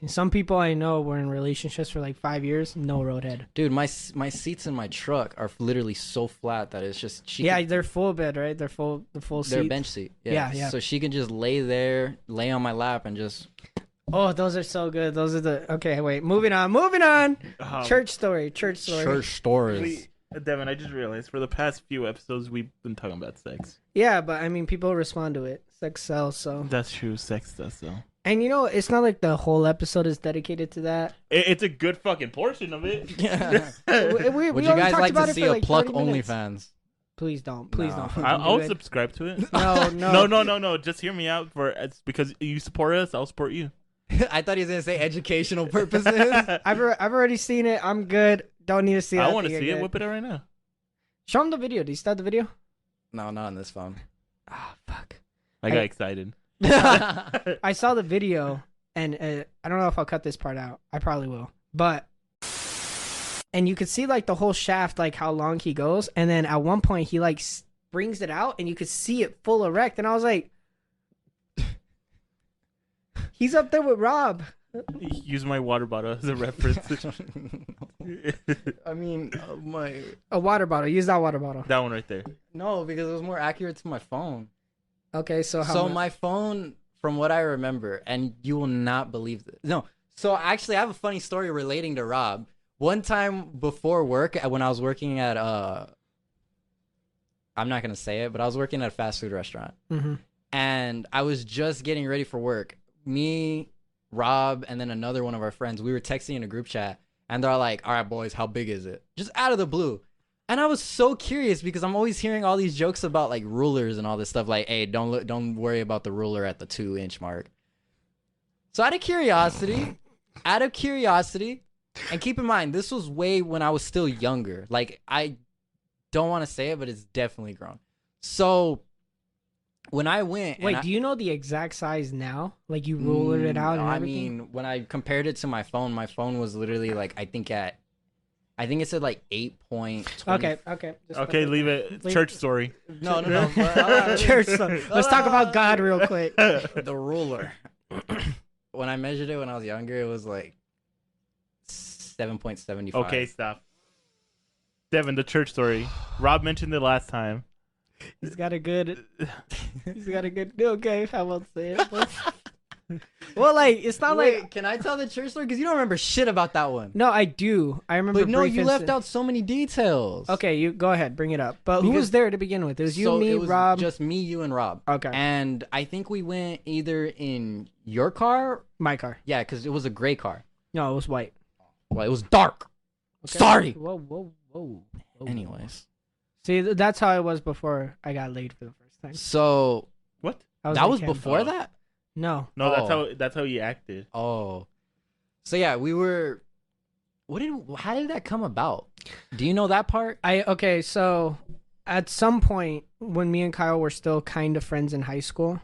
Some people I know were in relationships for like 5 years, no roadhead. Dude, my seats in my truck are literally so flat that it's just They're full bed, right? They're full seats. They're a bench seat. Yeah. So she can just lay on my lap and just. Oh, those are so good. Those are the okay. Wait, moving on. Church story. Church stories. Devin, I just realized for the past few episodes we've been talking about sex. Yeah, but I mean, people respond to it. Sex sells, so. That's true. Sex does though. And it's not like the whole episode is dedicated to that. It's a good fucking portion of it. Yeah. we Would you guys like to see a like Pluck 30 minutes. OnlyFans? Please don't. Please don't. I'll subscribe to it. No. Just hear me out it's because you support us. I'll support you. I thought he was gonna say educational purposes. I've already seen it. I'm good. Don't need to see it. I want to see it. Whip it out right now. Show him the video. Do you start the video? No, not on this phone. Oh, fuck. I got excited. I saw the video, and I don't know if I'll cut this part out. I probably will. But, and you could see like the whole shaft, like how long he goes. And then at one point he like brings it out and you could see it full erect. And I was like, he's up there with Rob. Use my water bottle as a reference. I mean, a water bottle. Use that water bottle. That one right there. No, because it was more accurate to my phone. Okay, so how my phone, from what I remember, and you will not believe this. No, so actually, I have a funny story relating to Rob. One time before work, when I was working at I'm not gonna say it, but I was working at a fast food restaurant, and I was just getting ready for work. Me, Rob, and then another one of our friends, we were texting in a group chat, and they're like, all right, boys, how big is it? Just out of the blue. And I was so curious because I'm always hearing all these jokes about like rulers and all this stuff. Like, hey, don't worry about the ruler at the 2-inch mark. So out of curiosity, and keep in mind, this was way when I was still younger. Like, I don't want to say it, but it's definitely grown. So when I went, wait, do you know the exact size now? Like you ruled it out and everything? I mean, when I compared it to my phone was literally like I think it said like 8.20. Okay. Leave it. Church story. No. Church story. Let's talk about God real quick. The ruler. When I measured it when I was younger, it was like 7.75. Okay, stop. Devin, the church story. Rob mentioned it last time. He's got a good. Okay, I won't say it. But... Well, like it's not like. Can I tell the church story? Because you don't remember shit about that one. No, I do. I remember. But no, you left out so many details. Okay, you go ahead, bring it up. But who was there to begin with? It was you, me, Rob. Just me, you, and Rob. Okay. And I think we went either in your car, my car. Yeah, because it was a gray car. No, it was white. Well, it was dark. Okay. Sorry. Whoa. Anyways. See, that's how it was before I got laid for the first time. So what? That was before that? No. That's how he acted. Oh. So yeah, we were. How did that come about? Do you know that part? Okay, so at some point when me and Kyle were still kind of friends in high school,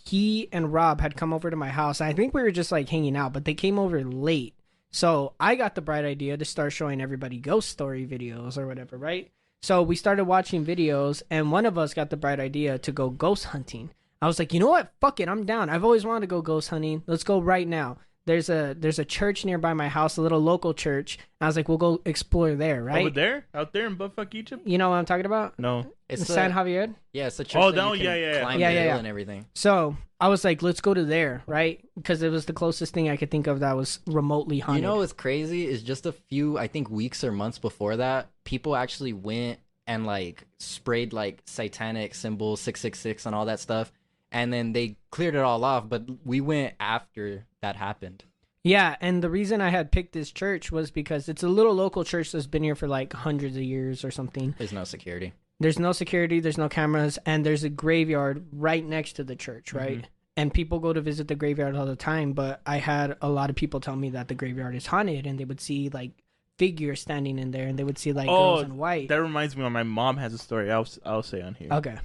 he and Rob had come over to my house. I think we were just like hanging out, but they came over late. So I got the bright idea to start showing everybody ghost story videos or whatever, right? So we started watching videos, and one of us got the bright idea to go ghost hunting. I was like, you know what? Fuck it, I'm down. I've always wanted to go ghost hunting. Let's go right now. There's a church nearby my house, a little local church. I was like, we'll go explore there, right? Over there? Out there in buttfuck Egypt? You know what I'm talking about? No. It's San Javier? Yeah, it's a church that you can climb the hill and everything. So I was like, let's go to there, right? Because it was the closest thing I could think of that was remotely haunted. You know what's crazy is just a few, I think, weeks or months before that, people actually went and like sprayed like satanic symbols, 666 and all that stuff. And then they cleared it all off, but we went after that happened. Yeah, and the reason I had picked this church was because it's a little local church that's been here for like hundreds of years or something. There's no security. There's no cameras, and there's a graveyard right next to the church, right? Mm-hmm. And people go to visit the graveyard all the time, but I had a lot of people tell me that the graveyard is haunted, and they would see like figures standing in there, and they would see like girls in white. That reminds me when my mom has a story I'll say on here. Okay.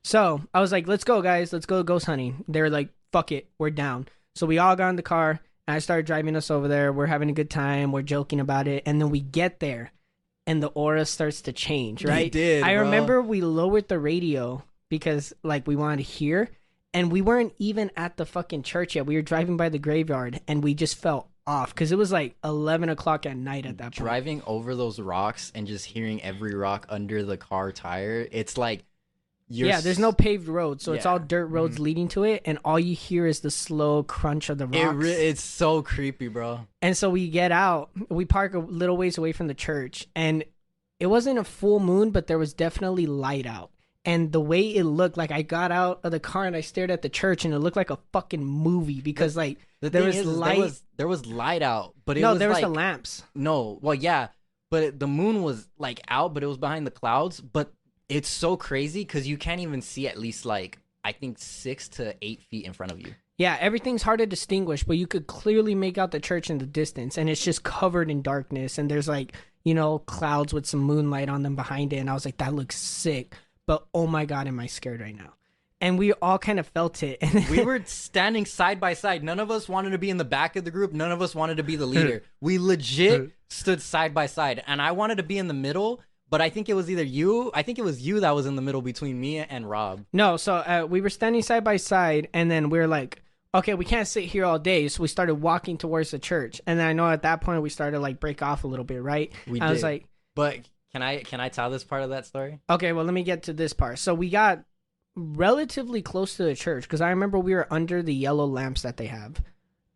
So I was like, let's go, guys. Let's go ghost hunting. They were like, fuck it. We're down. So we all got in the car and I started driving us over there. We're having a good time. We're joking about it. And then we get there and the aura starts to change, right? It did, I bro. remember we lowered the radio because like we wanted to hear, and we weren't even at the fucking church yet. We were driving by the graveyard and we just felt off because it was like 11 o'clock at night at that point. Driving over those rocks and just hearing every rock under the car tire, it's like there's no paved road, so it's Yeah. all dirt roads leading to it, and all you hear is the slow crunch of the rocks. It's so creepy, bro. And so we get out, we park a little ways away from the church, and it wasn't a full moon, but there was definitely light out. And the way it looked, like I got out of the car and I stared at the church, and it looked like a fucking movie because like The there thing was is, light. there was light out, but it No, was there was like, the lamps. No, well, yeah, but the moon was like out, but it was behind the clouds. But it's so crazy because you can't even see at least like I think 6 to 8 feet in front of you. Yeah, everything's hard to distinguish, but you could clearly make out the church in the distance, and it's just covered in darkness, and there's like, you know, clouds with some moonlight on them behind it, and I was like, that looks sick, but oh my god, am I scared right now? And we all kind of felt it. And We were standing side by side. None of us wanted to be in the back of the group. None of us wanted to be the leader. We legit stood side by side, and I wanted to be in the middle, but I think it was either you. I think it was you that was in the middle between me and Rob. No, so we were standing side by side, and then we were like, okay, we can't sit here all day, so we started walking towards the church. And then I know at that point we started like break off a little bit, right? I was like, but can I tell this part of that story? okay, well, let me get to this part. So we got relatively close to the church because I remember we were under the yellow lamps that they have.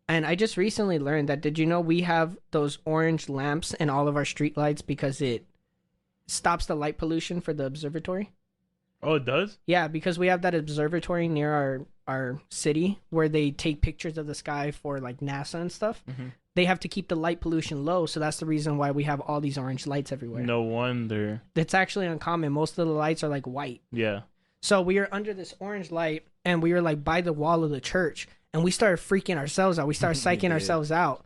And I just recently learned that, did you know we have those orange lamps in all of our street lights because it stops the light pollution for the observatory? Oh, it does? Yeah, because we have that observatory near our city where they take pictures of the sky for like NASA and stuff. Mm-hmm. They have to keep the light pollution low, so that's the reason why we have all these orange lights everywhere. No wonder. It's actually uncommon. Most of the lights are like white. Yeah. So we were under this orange light, and we were like by the wall of the church, and we started freaking ourselves out. We started psyching ourselves out.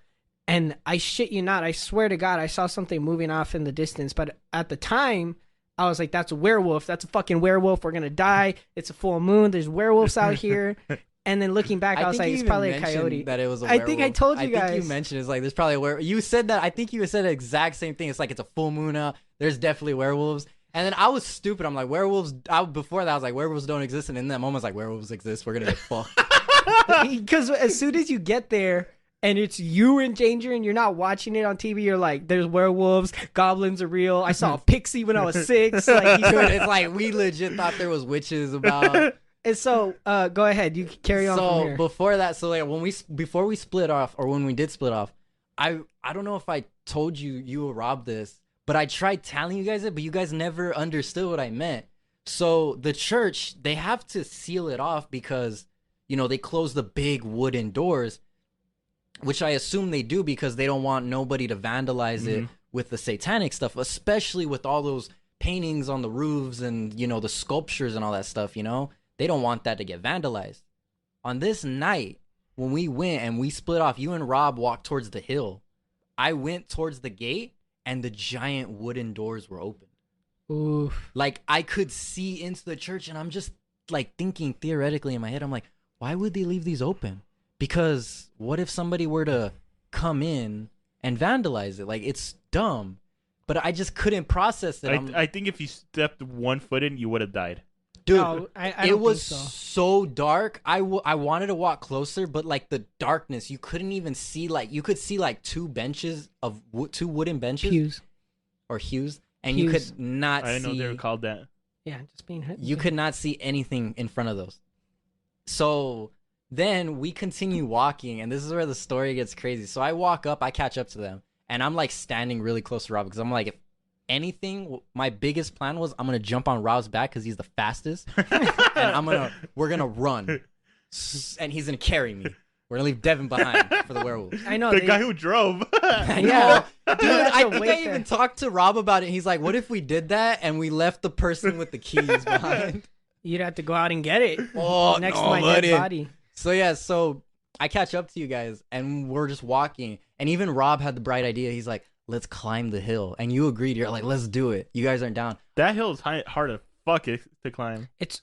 And I shit you not, I swear to God, I saw something moving off in the distance. But at the time, I was like, that's a werewolf. That's a fucking werewolf. We're going to die. It's a full moon. There's werewolves out here. And then looking back, I was like, it's probably a coyote. That it was a I werewolf. think I told you I guys. think you mentioned it's like there's probably a werewolf. You said that. I think you said the exact same thing. It's like it's a full moon out. There's definitely werewolves. And then I was stupid. I'm like, werewolves. Before that, I was like, werewolves don't exist. And in that moment, I was like, werewolves exist. We're gonna get fucked. Because as soon as you get there and it's you in danger and you're not watching it on TV, you're like, there's werewolves, goblins are real. I saw a pixie when I was 6. Like, It's like we legit thought there was witches about. and so, go ahead. You can carry on from So here. before that, so like before we split off, or when we did split off, I don't know if I told you or Rob this, but I tried telling you guys it, but you guys never understood what I meant. So the church, they have to seal it off because, you know, they close the big wooden doors, which I assume they do because they don't want nobody to vandalize it with the satanic stuff, especially with all those paintings on the roofs and, you know, the sculptures and all that stuff, you know? They don't want that to get vandalized. On this night, when we went and we split off, you and Rob walked towards the hill. I went towards the gate and the giant wooden doors were open. Oof. Like, I could see into the church, and I'm just like thinking theoretically in my head, I'm like, why would they leave these open? Because what if somebody were to come in and vandalize it? Like, it's dumb. But I just couldn't process it. I think if you stepped 1 foot in, you would have died. Dude, No, I don't it was think so. so dark. I wanted to walk closer, but like the darkness, you couldn't even see. Like, you could see like two benches of two wooden benches Pews. or hues, and you Pews. could not I didn't know see. they were called that. Yeah, just being hit. You could not see anything in front of those. So then we continue walking, and this is where the story gets crazy. So I walk up, I catch up to them, and I'm like standing really close to Rob because I'm like, if anything, my biggest plan was I'm gonna jump on Rob's back because he's the fastest, and we're gonna run, and he's gonna carry me. We're gonna leave Devin behind for the werewolves. I know. The guy who drove. I know. Yeah. Dude, I to think wait I even there. talked to Rob about it. He's like, what if we did that and we left the person with the keys behind? You'd have to go out and get it. Oh, next no, to my buddy. dead body. So yeah, so I catch up to you guys and we're just walking. And even Rob had the bright idea. He's like, let's climb the hill. And you agreed. You're like, let's do it. You guys aren't down. That hill is hard as fuck to climb. It's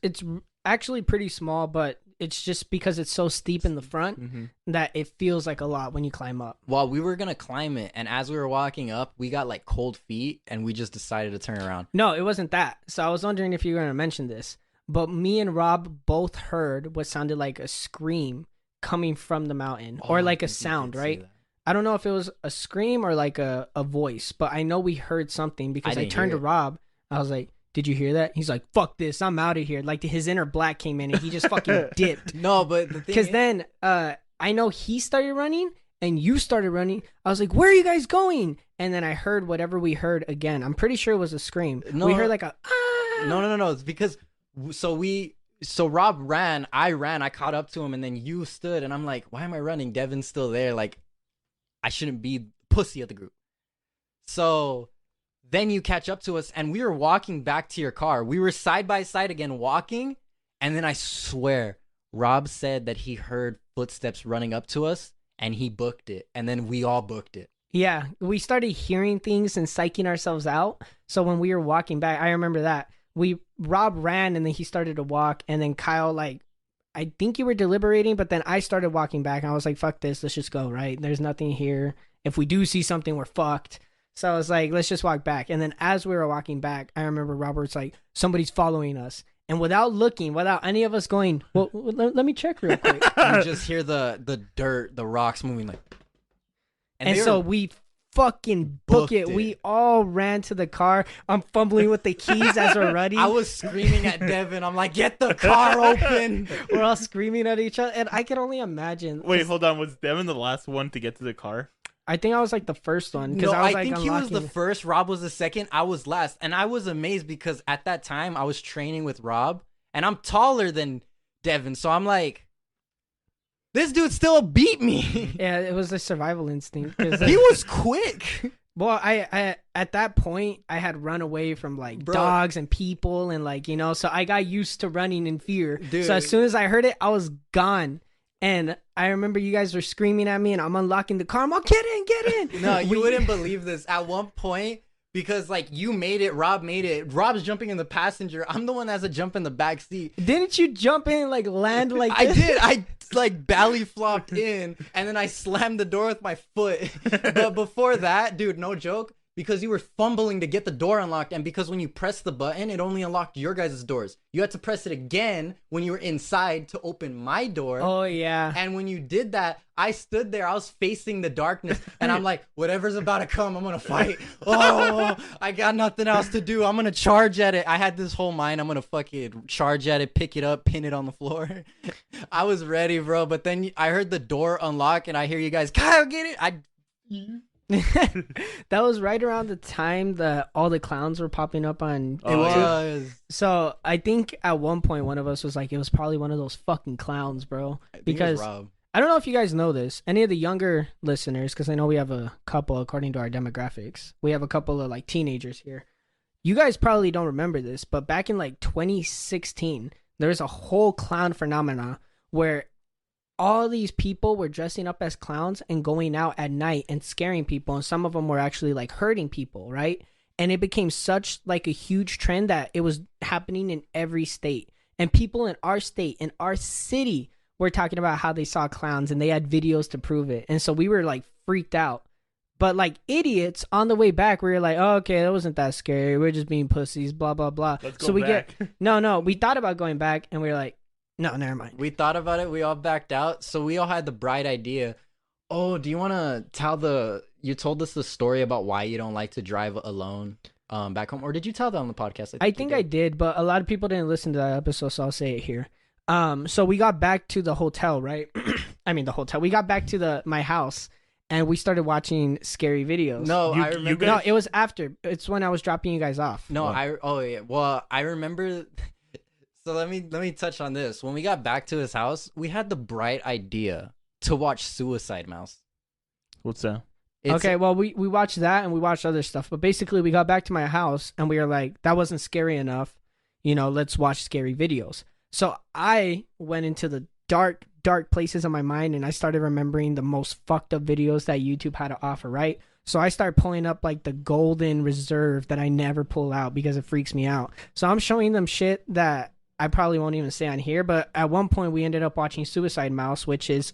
actually pretty small, but it's just because it's so steep in the front that it feels like a lot when you climb up. Well, we were gonna climb it, and as we were walking up, we got like cold feet, and we just decided to turn around. No, it wasn't that. So I was wondering if you were gonna mention this, but me and Rob both heard what sounded like a scream coming from the mountain, or like a sound, right? I don't know if it was a scream or like a voice, but I know we heard something because I turned to Rob. I was like, did you hear that? He's like, fuck this, I'm out of here. Like his inner black came in and he just fucking dipped. No, but the thing because then I know he started running and you started running. I was like, where are you guys going? And then I heard whatever we heard again. I'm pretty sure it was a scream. No, we heard like a ah. No. It's because so Rob ran, I caught up to him, and then you stood, and I'm like, why am I running? Devin's still there. Like, I shouldn't be pussy of the group. So then you catch up to us, and we were walking back to your car. We were side by side again walking, and then I swear, Rob said that he heard footsteps running up to us, and he booked it, and then we all booked it. Yeah, we started hearing things and psyching ourselves out. So when we were walking back, I remember that. Rob ran, and then he started to walk, and then Kyle, like, I think you were deliberating, but then I started walking back, and I was like, fuck this, let's just go, right? There's nothing here. If we do see something, we're fucked. So I was like, let's just walk back. And then as we were walking back, I remember Robert's like, somebody's following us. And without looking, without any of us going, well, let me check real quick. You just hear the dirt, the rocks moving like. And so we fucking book it. We all ran to the car. I'm fumbling with the keys as we're running. I was screaming at Devin. I'm like, get the car open. We're all screaming at each other. And I can only imagine. Wait, hold on. Was Devin the last one to get to the car? I think I was like the first one. No, I think he was the first. Rob was the second. I was last. And I was amazed because at that time I was training with Rob and I'm taller than Devin. So I'm like, this dude still beat me. Yeah, it was a survival instinct. He was quick. Well, I at that point I had run away from like dogs and people and like, you know, so I got used to running in fear. Dude. So as soon as I heard it, I was gone. And I remember you guys were screaming at me, and I'm unlocking the car. I'm like, get in. No, you wouldn't believe this. At one point, because like you made it, Rob made it. Rob's jumping in the passenger. I'm the one that has to jump in the back seat. Didn't you jump in, like land like I this? did. I like belly flopped in, and then I slammed the door with my foot. But before that, dude, no joke. Because you were fumbling to get the door unlocked, and because when you pressed the button, it only unlocked your guys' doors. You had to press it again when you were inside to open my door. Oh, yeah. And when you did that, I stood there. I was facing the darkness, and I'm like, whatever's about to come, I'm going to fight. Oh, I got nothing else to do. I'm going to charge at it. I had this whole mind. I'm going to fucking charge at it, pick it up, pin it on the floor. I was ready, bro. But then I heard the door unlock, and I hear you guys, Kyle, get it. That was right around the time that all the clowns were popping up on It was. So I think at one point one of us was like, it was probably one of those fucking clowns, bro. Because I don't know if you guys know this, any of the younger listeners, because I know we have a couple according to our demographics. We have a couple of like teenagers here. You guys probably don't remember this, but back in like 2016, there was a whole clown phenomena where all these people were dressing up as clowns and going out at night and scaring people, and some of them were actually like hurting people, right? And it became such like a huge trend that it was happening in every state, and people in our state, in our city, were talking about how they saw clowns and they had videos to prove it. And so we were like freaked out, but like idiots on the way back, we were like, oh, okay, that wasn't that scary, we're just being pussies, blah blah blah. Let's go back. No, we thought about going back, and we were like, no, never mind. We thought about it. We all backed out. So we all had the bright idea. Oh, do you want to tell you told us the story about why you don't like to drive alone back home? Or did you tell that on the podcast? I think I did, but a lot of people didn't listen to that episode, so I'll say it here. So we got back to the hotel, right? I mean, the hotel. We got back to my house, and we started watching scary videos. No, I remember. No, it was after. It's when I was dropping you guys off. No, yeah. Well, I remember. So let me touch on this. When we got back to his house, we had the bright idea to watch Suicide Mouse. What's that? Okay, well, we watched that and we watched other stuff. But basically, we got back to my house and we were like, that wasn't scary enough. You know, let's watch scary videos. So I went into the dark places of my mind and I started remembering the most fucked up videos that YouTube had to offer, right? So I start pulling up like the golden reserve that I never pull out because it freaks me out. So I'm showing them shit that I probably won't even say on here. But at one point we ended up watching Suicide Mouse, which is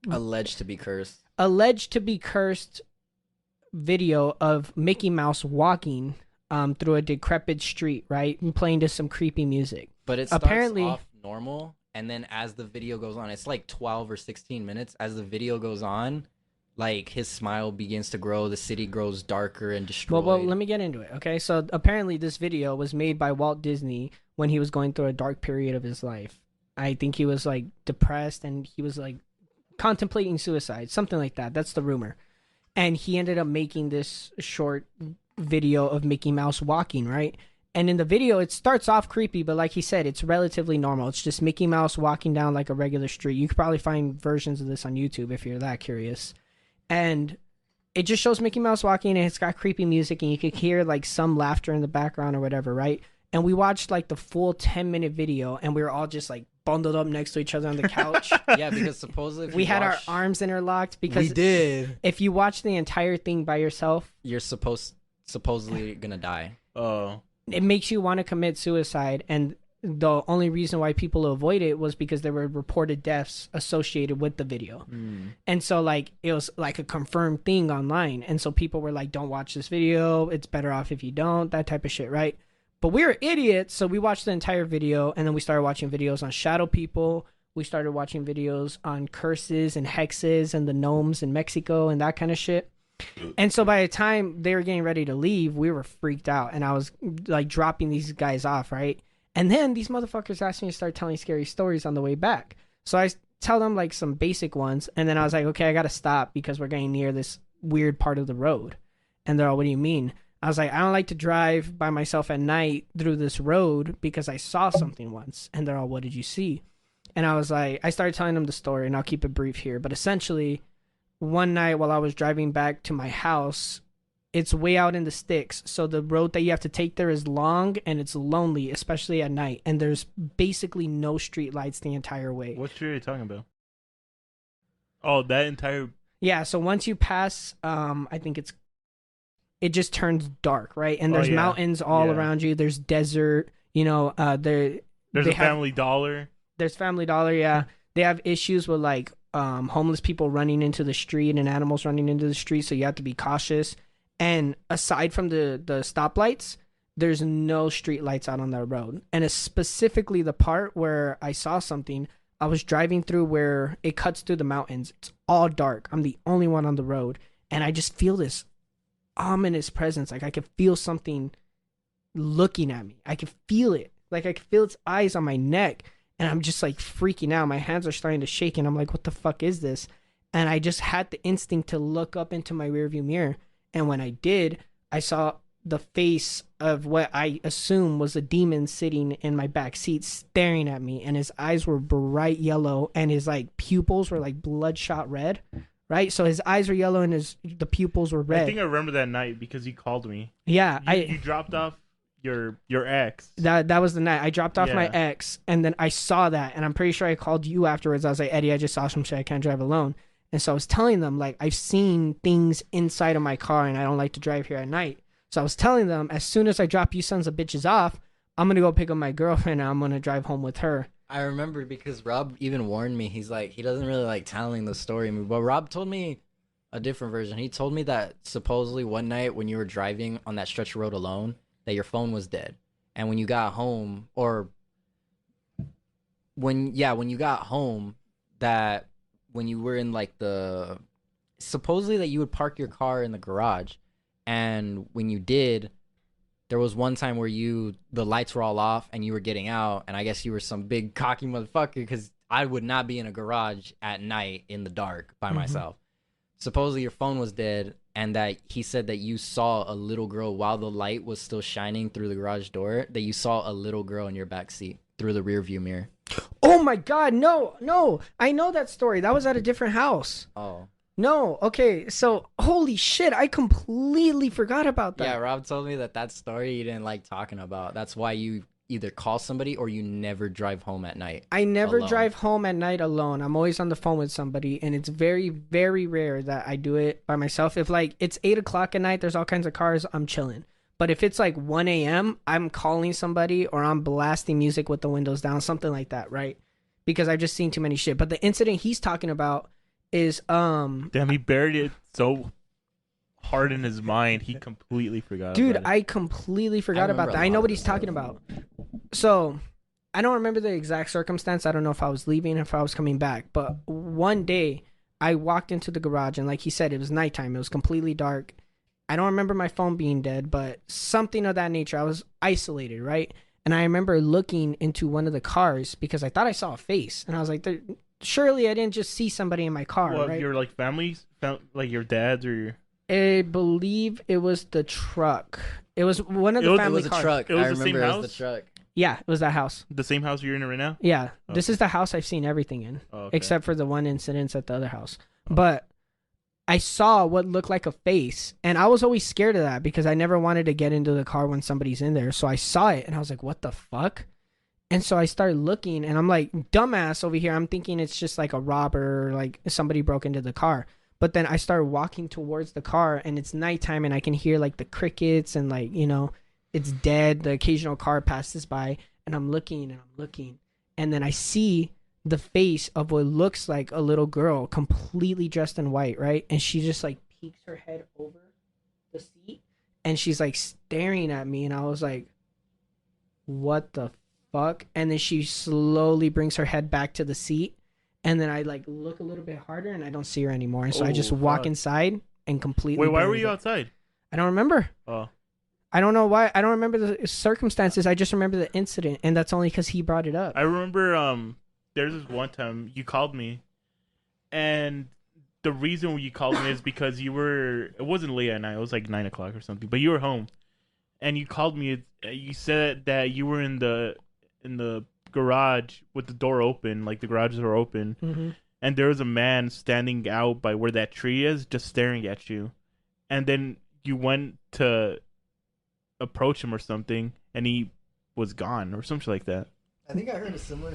Alleged to be cursed. Video of Mickey Mouse walking through a decrepit street, right, and playing to some creepy music. But it starts off normal, and then as the video goes on, it's like 12 or 16 minutes. As the video goes on, like his smile begins to grow, the city grows darker and destroyed. Well, let me get into it. Okay, so apparently this video was made by Walt Disney when he was going through a dark period of his life. I think he was like depressed and he was like contemplating suicide, something like that. That's the rumor. And he ended up making this short video of Mickey Mouse walking, right? And in the video, it starts off creepy, but like he said, it's relatively normal. It's just Mickey Mouse walking down like a regular street. You could probably find versions of this on YouTube if you're that curious. And it just shows Mickey Mouse walking, and it's got creepy music, and you could hear like some laughter in the background or whatever, right? And we watched like the full 10-minute video, and we were all just like bundled up next to each other on the couch. Yeah, because supposedly we had our arms interlocked because we did. If you watch the entire thing by yourself, you're supposedly gonna die. Oh. It makes you want to commit suicide, and the only reason why people avoid it was because there were reported deaths associated with the video. And so like it was like a confirmed thing online, and so people were like, don't watch this video, it's better off if you don't, that type of shit, right? But we were idiots, so we watched the entire video, and then we started watching videos on shadow people. We started watching videos on curses and hexes and the gnomes in Mexico and that kind of shit. And so by the time they were getting ready to leave, we were freaked out, and I was like dropping these guys off, right? And then these motherfuckers asked me to start telling scary stories on the way back. So I tell them like some basic ones, and then I was like, okay, I gotta stop because we're getting near this weird part of the road. And they're all, what do you mean? I was like, I don't like to drive by myself at night through this road because I saw something once. And they're all, what did you see? And I was like, I started telling them the story, and I'll keep it brief here. But essentially, one night while I was driving back to my house, it's way out in the sticks. So the road that you have to take there is long, and it's lonely, especially at night. And there's basically no street lights the entire way. What street are you talking about? Oh, that entire... Yeah, so once you pass, I think it just turns dark, right? And there's mountains all around you. There's desert, you know, there's a Family Dollar. There's Family Dollar, yeah. They have issues with like homeless people running into the street and animals running into the street, so you have to be cautious. And aside from the stoplights, there's no street lights out on that road. And it's specifically the part where I saw something. I was driving through where it cuts through the mountains. It's all dark. I'm the only one on the road. And I just feel this ominous presence. Like I could feel something looking at me. I could feel it. Like I could feel its eyes on my neck. And I'm just like freaking out. My hands are starting to shake. And I'm like, what the fuck is this? And I just had the instinct to look up into my rearview mirror. And when I did, I saw the face of what I assume was a demon sitting in my back seat staring at me. And his eyes were bright yellow, and his like pupils were like bloodshot red, right? So his eyes were yellow and the pupils were red. I think I remember that night because you called me. Yeah. You dropped off your ex. That was the night. I dropped off my ex, and then I saw that, and I'm pretty sure I called you afterwards. I was like, Eddie, I just saw some shit. I can't drive alone. And so I was telling them, like, I've seen things inside of my car, and I don't like to drive here at night. So I was telling them, as soon as I drop you sons of bitches off, I'm going to go pick up my girlfriend, and I'm going to drive home with her. I remember because Rob even warned me. He's like, he doesn't really like telling the story. But Rob told me a different version. He told me that supposedly one night when you were driving on that stretch of road alone, that your phone was dead. And when you got home, or when you got home, that when you were in like supposedly that you would park your car in the garage, and when you did, there was one time where the lights were all off and you were getting out, and I guess you were some big cocky motherfucker, because I would not be in a garage at night in the dark by myself. Supposedly your phone was dead, and that he said that you saw a little girl while the light was still shining through the garage door, that you saw a little girl in your back seat through the rear view mirror. Oh my God, no. I know that story. That was at a different house. Oh. No, okay, so holy shit, I completely forgot about that. Yeah, Rob told me that story you didn't like talking about. That's why you either call somebody or you never drive home at night? I never alone? drive home at night alone. I'm always on the phone with somebody, and it's very, very rare that I do it by myself. If like it's 8 o'clock at night, there's all kinds of cars, I'm chilling. But if it's like 1 a.m., I'm calling somebody or I'm blasting music with the windows down, something like that, right? Because I've just seen too many shit. But the incident he's talking about is Damn, he buried it so hard in his mind, he completely forgot. dude, about it. I completely forgot about remember that. a I know lot what of he's this talking about. So I don't remember the exact circumstance. I don't know if I was leaving, if I was coming back. But one day I walked into the garage, and like he said, it was nighttime. It was completely dark. I don't remember my phone being dead, but something of that nature. I was isolated, right? And I remember looking into one of the cars because I thought I saw a face. And I was like, surely I didn't just see somebody in my car, Well, right? your like families, like your dad's or your. I believe it was the truck. It was one of the It was- It family was a cars. truck. It was I the same remember it was house? the truck. Yeah, it was that house. The same house you're in right now? Yeah, this Okay. is the house I've seen everything in, Oh, okay. except for the one incident at the other house. But I saw what looked like a face, and I was always scared of that because I never wanted to get into the car when somebody's in there. So I saw it, and I was like, what the fuck? And so I started looking, and I'm like, dumbass over here. I'm thinking it's just like a robber, like somebody broke into the car. But then I started walking towards the car, and it's nighttime, and I can hear like the crickets and like, you know, it's dead. The occasional car passes by, and I'm looking, and then I see the face of what looks like a little girl, completely dressed in white, right? And she just like peeks her head over the seat, and she's like staring at me, and I was like, what the fuck? And then she slowly brings her head back to the seat, and then I like look a little bit harder, and I don't see her anymore. And so I just Oh, walk fuck. inside and completely. Wait, why were buried you it. outside? I don't remember. Oh, I don't know why. I don't remember the circumstances. I just remember the incident, and that's only because he brought it up. I remember. There's this one time you called me, and the reason you called me is because you were. It wasn't late at night. It was like 9 o'clock or something. But you were home, and you called me. You said that you were in the garage with the door open, like the garage door open, Mm-hmm. and there was a man standing out by where that tree is, just staring at you. And then you went to approach him or something, and he was gone or something like that. I think I heard a similar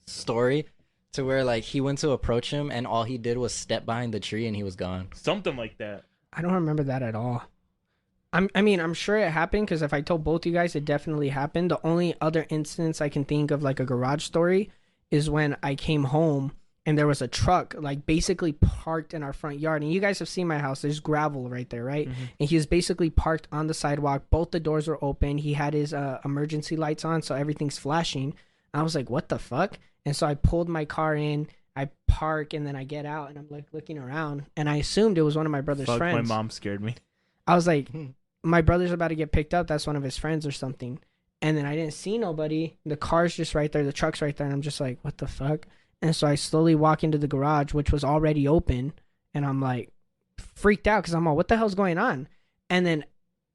story to where like he went to approach him and all he did was step behind the tree and he was gone. Something like that. I don't remember that at all. I'm sure it happened because if I told both you guys, it definitely happened. The only other instance I can think of, like a garage story, is when I came home and there was a truck, like basically parked in our front yard. And you guys have seen my house. There's gravel right there, right? Mm-hmm. And he was basically parked on the sidewalk. Both the doors were open. He had his emergency lights on, so everything's flashing. I was like, what the fuck? And so I pulled my car in. I park, and then I get out, and I'm like looking around. And I assumed it was one of my brother's Fuck, friends. my mom scared me. I was like, my brother's about to get picked up. That's one of his friends or something. And then I didn't see nobody. The car's just right there. The truck's right there. And I'm just like, what the fuck? And so I slowly walk into the garage, which was already open. And I'm like freaked out because I'm like, what the hell's going on? And then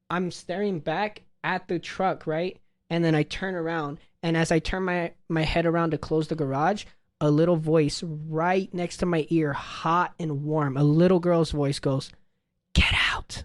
I'm staring back at the truck, right? And then I turn around. And as I turn my head around to close the garage, a little voice right next to my ear, hot and warm, a little girl's voice goes, get out.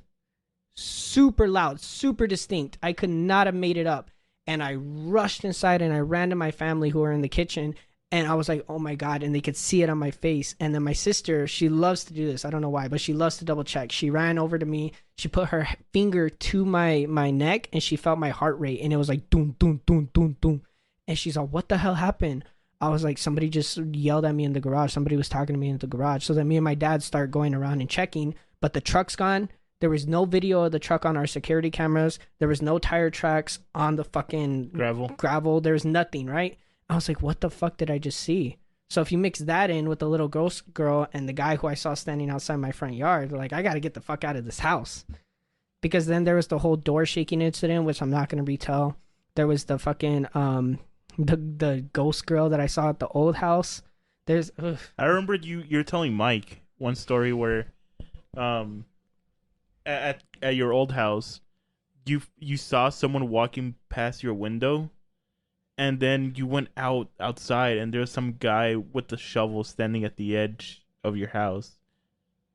Super loud, super distinct. I could not have made it up. And I rushed inside and I ran to my family who were in the kitchen. And I was like, oh my God. And they could see it on my face. And then my sister, she loves to do this. I don't know why, but she loves to double check. She ran over to me. She put her finger to my neck and she felt my heart rate. And it was like, doom, doom, doom, doom, doom. And she's like, what the hell happened? I was like, somebody just yelled at me in the garage. Somebody was talking to me in the garage. So then me and my dad start going around and checking. But the truck's gone. There was no video of the truck on our security cameras. There was no tire tracks on the fucking Gravel. There was nothing, right? I was like, what the fuck did I just see? So if you mix that in with the little ghost girl and the guy who I saw standing outside my front yard, like, I got to get the fuck out of this house. Because then there was the whole door shaking incident, which I'm not going to retell. There was the fucking, the ghost girl that I saw at the old house. There's, ugh. I remember you're telling Mike one story where, at your old house, you saw someone walking past your window, and then you went outside, and there was some guy with the shovel standing at the edge of your house,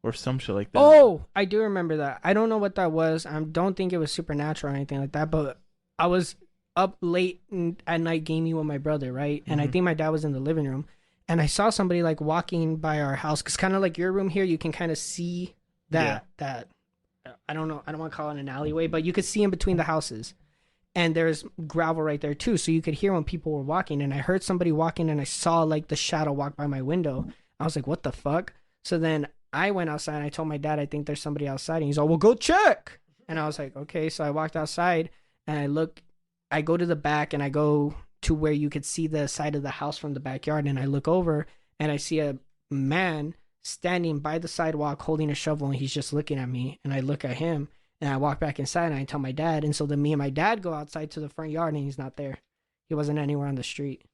or some shit like that. Oh, I do remember that. I don't know what that was. I don't think it was supernatural or anything like that, but I was up late at night gaming with my brother, right? And I think my dad was in the living room, and I saw somebody like walking by our house, because kind of like your room here, you can kind of see that I don't know, I don't want to call it an alleyway, but you could see in between the houses, and there's gravel right there too, so you could hear when people were walking. And I heard somebody walking, and I saw like the shadow walk by my window. I was like, what the fuck? So then I went outside and I told my dad, I think there's somebody outside. And he's like, well, go check. And I was like, okay. So I walked outside and I go to the back, and I go to where you could see the side of the house from the backyard. And I look over and I see a man standing by the sidewalk holding a shovel, and he's just looking at me. And I look at him, and I walk back inside, and I tell my dad. And so then me and my dad go outside to the front yard, and he's not there. He wasn't anywhere on the street.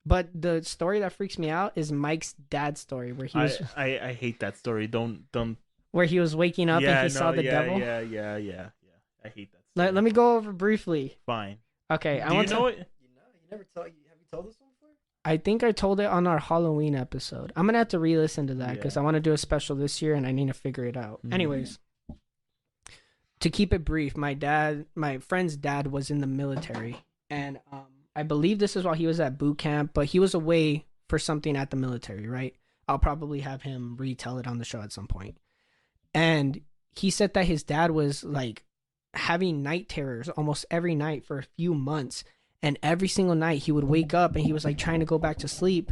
But the story that freaks me out is Mike's dad's story, where he was I hate that story. Don't where he was waking up and he saw the devil. Yeah. I hate that story. Let me go over briefly. Fine. Okay, Do you know it? You never told. Have you told this one before? I think I told it on our Halloween episode. I'm gonna have to re-listen to that because I want to do a special this year, and I need to figure it out. Anyways, to keep it brief, my friend's dad was in the military, and I believe this is while he was at boot camp, but he was away for something at the military, right? I'll probably have him retell it on the show at some point. And he said that his dad was like having night terrors almost every night for a few months. And every single night he would wake up and he was like trying to go back to sleep.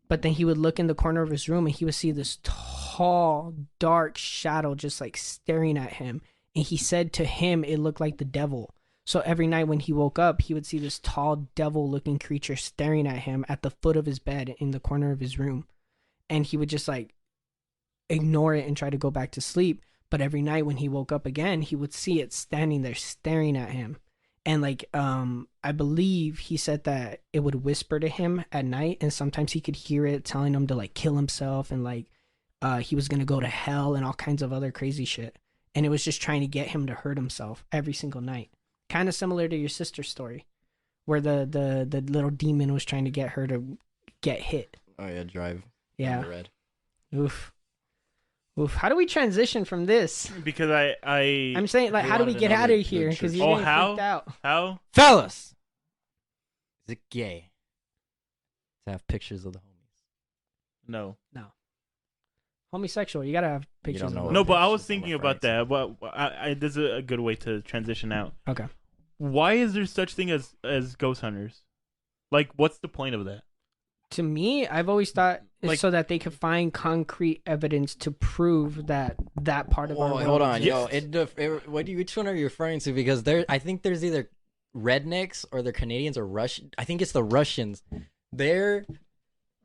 But then he would look in the corner of his room and he would see this tall, dark shadow just like staring at him. And he said to him, it looked like the devil. So every night when he woke up, he would see this tall devil-looking creature staring at him at the foot of his bed in the corner of his room. And he would just like ignore it and try to go back to sleep. But every night when he woke up again, he would see it standing there staring at him. And like, I believe he said that it would whisper to him at night, and sometimes he could hear it telling him to like kill himself, and like he was going to go to hell and all kinds of other crazy shit. And it was just trying to get him to hurt himself every single night. Kind of similar to your sister's story, where the little demon was trying to get her to get hit. Oh yeah, drive. Yeah. Red. Oof. How do we transition from this? Because I'm saying, like, how do we get out of here? Because you're getting freaked out. How? Fellas, is it gay to have pictures of the homies? No. Homosexual. You gotta have pictures. No, but I was thinking about that. But this is a good way to transition out. Okay. Why is there such thing as ghost hunters? Like, what's the point of that? To me, I've always thought it's so that they could find concrete evidence to prove that part of our world. Hold on, exists. which one are you referring to? Because I think there's either rednecks or they're Canadians or Russian. I think it's the Russians.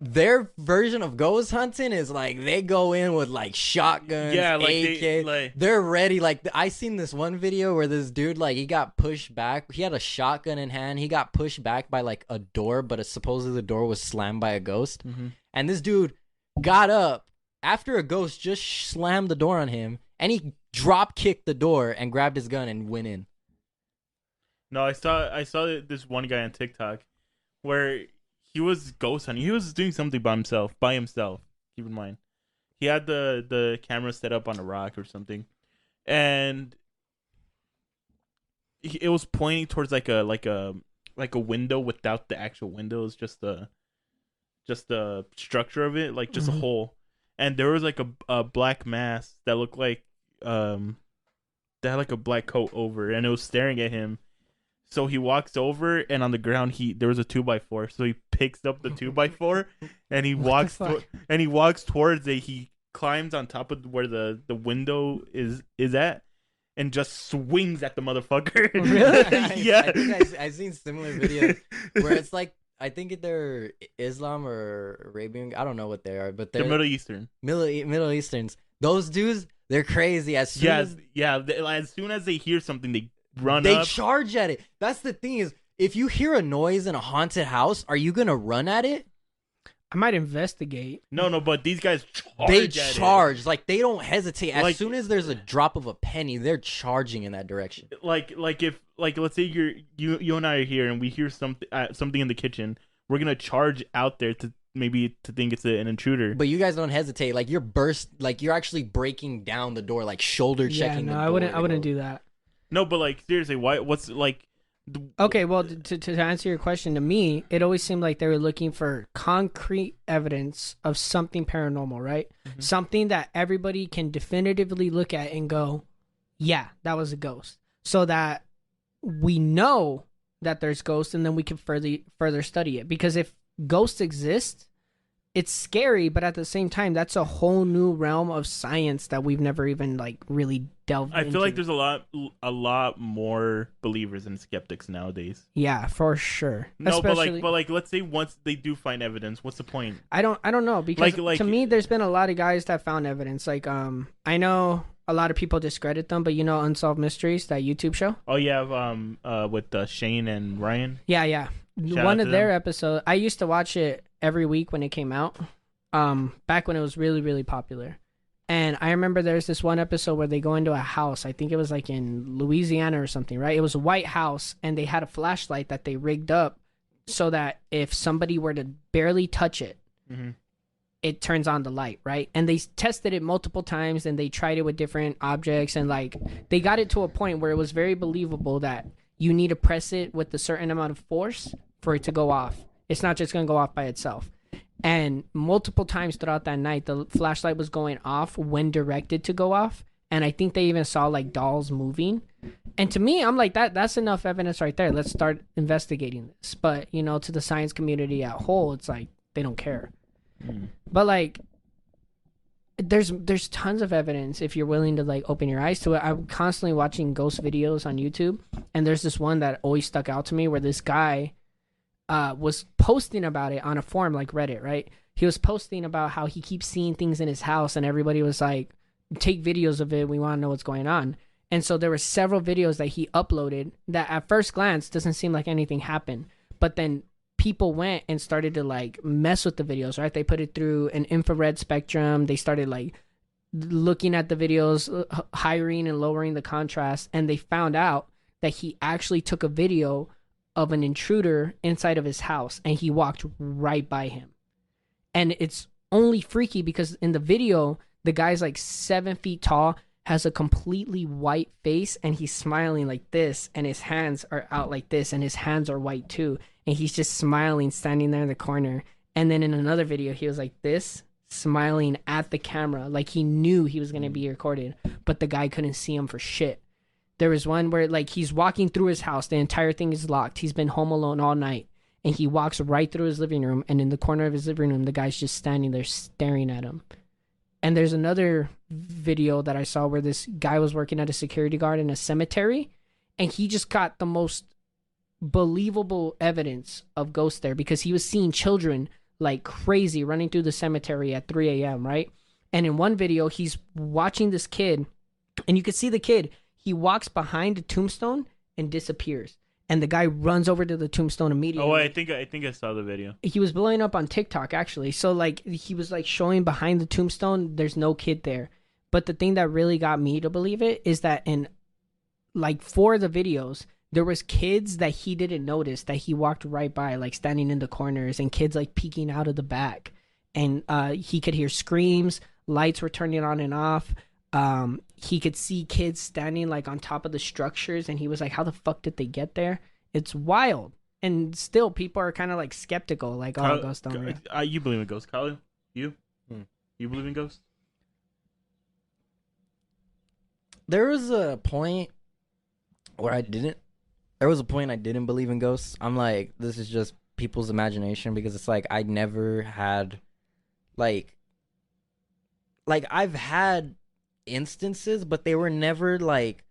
Their version of ghost hunting is like they go in with like shotguns, AK. They're ready. Like I seen this one video where this dude like he got pushed back. He had a shotgun in hand. He got pushed back by like a door, but supposedly the door was slammed by a ghost. And this dude got up after a ghost just slammed the door on him, and he drop kicked the door and grabbed his gun and went in. No, I saw this one guy on TikTok where he was ghost hunting. He was doing something by himself. Keep in mind, he had the camera set up on a rock or something, and it was pointing towards like a window without the actual window. It was just the structure of it, like just a hole. And there was like a black mass that looked like that had like a black coat over, and it was staring at him. So he walks over, and on the ground there was a 2x4. So he picks up the 2x4 and he walks towards it. He climbs on top of where the window is at, and just swings at the motherfucker. Really? Yeah. I think I've seen similar videos where it's like, I think they're Islam or Arabian. I don't know what they are, but they're Middle Eastern. Middle Easterns. Those dudes, they're crazy. As soon as they hear something, they run they up. charge at it. That's the thing is, if you hear a noise in a haunted house, are you gonna run at it? I might investigate. No, but these guys charge. Like they don't hesitate. As soon as there's a drop of a penny, they're charging in that direction. Like if let's say you and I are here and we hear something in the kitchen, we're gonna charge out there to think it's an intruder. But you guys don't hesitate. Like you're actually breaking down the door, like shoulder checking. I wouldn't do that. No, but like seriously, why? What's like? Okay, well, to answer your question, to me, it always seemed like they were looking for concrete evidence of something paranormal, right? Mm-hmm. Something that everybody can definitively look at and go, yeah, that was a ghost. So that we know that there's ghosts, and then we can further study it. Because if ghosts exist, it's scary, but at the same time, that's a whole new realm of science that we've never even like really delved into. I feel like there's a lot more believers than skeptics nowadays. Yeah, for sure. No, Especially, but like, let's say once they do find evidence, what's the point? I don't know, because Like- to me, there's been a lot of guys that found evidence. Like, I know a lot of people discredit them, but you know, Unsolved Mysteries, that YouTube show. Oh yeah, with Shane and Ryan. Yeah. Shout One out of to their them. episodes, I used to watch it every week when it came out. Back when it was really, really popular. And I remember there's this one episode where they go into a house. I think it was like in Louisiana or something, right? It was a white house, and they had a flashlight that they rigged up so that if somebody were to barely touch it, Mm-hmm. it turns on the light, right? And they tested it multiple times, and they tried it with different objects, and like they got it to a point where it was very believable that you need to press it with a certain amount of force for it to go off. It's not just going to go off by itself. And multiple times throughout that night, the flashlight was going off when directed to go off. And I think they even saw like dolls moving. And to me, I'm like, that's enough evidence right there. Let's start investigating this. But, you know, to the science community at whole, it's like they don't care. But like, there's tons of evidence if you're willing to like open your eyes to it. I'm constantly watching ghost videos on YouTube, and there's this one that always stuck out to me where this guy was posting about it on a forum like Reddit, right? He was posting about how he keeps seeing things in his house, and everybody was like, take videos of it, we want to know what's going on. And so there were several videos that he uploaded that at first glance doesn't seem like anything happened, but then people went and started to like mess with the videos, right? They put it through an infrared spectrum. They started like looking at the videos, highering and lowering the contrast, and they found out that he actually took a video of an intruder inside of his house, and he walked right by him. And it's only freaky because in the video, the guy's like 7 feet tall, has a completely white face, and he's smiling like this, and his hands are out like this, and his hands are white too, and he's just smiling, standing there in the corner. And then in another video, he was like this, smiling at the camera, like he knew he was going to be recorded, but the guy couldn't see him for shit. There was one where like he's walking through his house, the entire thing is locked, he's been home alone all night, and he walks right through his living room, and in the corner of his living room, the guy's just standing there staring at him. And there's another video that I saw where this guy was working at a security guard in a cemetery, and he just got the most believable evidence of ghosts there because he was seeing children like crazy running through the cemetery at 3 a.m., right? And in one video, he's watching this kid, and you could see the kid, he walks behind a tombstone and disappears. And the guy runs over to the tombstone immediately. Oh, I think I saw the video. He was blowing up on TikTok, actually. So, like, he was, like, showing behind the tombstone, there's no kid there. But the thing that really got me to believe it is that in, like, 4 of the videos, there was kids that he didn't notice that he walked right by, like, standing in the corners, and kids, like, peeking out of the back. And he could hear screams, lights were turning on and off. He could see kids standing like on top of the structures, and he was like, how the fuck did they get there? It's wild. And still people are kind of like skeptical, like, oh, ghosts don't real. You believe in ghosts, Colin? You believe in ghosts? There was a point where I didn't. There was a point I didn't believe in ghosts. I'm like, this is just people's imagination, because it's like I never had like I've had instances, but they were never like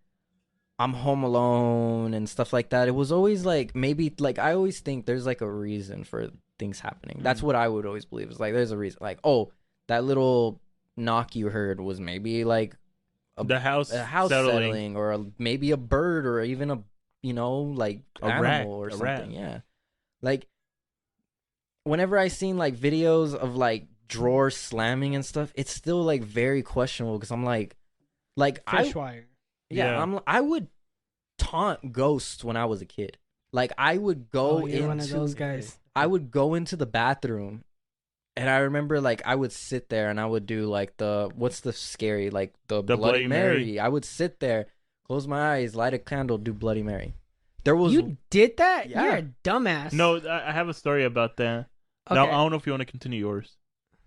I'm home alone and stuff like that. It was always like, maybe like I always think there's like a reason for things happening. That's what I would always believe. It's like there's a reason. Like, oh, that little knock you heard was maybe like the house settling, or maybe a bird, or even a like a animal rat, or a something. rat. Yeah, like whenever I seen like videos of like drawers slamming and stuff, it's still like very questionable, because I'm like Fishwire. Yeah. I would taunt ghosts when I was a kid. Like I would go you're into one of those guys. I would go into the bathroom, and I remember like I would sit there and I would do like what's the scary, like the Bloody Mary. I would sit there, close my eyes, light a candle, do Bloody Mary. There was You did that? Yeah. You're a dumbass. No, I have a story about that. Okay. Now I don't know if you want to continue yours.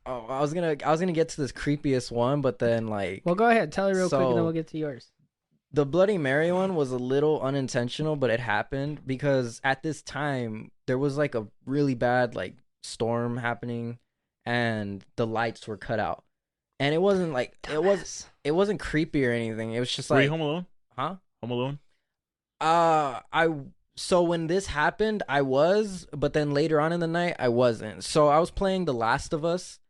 oh, I was gonna get to this creepiest one, but then like Well, go ahead. Tell it real quick, and then So- we'll get to yours. the Bloody Mary one was a little unintentional, but it happened because at this time there was like a really bad like storm happening, and the lights were cut out, and it wasn't like it wasn't creepy or anything. It was just Were like, you Home Alone? huh? Home Alone? So when this happened, I was, but then later on in the night, I wasn't. So I was playing The Last of Us,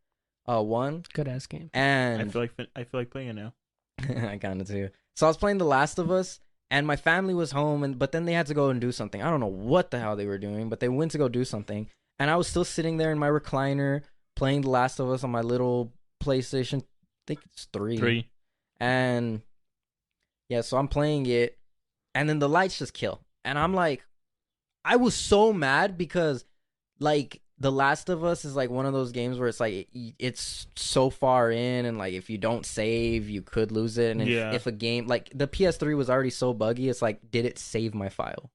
1, Good ass game. and I feel like playing it now. I kind of too. So I was playing The Last of Us, and my family was home, but then they had to go and do something. I don't know what the hell they were doing, but they went to go do something, and I was still sitting there in my recliner playing The Last of Us on my little PlayStation. I think it's 3. And yeah, so I'm playing it, and then the lights just kill. And I'm like, I was so mad because, like, The Last of Us is like one of those games where it's like it's so far in, and like if you don't save, you could lose it. And if a game like the PS3 was already so buggy, it's like, did it save my file?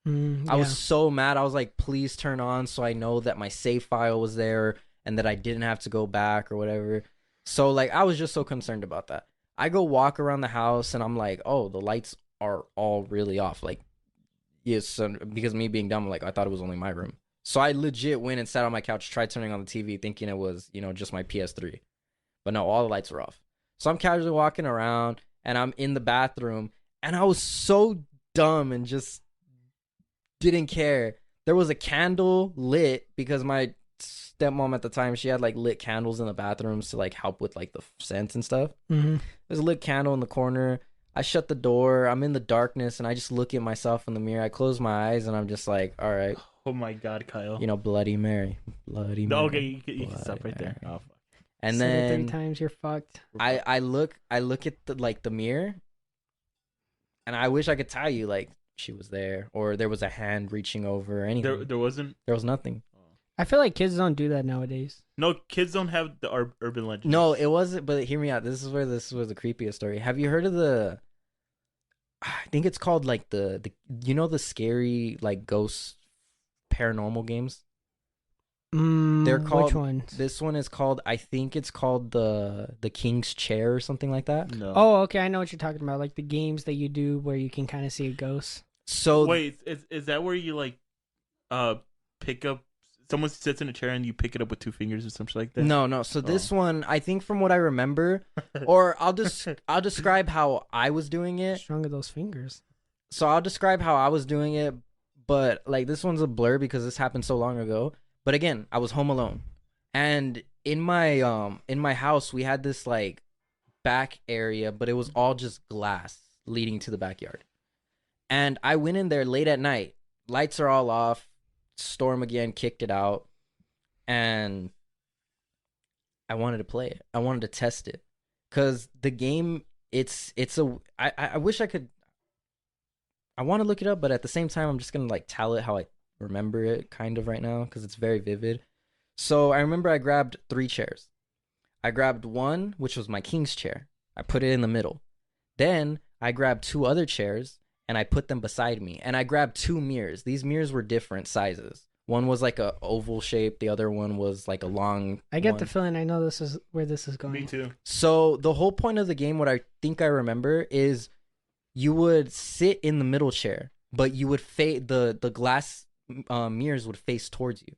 I was so mad. I was like, please turn on so I know that my save file was there and that I didn't have to go back or whatever. So like I was just so concerned about that. I go walk around the house and I'm like, oh, the lights are all really off. Like, yes, because me being dumb, like I thought it was only my room. So I legit went and sat on my couch, tried turning on the TV, thinking it was, just my PS3. But no, all the lights were off. So I'm casually walking around and I'm in the bathroom, and I was so dumb and just didn't care. There was a candle lit because my stepmom at the time, she had like lit candles in the bathrooms to like help with like the scents and stuff. Mm-hmm. There's a lit candle in the corner. I shut the door. I'm in the darkness, and I just look at myself in the mirror. I close my eyes, and I'm just like, all right, Oh my God, Kyle. Bloody Mary, Bloody Mary. No, okay, you can stop right there. Mary. Oh, fuck. And Said it 3 then times, you're fucked. I look at the mirror, and I wish I could tell you like she was there or there was a hand reaching over or anything. There wasn't. There was nothing. I feel like kids don't do that nowadays. No, kids don't have the urban legends. No, it wasn't. But hear me out. This was the creepiest story. Have you heard of the? I think it's called like the the scary like ghost paranormal games. They're called. Which ones? This one is called. I think it's called the King's Chair or something like that. No. Oh, okay. I know what you're talking about. Like the games that you do where you can kind of see a ghost. So Wait, is that where you like, pick up? Someone sits in a chair and you pick it up with 2 fingers or something like that? No. So this one, I think from what I remember, or I'll describe how I was doing it. Strong of those fingers. So I'll describe how I was doing it, but like this one's a blur because this happened so long ago. But again, I was home alone, and in my house we had this like back area, but it was all just glass leading to the backyard. And I went in there late at night. Lights are all off. Storm again kicked it out, and I wanted to play it. I wanted to test it because the game I wish I could. I want to look it up, but at the same time I'm just gonna like tell it how I remember it kind of right now because it's very vivid. So I remember I grabbed 3 chairs. I grabbed one, which was my king's chair. I put it in the middle. Then I grabbed 2 other chairs and I put them beside me. And I grabbed 2 mirrors. These mirrors were different sizes. One was like a oval shape. The other one was like a long I get one. the feeling I know this is where this is going. Me too. So the whole point of the game, what I think I remember, is you would sit in the middle chair, but you would the glass mirrors would face towards you,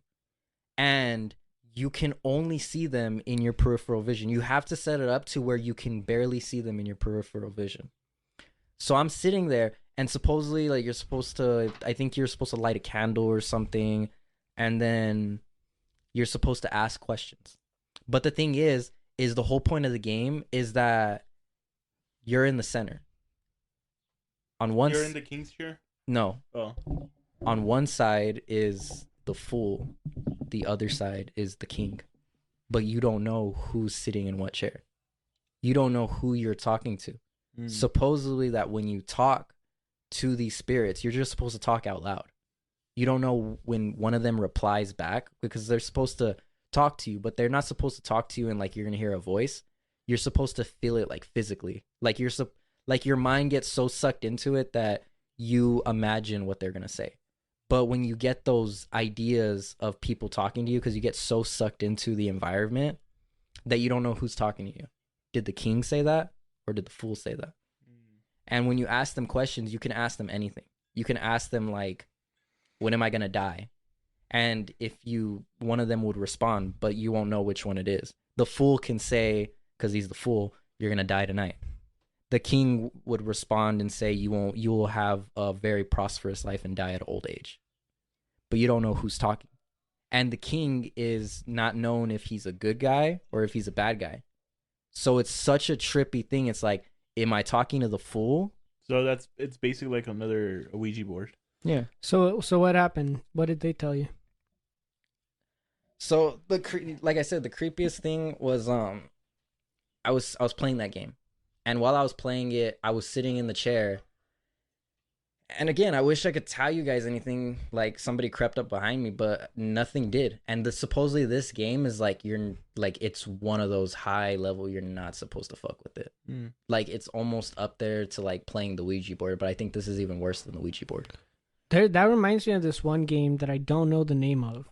and you can only see them in your peripheral vision. You have to set it up to where you can barely see them in your peripheral vision. So I'm sitting there, and supposedly, like, I think you're supposed to light a candle or something, and then you're supposed to ask questions. But the thing is the whole point of the game is that you're in the center. You're in the king's chair? No. Oh. On one side is the fool, the other side is the king. But you don't know who's sitting in what chair. You don't know who you're talking to. Supposedly that when you talk to these spirits, you're just supposed to talk out loud. You don't know when one of them replies back because they're supposed to talk to you, but they're not supposed to talk to you and like you're gonna hear a voice. You're supposed to feel it like physically. Like your mind gets so sucked into it that you imagine what they're going to say. But when you get those ideas of people talking to you, because you get so sucked into the environment that you don't know who's talking to you. Did the king say that, or did the fool say that? And when you ask them questions, you can ask them anything. You can ask them like, when am I going to die? And if one of them would respond, but you won't know which one it is. The fool can say, because he's the fool, you're going to die tonight. The king would respond and say, you will have a very prosperous life and die at old age. But you don't know who's talking. And the king is not known if he's a good guy or if he's a bad guy. So it's such a trippy thing. It's like, am I talking to the fool? So it's basically like another Ouija board. Yeah. So what happened? What did they tell you? So like I said, the creepiest thing was I was playing that game, and while I was playing it, I was sitting in the chair. And again, I wish I could tell you guys anything, like somebody crept up behind me, but nothing did. And supposedly this game is like, it's one of those high level, you're not supposed to fuck with it. Like it's almost up there to like playing the Ouija board, but I think this is even worse than the Ouija board. That reminds me of this one game that I don't know the name of.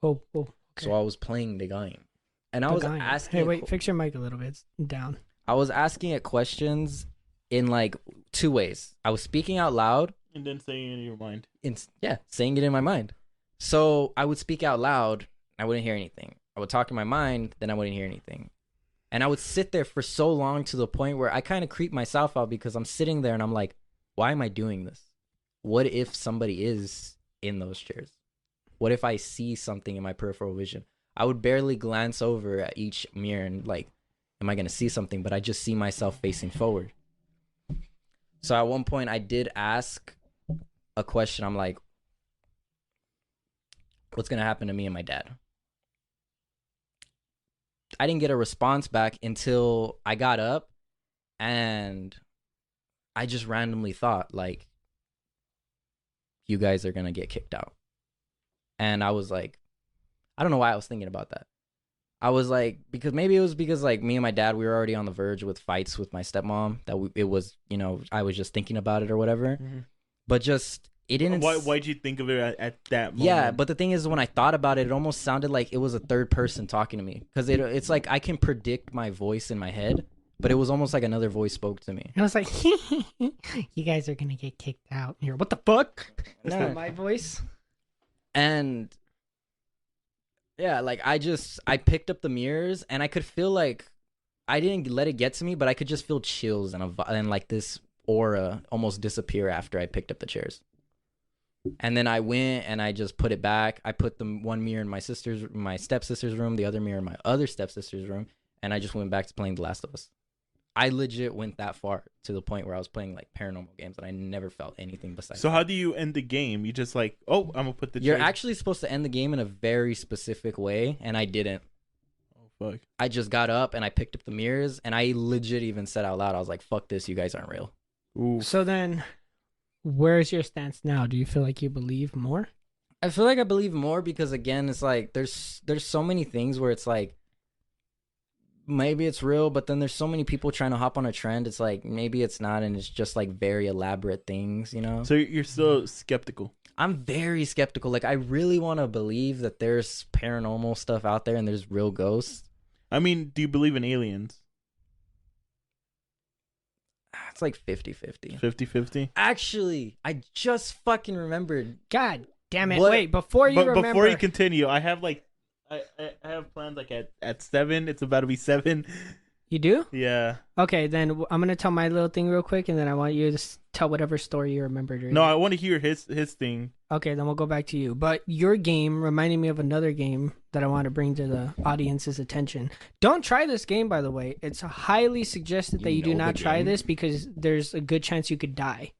Oh, okay. So I was playing the game, and I was asking. Hey, wait, fix your mic a little bit. It's down. I was asking it questions in like two ways. I was speaking out loud and then saying it in your mind. Saying it in my mind. So I would speak out loud, I wouldn't hear anything. I would talk in my mind, then I wouldn't hear anything. And I would sit there for so long to the point where I kind of creep myself out, because I'm sitting there and I'm like, why am I doing this? What if somebody is in those chairs? What if I see something in my peripheral vision? I would barely glance over at each mirror and like, am I going to see something? But I just see myself facing forward. So at one point I did ask a question. I'm like, what's going to happen to me and my dad? I didn't get a response back until I got up, and I just randomly thought like, you guys are going to get kicked out. And I was like, I don't know why I was thinking about that. I was like, because maybe it was because like me and my dad, we were already on the verge with fights with my stepmom, that it was, I was just thinking about it or whatever. Mm-hmm. But just, it didn't. Why'd you think of it at that moment? Yeah, but the thing is, when I thought about it, it almost sounded like it was a third person talking to me. Because it's like I can predict my voice in my head, but it was almost like another voice spoke to me. And I was like, you guys are going to get kicked out. Here, what the fuck? That's not my voice. And yeah, like I picked up the mirrors, and I could feel like, I didn't let it get to me, but I could just feel chills and like this aura almost disappear after I picked up the chairs. And then I went and I just put it back. I put the one mirror in my stepsister's room, the other mirror in my other stepsister's room, and I just went back to playing The Last of Us. I legit went that far, to the point where I was playing like paranormal games, and I never felt anything besides. So how do you end the game? You just like, oh, I'm gonna put the. You're actually supposed to end the game in a very specific way, and I didn't. Oh fuck! I just got up and I picked up the mirrors, and I legit even said out loud, I was like, "Fuck this, you guys aren't real." Ooh. So then, where's your stance now? Do you feel like you believe more? I feel like I believe more, because again, it's like there's so many things where it's like, maybe it's real, but then there's so many people trying to hop on a trend. It's like, maybe it's not, and it's just like very elaborate things, So you're still skeptical? I'm very skeptical. Like, I really want to believe that there's paranormal stuff out there and there's real ghosts. I mean, do you believe in aliens? It's like 50-50. 50-50? Actually, I just fucking remembered. God damn it. What? Wait, before you remember. Before you continue, I have like, I have plans like at 7. It's about to be 7. You do? Yeah. Okay, then I'm going to tell my little thing real quick, and then I want you to tell whatever story you remembered. No, I want to hear his thing. Okay, then we'll go back to you. But your game reminded me of another game that I want to bring to the audience's attention. Don't try this game, by the way. It's highly suggested that you do not try this, because there's a good chance you could die.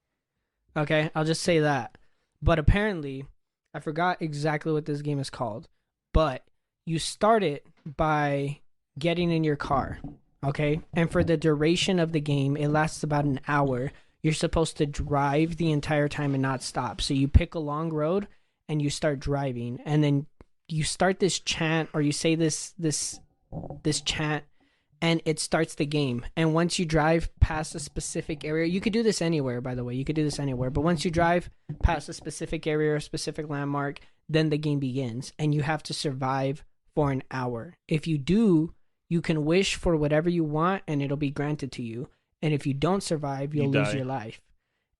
Okay, I'll just say that. But apparently, I forgot exactly what this game is called, but you start it by getting in your car. Okay, and for the duration of the game, it lasts about an hour. You're supposed to drive the entire time and not stop. So you pick a long road and you start driving, and then you start this chant, or you say this chant, and it starts the game. And once you drive past a specific area, you could do this anywhere, by the way. You could do this anywhere. But once you drive past a specific area or a specific landmark, then the game begins, and you have to survive for an hour. If you do, you can wish for whatever you want, and it'll be granted to you. And if you don't survive, you'll lose your life.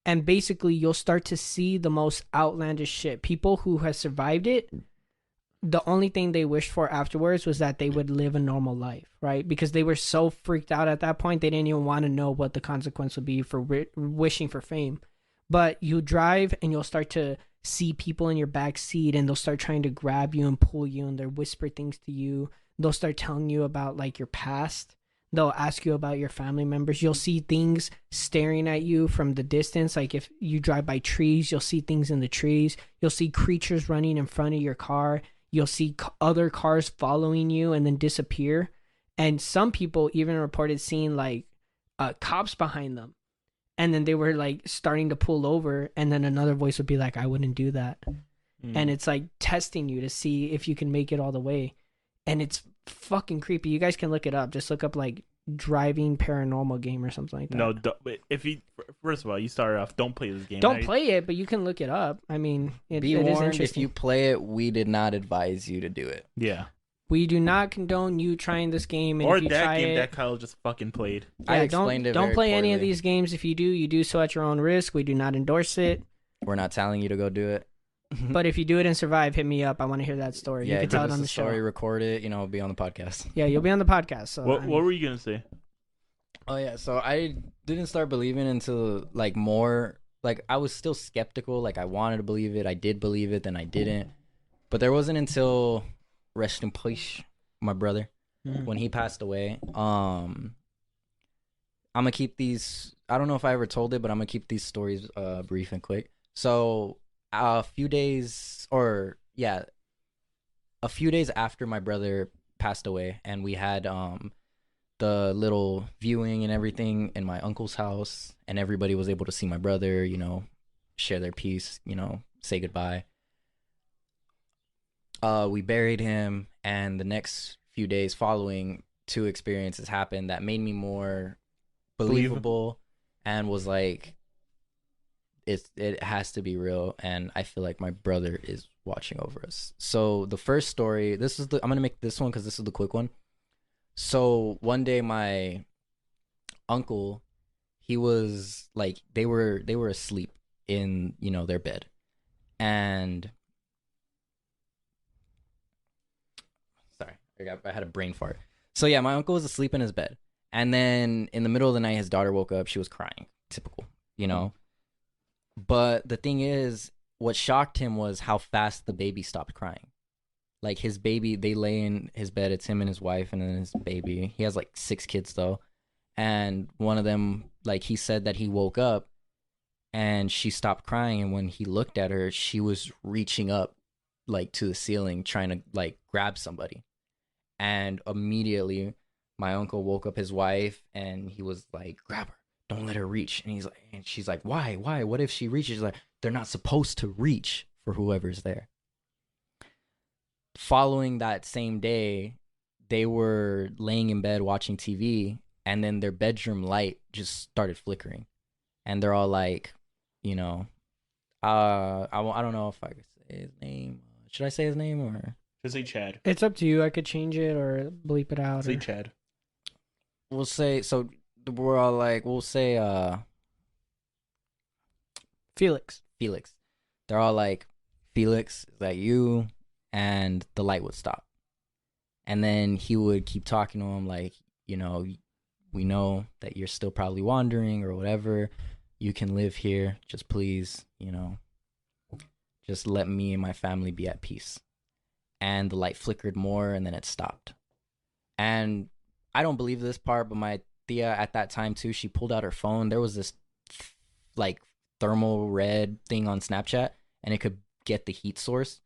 And basically, you'll start to see the most outlandish shit. People who have survived it, the only thing they wished for afterwards was that they would live a normal life, right? Because they were so freaked out at that point, they didn't even want to know what the consequence would be for wishing for fame. But you drive and you'll start to see people in your back seat, and they'll start trying to grab you and pull you, and they'll whisper things to you. They'll start telling you about like your past. They'll ask you about your family members. You'll see things staring at you from the distance. Like if you drive by trees, you'll see things in the trees. You'll see creatures running in front of your car. You'll see other cars following you and then disappear. And some people even reported seeing like cops behind them. And then they were like starting to pull over. And then another voice would be like, I wouldn't do that. And it's like testing you to see if you can make it all the way. And it's fucking creepy. You guys can look it up. Just look up like driving paranormal game or something like that. No, if you first of all, you started off, don't play this game. Don't play it, but you can look it up. I mean, be it is warned, interesting. if you play it, we did not advise you to do it. Yeah. We do not condone you trying this game. And Or if you that try game it, that Kyle just fucking played. yeah, I explained it don't very play any of poorly. these games. If you do, you do so at your own risk. We do not endorse it. We're not telling you to go do it. But if you do it and survive, hit me up. I want to hear that story. Yeah, you can give tell it us on the the show. story, record it, be on the podcast. Yeah, you'll be on the podcast. So What were you gonna say? Oh yeah, so I didn't start believing until like more like I was still skeptical. Like I wanted to believe it, I did believe it, then I didn't. But there wasn't until rest in peace, my brother, when he passed away. I'm gonna keep these. I don't know if I ever told it, but I'm gonna keep these stories brief and quick. So a few days after my brother passed away, and we had the little viewing and everything in my uncle's house, and everybody was able to see my brother, share their piece, say goodbye. We buried him, and the next few days following, two experiences happened that made me more believable and was like, it has to be real, and I feel like my brother is watching over us. So the first story, I'm gonna make this one because this is the quick one. So one day my uncle, he was like, they were asleep in their bed, and sorry, I had a brain fart. So yeah, my uncle was asleep in his bed, and then in the middle of the night his daughter woke up. She was crying, typical, But the thing is, what shocked him was how fast the baby stopped crying. Like his baby, they lay in his bed. It's him and his wife and then his baby. He has like 6 kids though. And one of them, like he said that he woke up and she stopped crying. And when he looked at her, she was reaching up like to the ceiling, trying to like grab somebody. And immediately my uncle woke up his wife and he was like, grab her. Don't let her reach. And she's like, why? What if she reaches? She's like, they're not supposed to reach for whoever's there. Following that same day, they were laying in bed watching TV, and then their bedroom light just started flickering. And they're all like, I don't know if I could say his name. Should I say his name or? Just say Chad. It's up to you. I could change it or bleep it out. Say Chad. We'll say, so we're all like, we'll say Felix. They're all like, Felix, is that you? And the light would stop. And then he would keep talking to him like, we know that you're still probably wandering or whatever. You can live here. Just please, just let me and my family be at peace. And the light flickered more and then it stopped. And I don't believe this part, but my Thea at that time too, she pulled out her phone. There was this like thermal red thing on Snapchat, and it could get the heat source.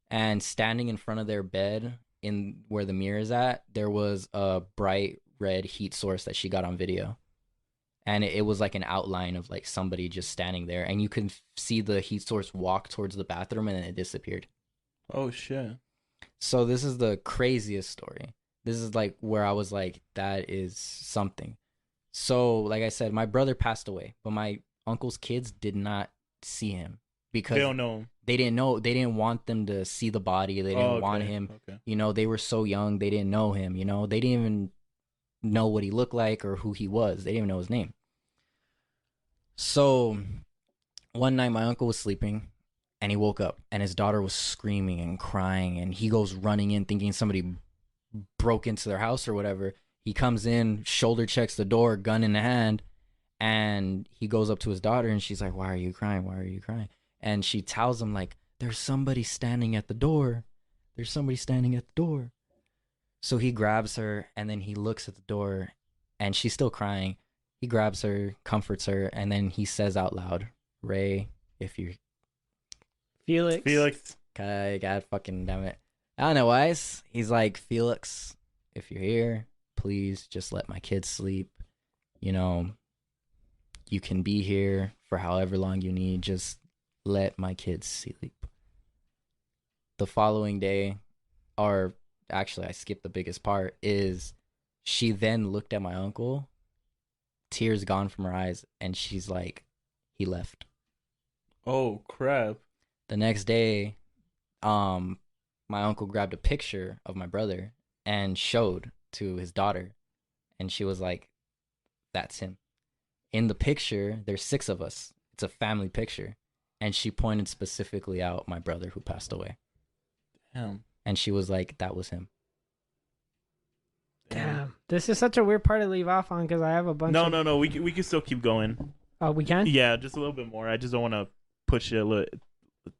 And standing in front of their bed in where the mirror is at, there was a bright red heat source that she got on video. And it was like an outline of like somebody just standing there, and you can see the heat source walk towards the bathroom and then it disappeared. Oh shit. So this is the craziest story. This is like where I was like, that is something. So, like I said, my brother passed away, but my uncle's kids did not see him because They don't know him. they didn't know. They didn't want them to see the body. They didn't want him. Okay. You know, they were so young. They didn't know him. You know, they didn't even know what he looked like or who he was. They didn't even know his name. So one night my uncle was sleeping and he woke up and his daughter was screaming and crying, and he goes running in thinking somebody broke into their house or whatever. He comes in, shoulder checks the door, gun in the hand, and he goes up to his daughter and she's like, "Why are you crying? Why are you crying?" And she tells him like, "There's somebody standing at the door. There's somebody standing at the door." So he grabs her and then he looks at the door and she's still crying. He grabs her, comforts her, and then he says out loud, "Ray, if you..." Felix. God fucking damn it. I don't know why. He's like, "Felix, if you're here, please just let my kids sleep. You know, you can be here for however long you need. Just let my kids sleep." The following day, or actually I skipped the biggest part, is she then looked at my uncle, tears gone from her eyes, and she's like, "He left." Oh crap. The next day, my uncle grabbed a picture of my brother and showed to his daughter, and she was like, "That's him." In the picture, there's 6 of us. It's a family picture, and she pointed specifically out my brother who passed away. Damn. And she was like, "That was him." Damn. This is such a weird part to leave off on because I have a bunch of... No. We can still keep going. Oh, we can? Yeah, just a little bit more. I just don't want to push it a little.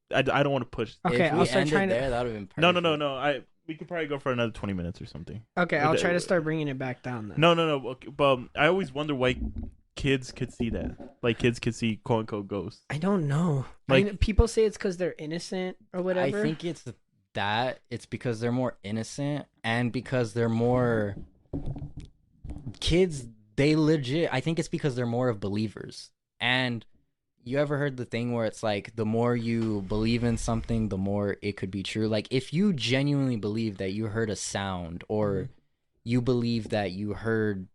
I don't want to push. Okay, If I'll we start ended trying to... there, that would have been perfect. No. We could probably go for another 20 minutes or something. Okay, I'll try to start bringing it back down then. No. Okay, but I always wonder why kids could see that. Like kids could see quote unquote ghosts. I don't know. Like- I mean, people say it's because they're innocent or whatever. I think it's that. It's because they're more innocent and because they're more... Kids, they legit... I think it's because they're more of believers. And... You ever heard the thing where it's like the more you believe in something, the more it could be true? Like if you genuinely believe that you heard a sound or you believe that you heard,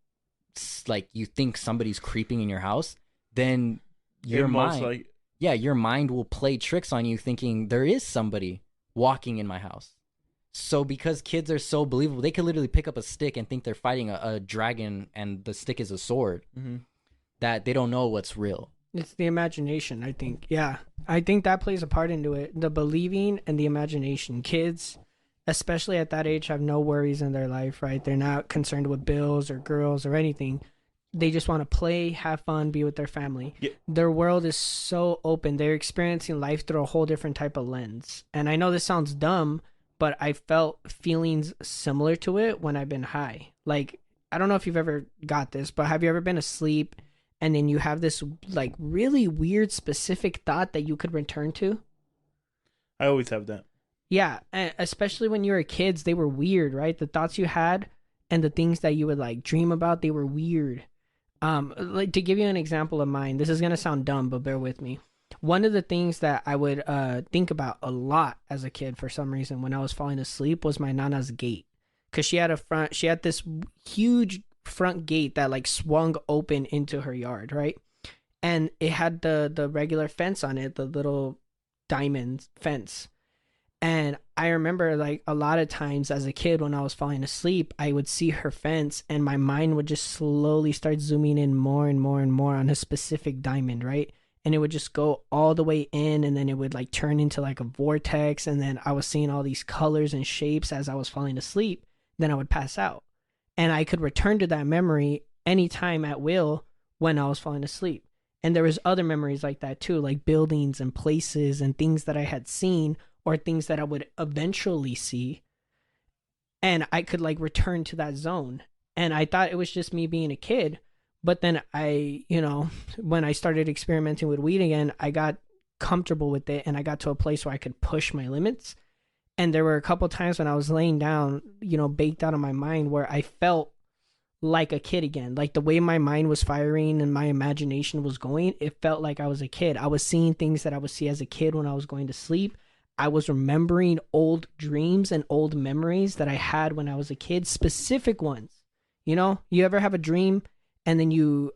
like you think somebody's creeping in your house, then your mind, your mind will play tricks on you thinking there is somebody walking in my house. So because kids are so believable, they could literally pick up a stick and think they're fighting a dragon and the stick is a sword, that they don't know what's real. It's the imagination, I think. Yeah. I think that plays a part into it. The believing and the imagination. Kids, especially at that age, have no worries in their life, right? They're not concerned with bills or girls or anything. They just want to play, have fun, be with their family. Yeah. Their world is so open. They're experiencing life through a whole different type of lens. And I know this sounds dumb, but I felt feelings similar to it when I've been high. Like, I don't know if you've ever got this, but have you ever been asleep and then you have this like really weird specific thought that you could return to? I always have that. Yeah, and especially when you were kids, they were weird, right? The thoughts you had and the things that you would like dream about, they were weird. Like to give you an example of mine, this is gonna sound dumb, but bear with me. One of the things that I would think about a lot as a kid for some reason when I was falling asleep was my nana's gate, because she had this huge front gate that like swung open into her yard, right? And it had the regular fence on it, the little diamond fence. And I remember like a lot of times as a kid when I was falling asleep, I would see her fence and my mind would just slowly start zooming in more and more and more on a specific diamond, right? And it would just go all the way in, and then it would like turn into like a vortex, and then I was seeing all these colors and shapes as I was falling asleep. Then I would pass out. And I could return to that memory anytime at will when I was falling asleep. And there was other memories like that too, like buildings and places and things that I had seen or things that I would eventually see. And I could like return to that zone. And I thought it was just me being a kid. But then when I started experimenting with weed again, I got comfortable with it and I got to a place where I could push my limits. And there were a couple times when I was laying down, baked out of my mind, where I felt like a kid again. Like the way my mind was firing and my imagination was going, it felt like I was a kid. I was seeing things that I would see as a kid when I was going to sleep. I was remembering old dreams and old memories that I had when I was a kid, specific ones. You know, you ever have a dream and then you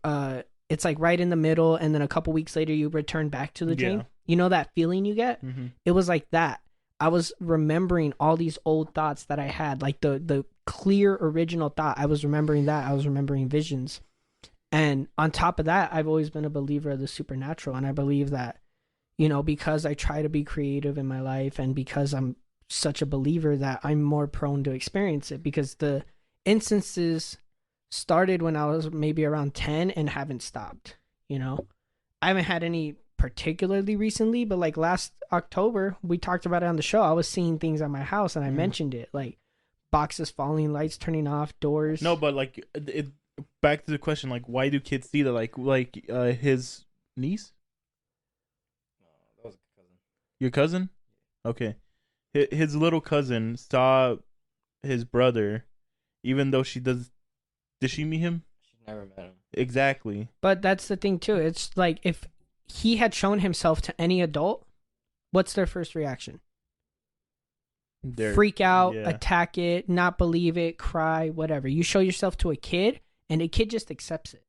it's like right in the middle, and then a couple weeks later you return back to the dream? Yeah. You know that feeling you get? Mm-hmm. It was like that. I was remembering all these old thoughts that I had, like the clear original thought. I was remembering that. I was remembering visions. And on top of that, I've always been a believer of the supernatural. And I believe that, you know, because I try to be creative in my life and because I'm such a believer, that I'm more prone to experience it, because the instances started when I was maybe around 10 and haven't stopped. You know, I haven't had any particularly recently, but like last October, we talked about it on the show. I was seeing things at my house and I mentioned it, like boxes falling, lights turning off, doors. No, but like back to the question, like why do kids see that? Like his niece? That was a cousin. Your cousin? Okay. His little cousin saw his brother, even though she does. Did she meet him? She never met him. Exactly. But that's the thing too. It's like if he had shown himself to any adult, what's their first reaction? Freak out, yeah. attack it, not believe it, cry, whatever. You show yourself to a kid, and a kid just accepts it.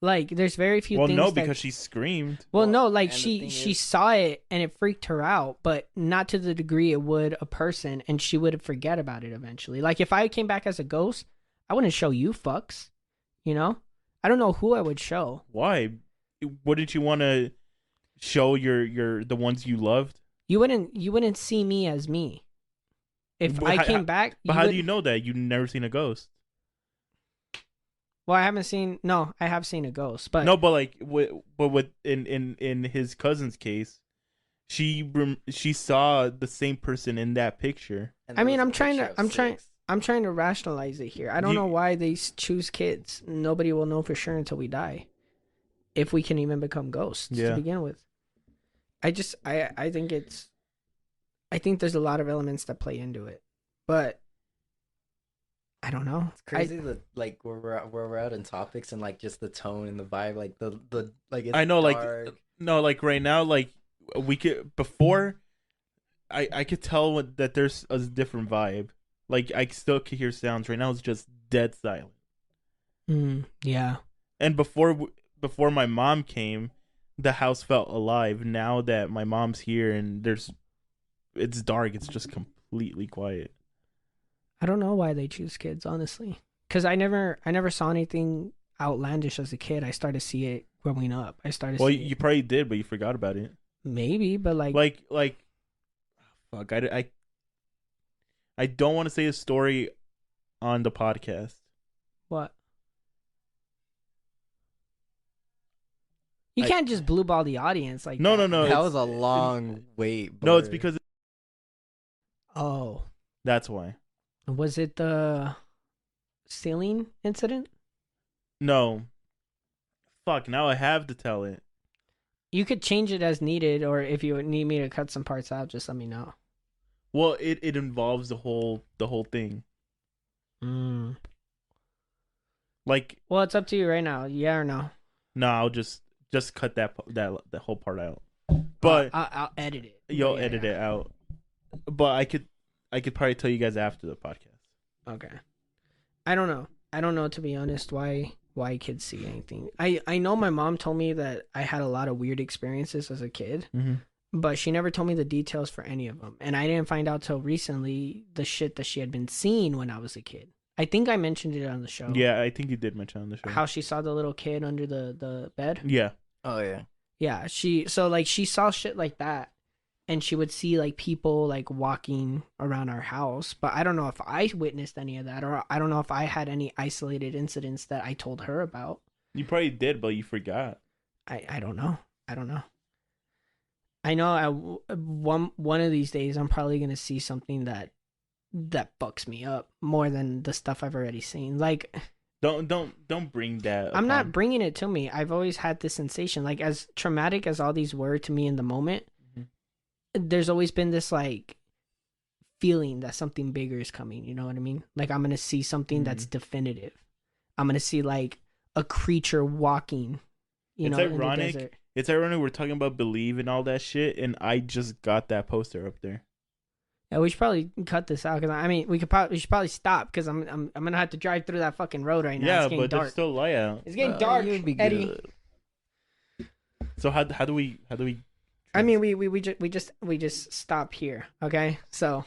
Like, there's very few Well, things. no, that... because she screamed. Well, no, like and the she thing is- saw it and it freaked her out, but not to the degree it would a person, and she would forget about it eventually. Like if I came back as a ghost, I wouldn't show you fucks, you know? I don't know who I would show. Why? Wouldn't you want to show your the ones you loved? You wouldn't see me as me. If But I came back, But how do you know that? You've never seen a ghost. Well, I have seen a ghost, but No, but like, in his cousin's case, she saw the same person in that picture. And I there mean, was a I'm trying picture to of six. I'm trying to rationalize it here. I don't know why they choose kids. Nobody will know for sure until we die, if we can even become ghosts to Yeah. begin with. I think there's a lot of elements that play into it, but I don't know. It's crazy that like where we're at in topics and like just the tone and the vibe, like the like it's I know, dark. like no, like right now, like we could before, I could tell that there's a different vibe. Like I still could hear sounds. Right now, it's just dead silent. Yeah. And before my mom came, the house felt alive. Now that my mom's here and it's dark, it's just completely quiet. I don't know why they choose kids, honestly. Because I never saw anything outlandish as a kid. I started to see it growing up. Well, you probably did, but you forgot about it. Maybe, but like fuck, I don't want to say a story on the podcast. what? You can't just blue ball the audience like No, that. no, no. That was a long wait. No, it's Blur. because Oh, that's why. was it the ceiling incident? No. Fuck, now I have to tell it. You could change it as needed, or if you need me to cut some parts out, just let me know. Well, it involves the whole thing. Like, Well, it's up to you right now. Yeah or no? no, I'll just cut that whole part out. But I'll edit it. you'll Yeah, edit yeah. it out. But I could probably tell you guys after the podcast. Okay. I don't know, to be honest, why kids see anything. I know my mom told me that I had a lot of weird experiences as a kid, but she never told me the details for any of them. And I didn't find out till recently the shit that she had been seeing when I was a kid. I think I mentioned it on the show. Yeah, I think you did mention on the show. How she saw the little kid under the bed. Yeah. Oh yeah. Yeah, she saw shit like that, and she would see like people like walking around our house, but I don't know if I witnessed any of that, or I don't know if I had any isolated incidents that I told her about. You probably did, but you forgot. I don't know. I know one of these days I'm probably gonna see something that fucks me up more than the stuff I've already seen. Like, Don't bring that. I'm not upon- bringing it to me. I've always had this sensation, like as traumatic as all these were to me in the moment. There's always been this like feeling that something bigger is coming. You know what I mean? Like I'm gonna see something that's definitive. I'm gonna see like a creature walking. You It's know, in the ironic desert. It's ironic we're talking about Believe and all that shit, and I just got that poster up there. Yeah, we should probably cut this out because I mean we should probably stop because I'm gonna have to drive through that fucking road right now. Yeah, It's getting but dark. there's still light out. It's getting dark, You'd be Eddie. good. So how do we? I mean we just stop here. Okay, so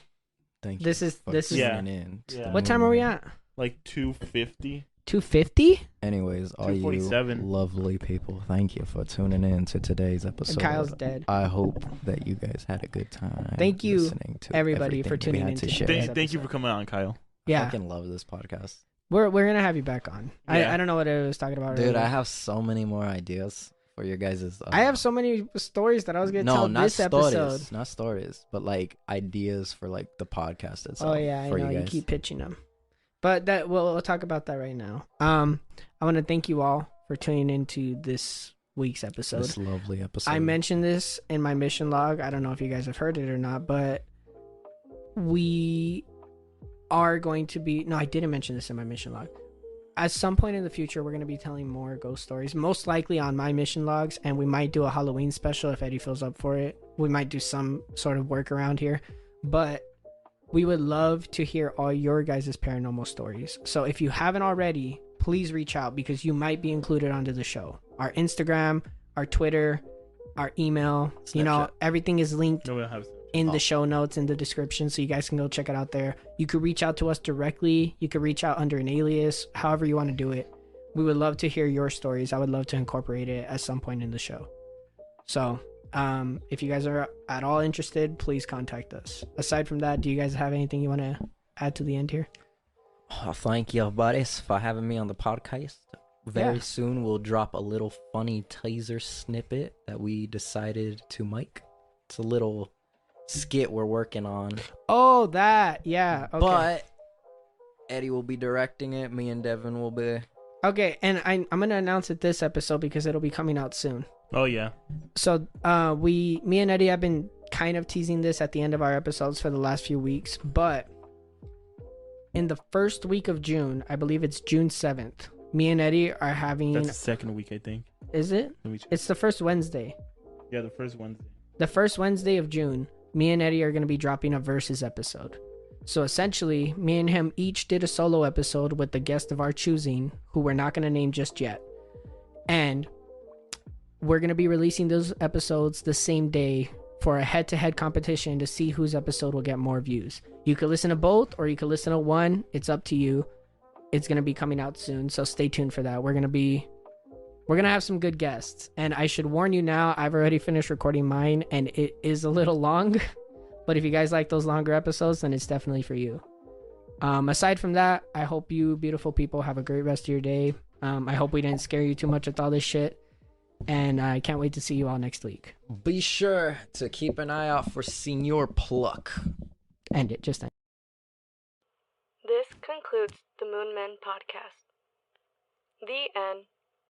Thank this you is for this is Yeah. tuning in to Yeah. the what time are we Moon Man. at? Like 250. 250. Anyways, all you 247. lovely people, thank you for tuning in to today's episode. And Kyle's dead. I hope that you guys had a good time. Thank you, listening to everybody, for everything that we tuning had in to to share. today's Thank you for episode. coming on, Kyle. I Yeah, fucking love this podcast. we're gonna have you back on. Yeah. I don't know what I was talking about. Dude, earlier. I have so many more ideas for your guys'. I have so many stories that I was gonna no, tell not this stories, episode. not stories, but like ideas for like the podcast itself. Oh yeah, I for know you guys. keep pitching them, but that we'll talk about that right now. I want to thank you all for tuning into this week's episode. This lovely episode. I mentioned this in my mission log. I don't know if you guys have heard it or not, but we are going to be. No, I didn't mention this in my mission log. At some point in the future, we're going to be telling more ghost stories, most likely on my mission logs, and we might do a Halloween special if Eddie feels up for it. We might do some sort of work around here, but we would love to hear all your guys' paranormal stories. So if you haven't already, please reach out because you might be included onto the show. Our Instagram, our Twitter, our email, you know, Snapchat. everything is linked No, we don't have. in the show notes in the description, so you guys can go check it out there. You could reach out to us directly. You could reach out under an alias, however you want to do it. We would love to hear your stories. I would love to incorporate it at some point in the show. So if you guys are at all interested, please contact us. Aside from that, do you guys have anything you want to add to the end here? Oh, thank you, buddies, for having me on the podcast. Very Yeah. soon, we'll drop a little funny teaser snippet that we decided to make. It's a little skit we're working on, Oh, that. Yeah. Okay. but Eddie will be directing it. Me and Devin will be. Okay, and I'm going to announce it this episode because it'll be coming out soon. Oh yeah. So me and Eddie have been kind of teasing this at the end of our episodes for the last few weeks, but in the first week of June, I believe it's June 7th, me and Eddie are having... That's the second week, I think. Is it? Let me check. It's the first Wednesday. Yeah, the first Wednesday. The first Wednesday of June, me and Eddie are going to be dropping a Versus episode. So essentially, me and him each did a solo episode with the guest of our choosing, who we're not going to name just yet. And we're going to be releasing those episodes the same day for a head-to-head competition to see whose episode will get more views. You could listen to both or you could listen to one. It's up to you. It's going to be coming out soon, so stay tuned for that. We're going to have some good guests. And I should warn you now, I've already finished recording mine and it is a little long. But if you guys like those longer episodes, then it's definitely for you. Aside from that, I hope you beautiful people have a great rest of your day. I hope we didn't scare you too much with all this shit. And I can't wait to see you all next week. Be sure to keep an eye out for Senior Pluck. End it. Just end. This concludes the Moon Men podcast. The end.